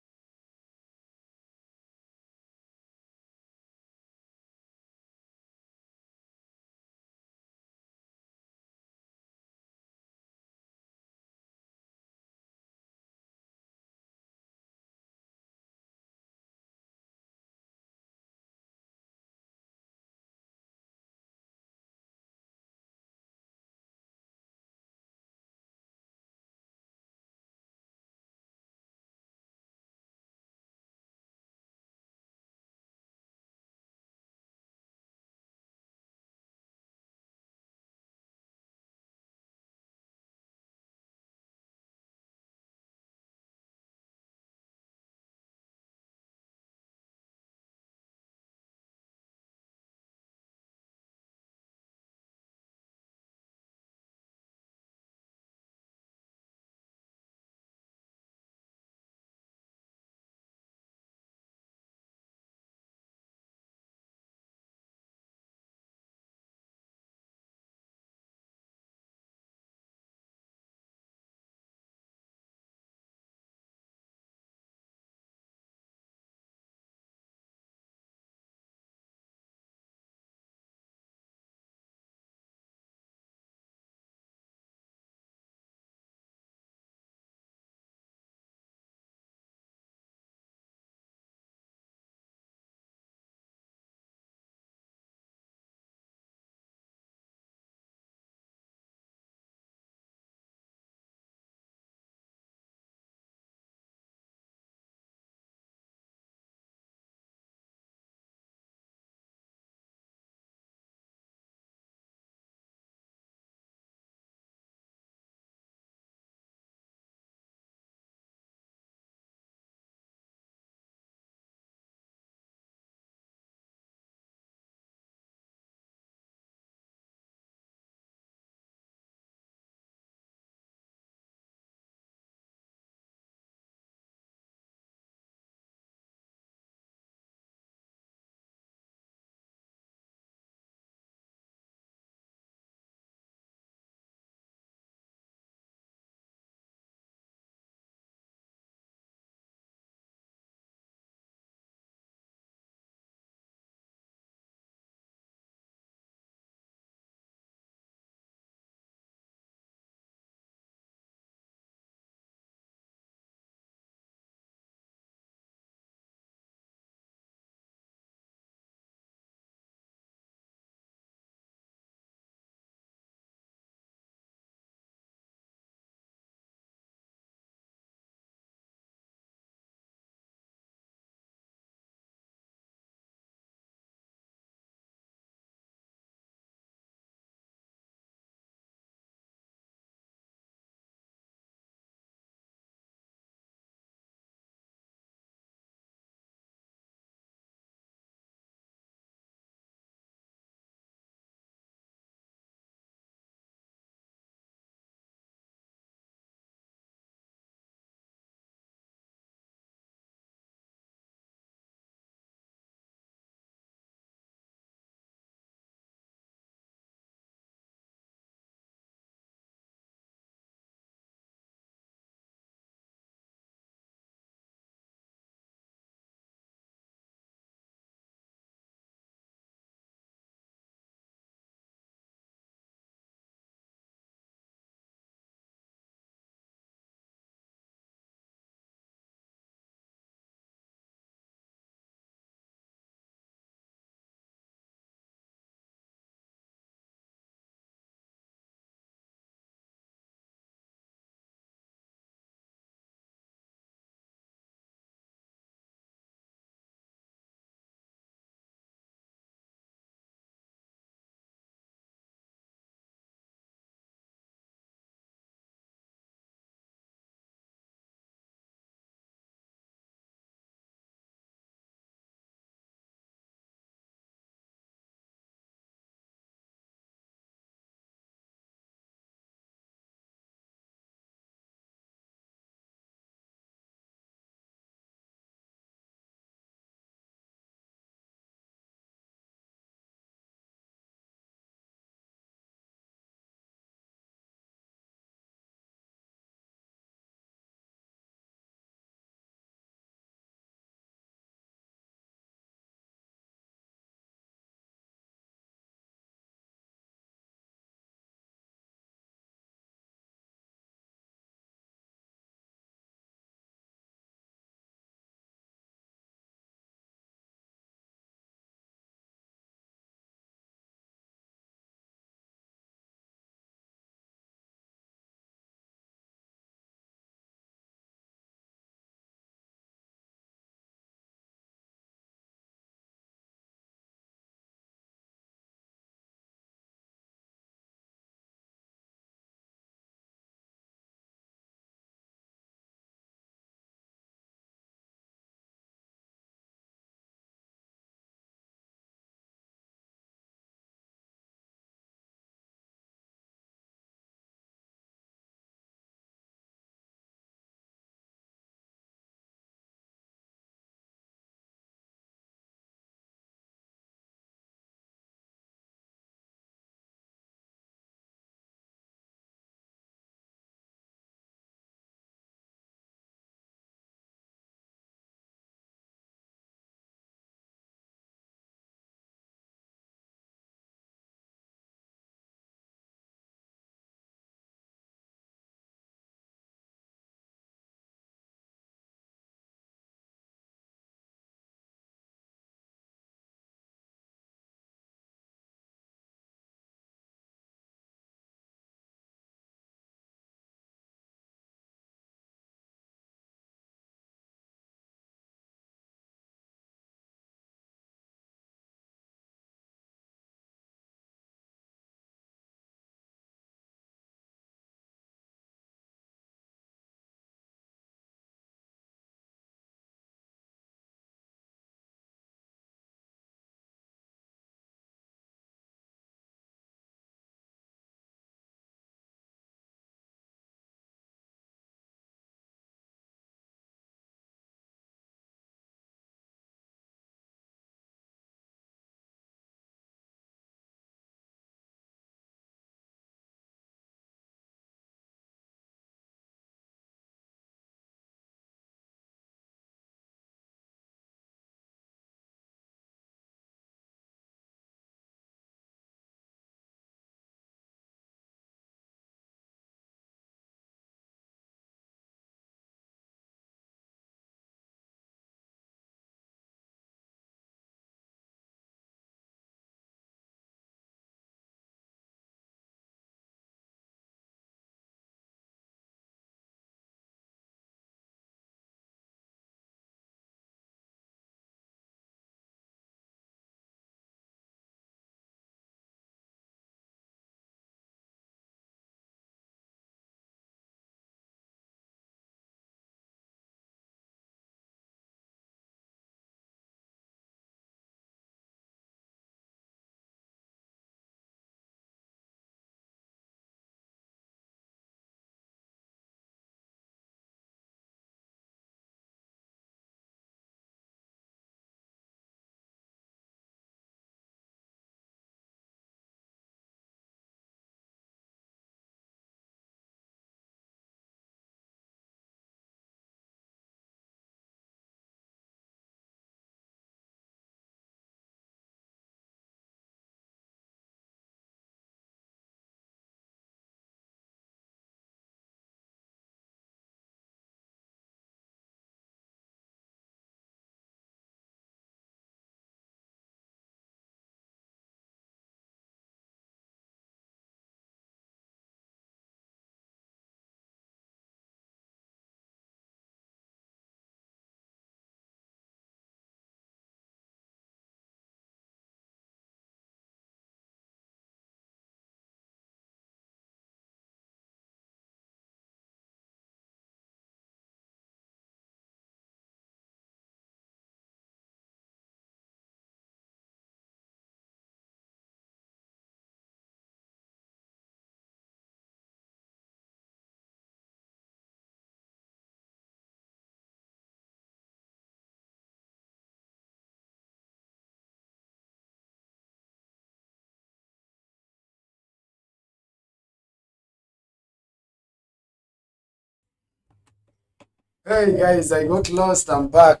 Hey guys, I got lost. I'm back.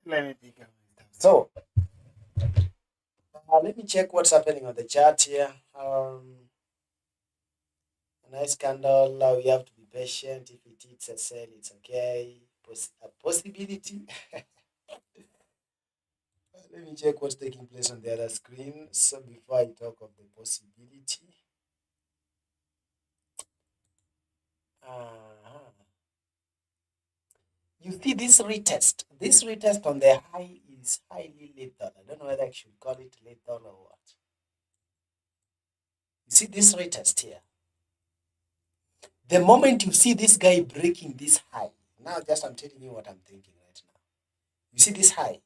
Let me pick up my stuff. So, let me check what's happening on the chat here. A nice candle. We have to be patient. If it hits a sell, it's okay. A possibility. Let me check what's taking place on the other screen. So before I talk of the possibility. Uh-huh. You see this retest. This retest on the high is highly lethal. I don't know whether I should call it lethal or what. You see this retest here. The moment you see this guy breaking this high, now just I'm telling you what I'm thinking right now. You see this high.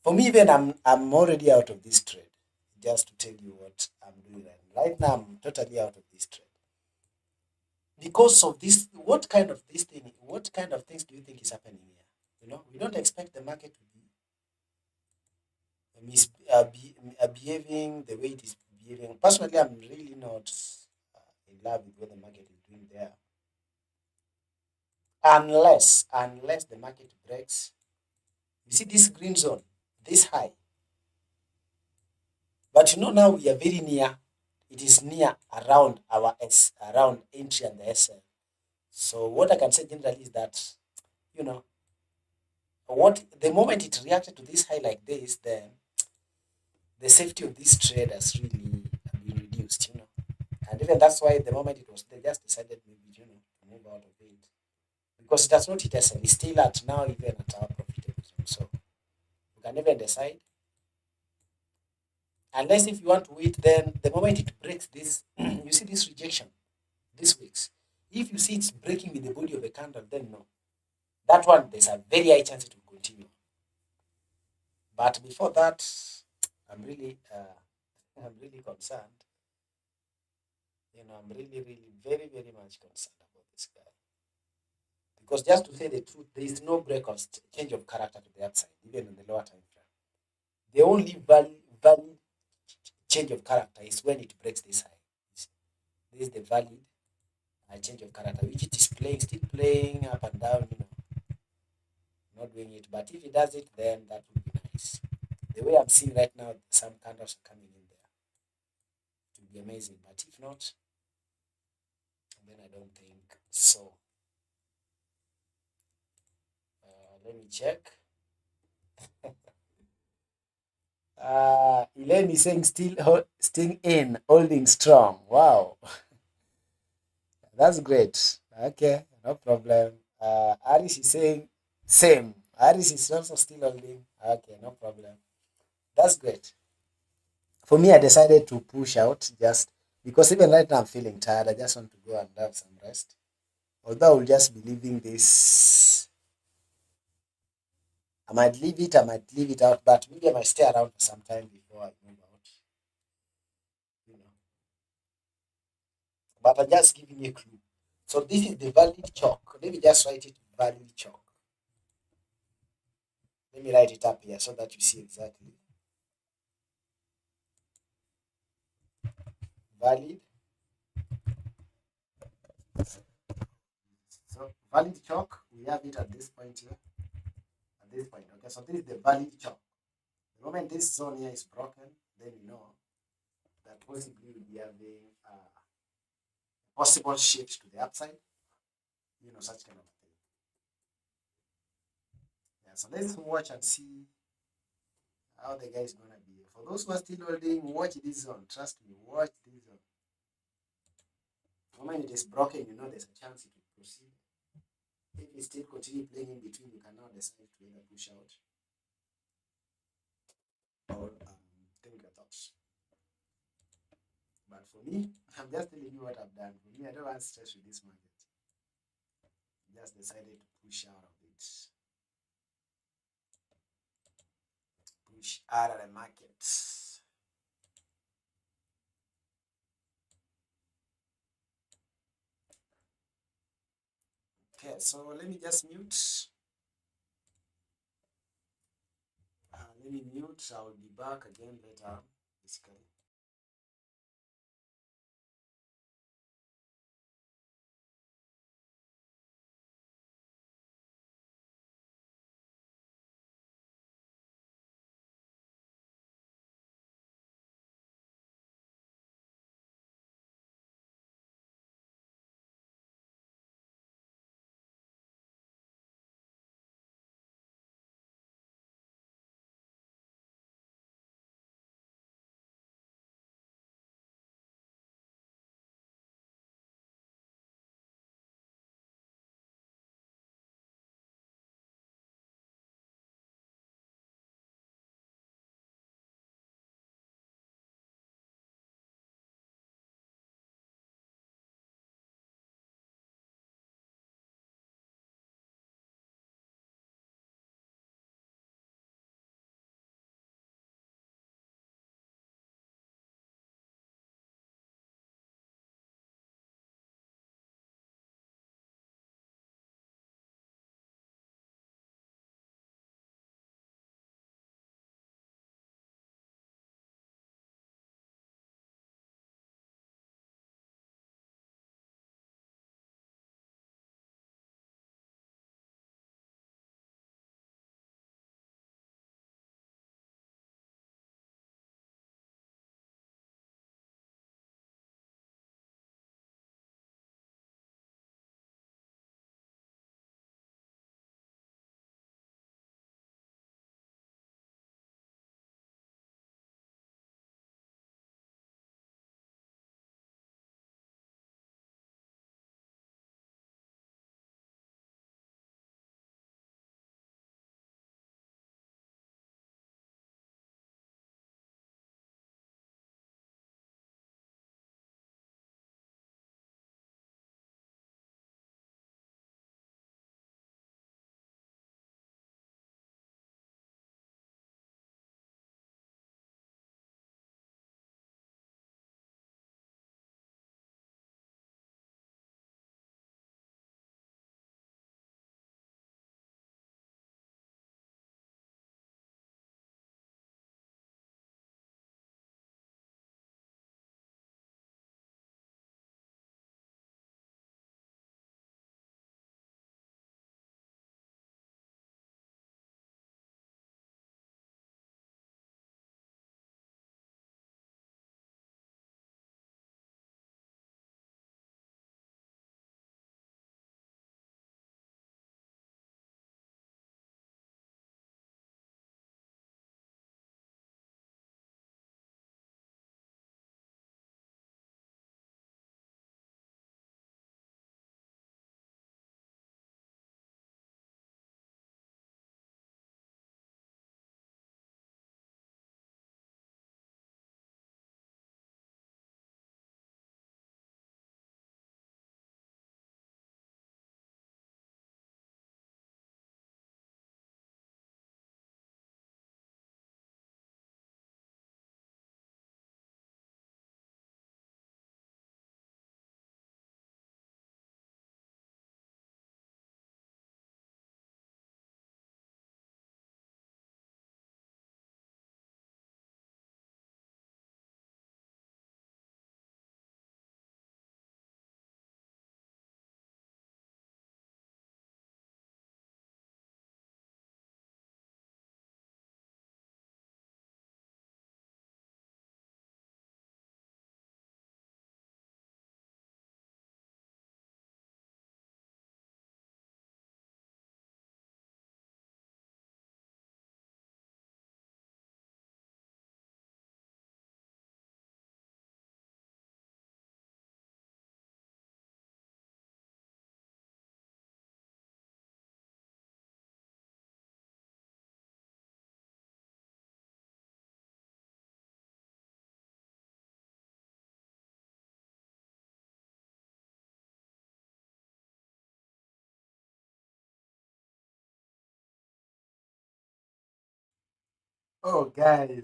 For me, even I'm already out of this trade. Just to tell you what I'm doing right now. I'm totally out of this trade. Because of this, what kind of things do you think is happening here? You know, we don't expect the market to be behaving the way it is behaving. Personally, I'm really not in love with what the market is doing there. Unless the market breaks, you see this green zone, this high. But you know now we are very near. It is near around around entry and the SL. So what I can say generally is that, you know, what the moment it reacted to this high like this, then the safety of this trade has really been reduced, you know. And even that's why the moment it was, they just decided maybe, you know, to move out of it. Because it has not hit SL. It's still at now even at our profitable zone. So you can even decide. Unless if you want to wait, then the moment it breaks this, you see this rejection, this week's. If you see it's breaking with the body of a candle, then no. That one, there's a very high chance it will continue. But before that, I'm really, I'm really concerned. You know, I'm really, really, very, very much concerned about this guy. Because just to say the truth, there is no break of change of character to the upside, even in the lower time frame. The only valid change of character is when it breaks this high. This is the valid change of character, which it is playing, still playing up and down, you know, not doing it. But if it does it, then that would be nice. The way I'm seeing right now, some candles are coming in there. It would be amazing. But if not, then I don't think so. Let me check. Elaine is saying still in, holding strong. Wow, that's great. Okay, no problem. Aris is saying same. Aris is also still holding. Okay, no problem. That's great. For me, I decided to push out just because even right now I'm feeling tired. I just want to go and have some rest. Although I will just be leaving this. I might leave it out, but maybe I might stay around for some time before I move out. You know. But I'm just giving you a clue. So this is the valid chalk. Let me just write it valid chalk. Let me write it up here so that you see exactly. Valid. So valid chalk, we have it at this point here. At this point, okay. So this is the valid chalk. The moment this zone here is broken, then you know that possibly we'll be having a possible shift to the upside. You know, such kind of thing. Yeah, so let's watch and see how the guy is gonna be. For those who are still holding, watch this zone. Trust me, watch this zone. The moment it is broken, you know there's a chance it will proceed. If you still continue playing in between, you can now decide to either push out or think your thoughts. But for me, I'm just telling you what I've done. For me, I don't want stress with this market. I just decided to push out of it. Push out of the market. Okay, so let me just mute. Let me mute. I will be back again later, basically. Oh, guys.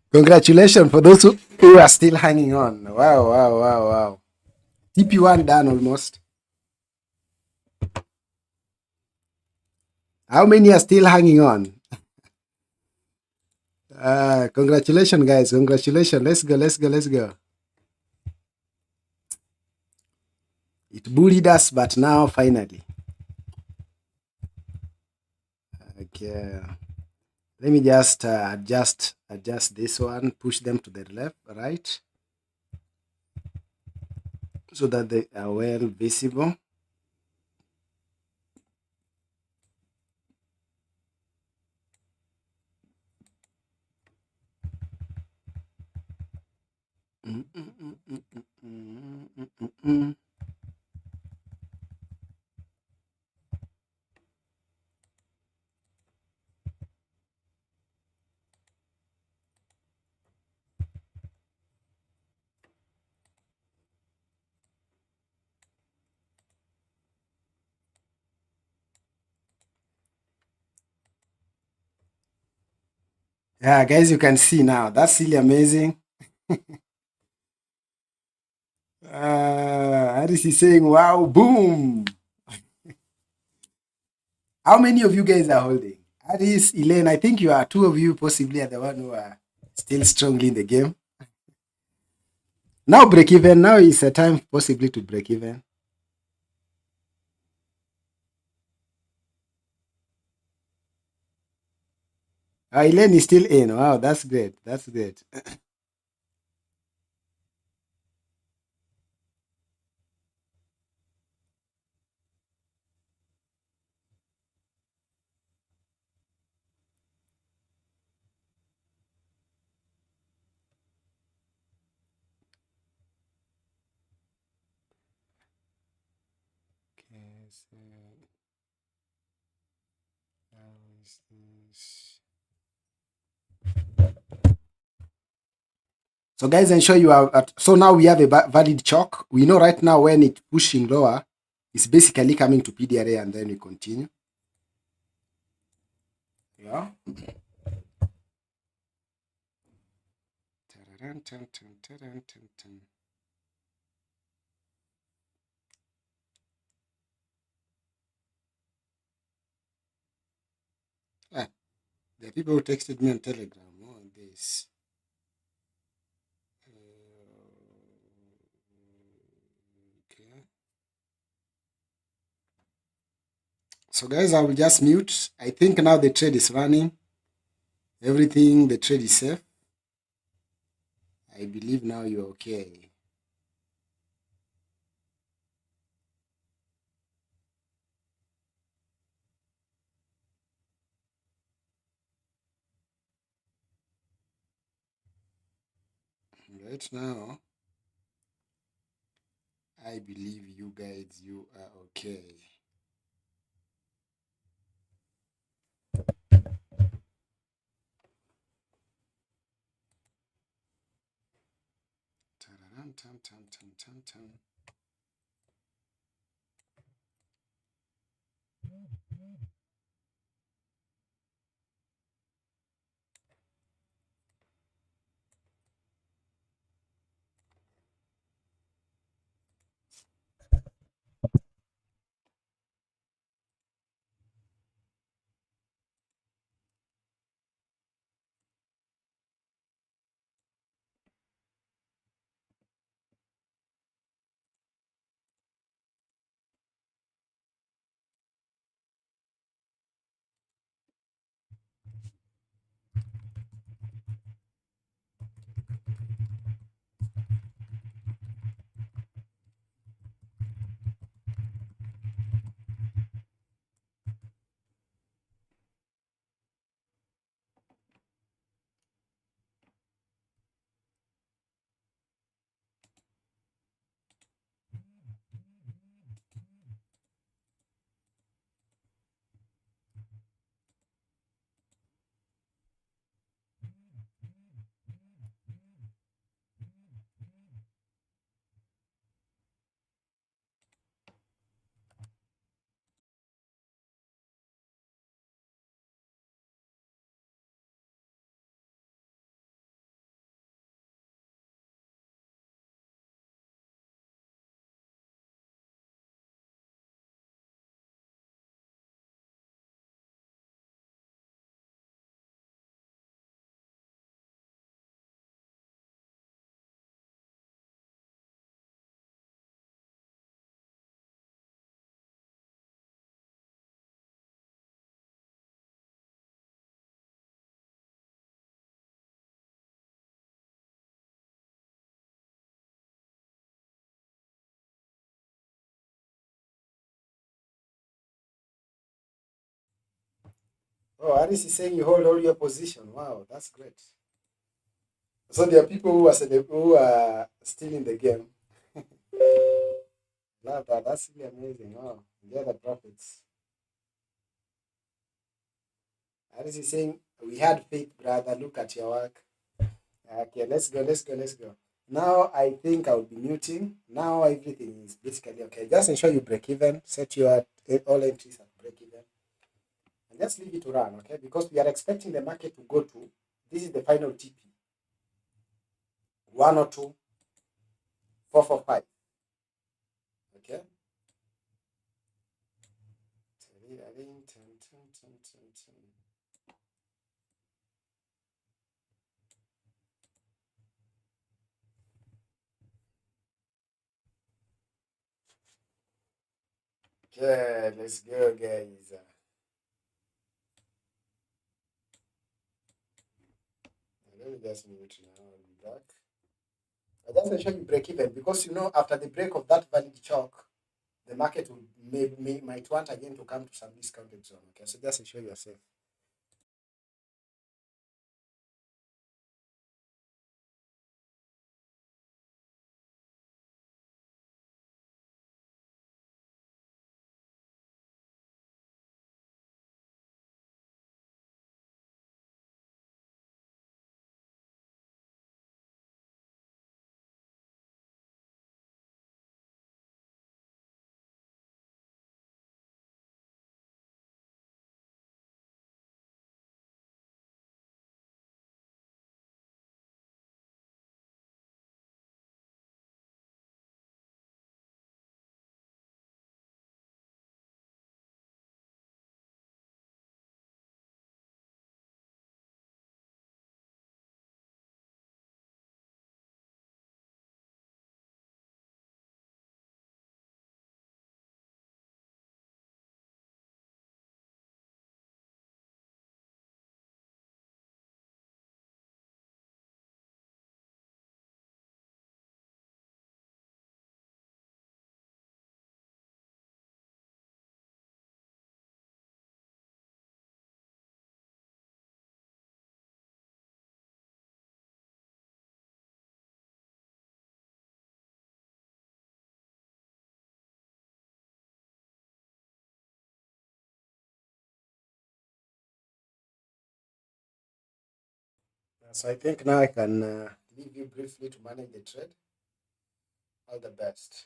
Congratulations for those who are still hanging on. Wow, wow, wow, wow. TP1 done almost. How many are still hanging on? Congratulations, guys. Congratulations. Let's go, let's go, let's go. It bullied us, but now finally. Okay. Let me just adjust this one, push them to the left, right, so that they are well visible. Yeah, guys, you can see now. That's really amazing. Aris is saying, wow, boom. How many of you guys are holding? Aris, Elaine, I think you are two of you possibly are the one who are still strongly in the game. Now break even. Now is a time possibly to break even. Elaine is still in. Wow, that's great. That's great. Okay, so how is this? So guys, ensure you are at, so now we have a valid chalk. We know right now when it's pushing lower, it's basically coming to PDRA and then we continue. Yeah. Ah, there are people who texted me on Telegram. Oh, this. Okay. So guys, I will just mute. I think now the trade is running. Everything, the trade is safe. I believe now you're okay. Right now, I believe you guys, you are okay. Oh, Aris is saying you hold all your position. Wow, that's great. So there are people who are still in the game. Love that. That's really amazing. Oh, they're the prophets. Aris is saying we had faith, brother. Look at your work. Okay, let's go. Let's go. Let's go. Now I think I'll be muting. Now everything is basically okay. Just ensure you break even. Set your all entries at break even, and just leave it to run. Okay, because we are expecting the market to go to. This is the final TP. 102, 445. Okay. Okay, let's go, guys. Let me just mute now. I'll be back. I just ensure you break even because after the break of that valid chalk, the market will might want again to come to some discounted zone. Okay, so just ensure you're safe. So I think now I can leave you briefly to manage the trade. All the best.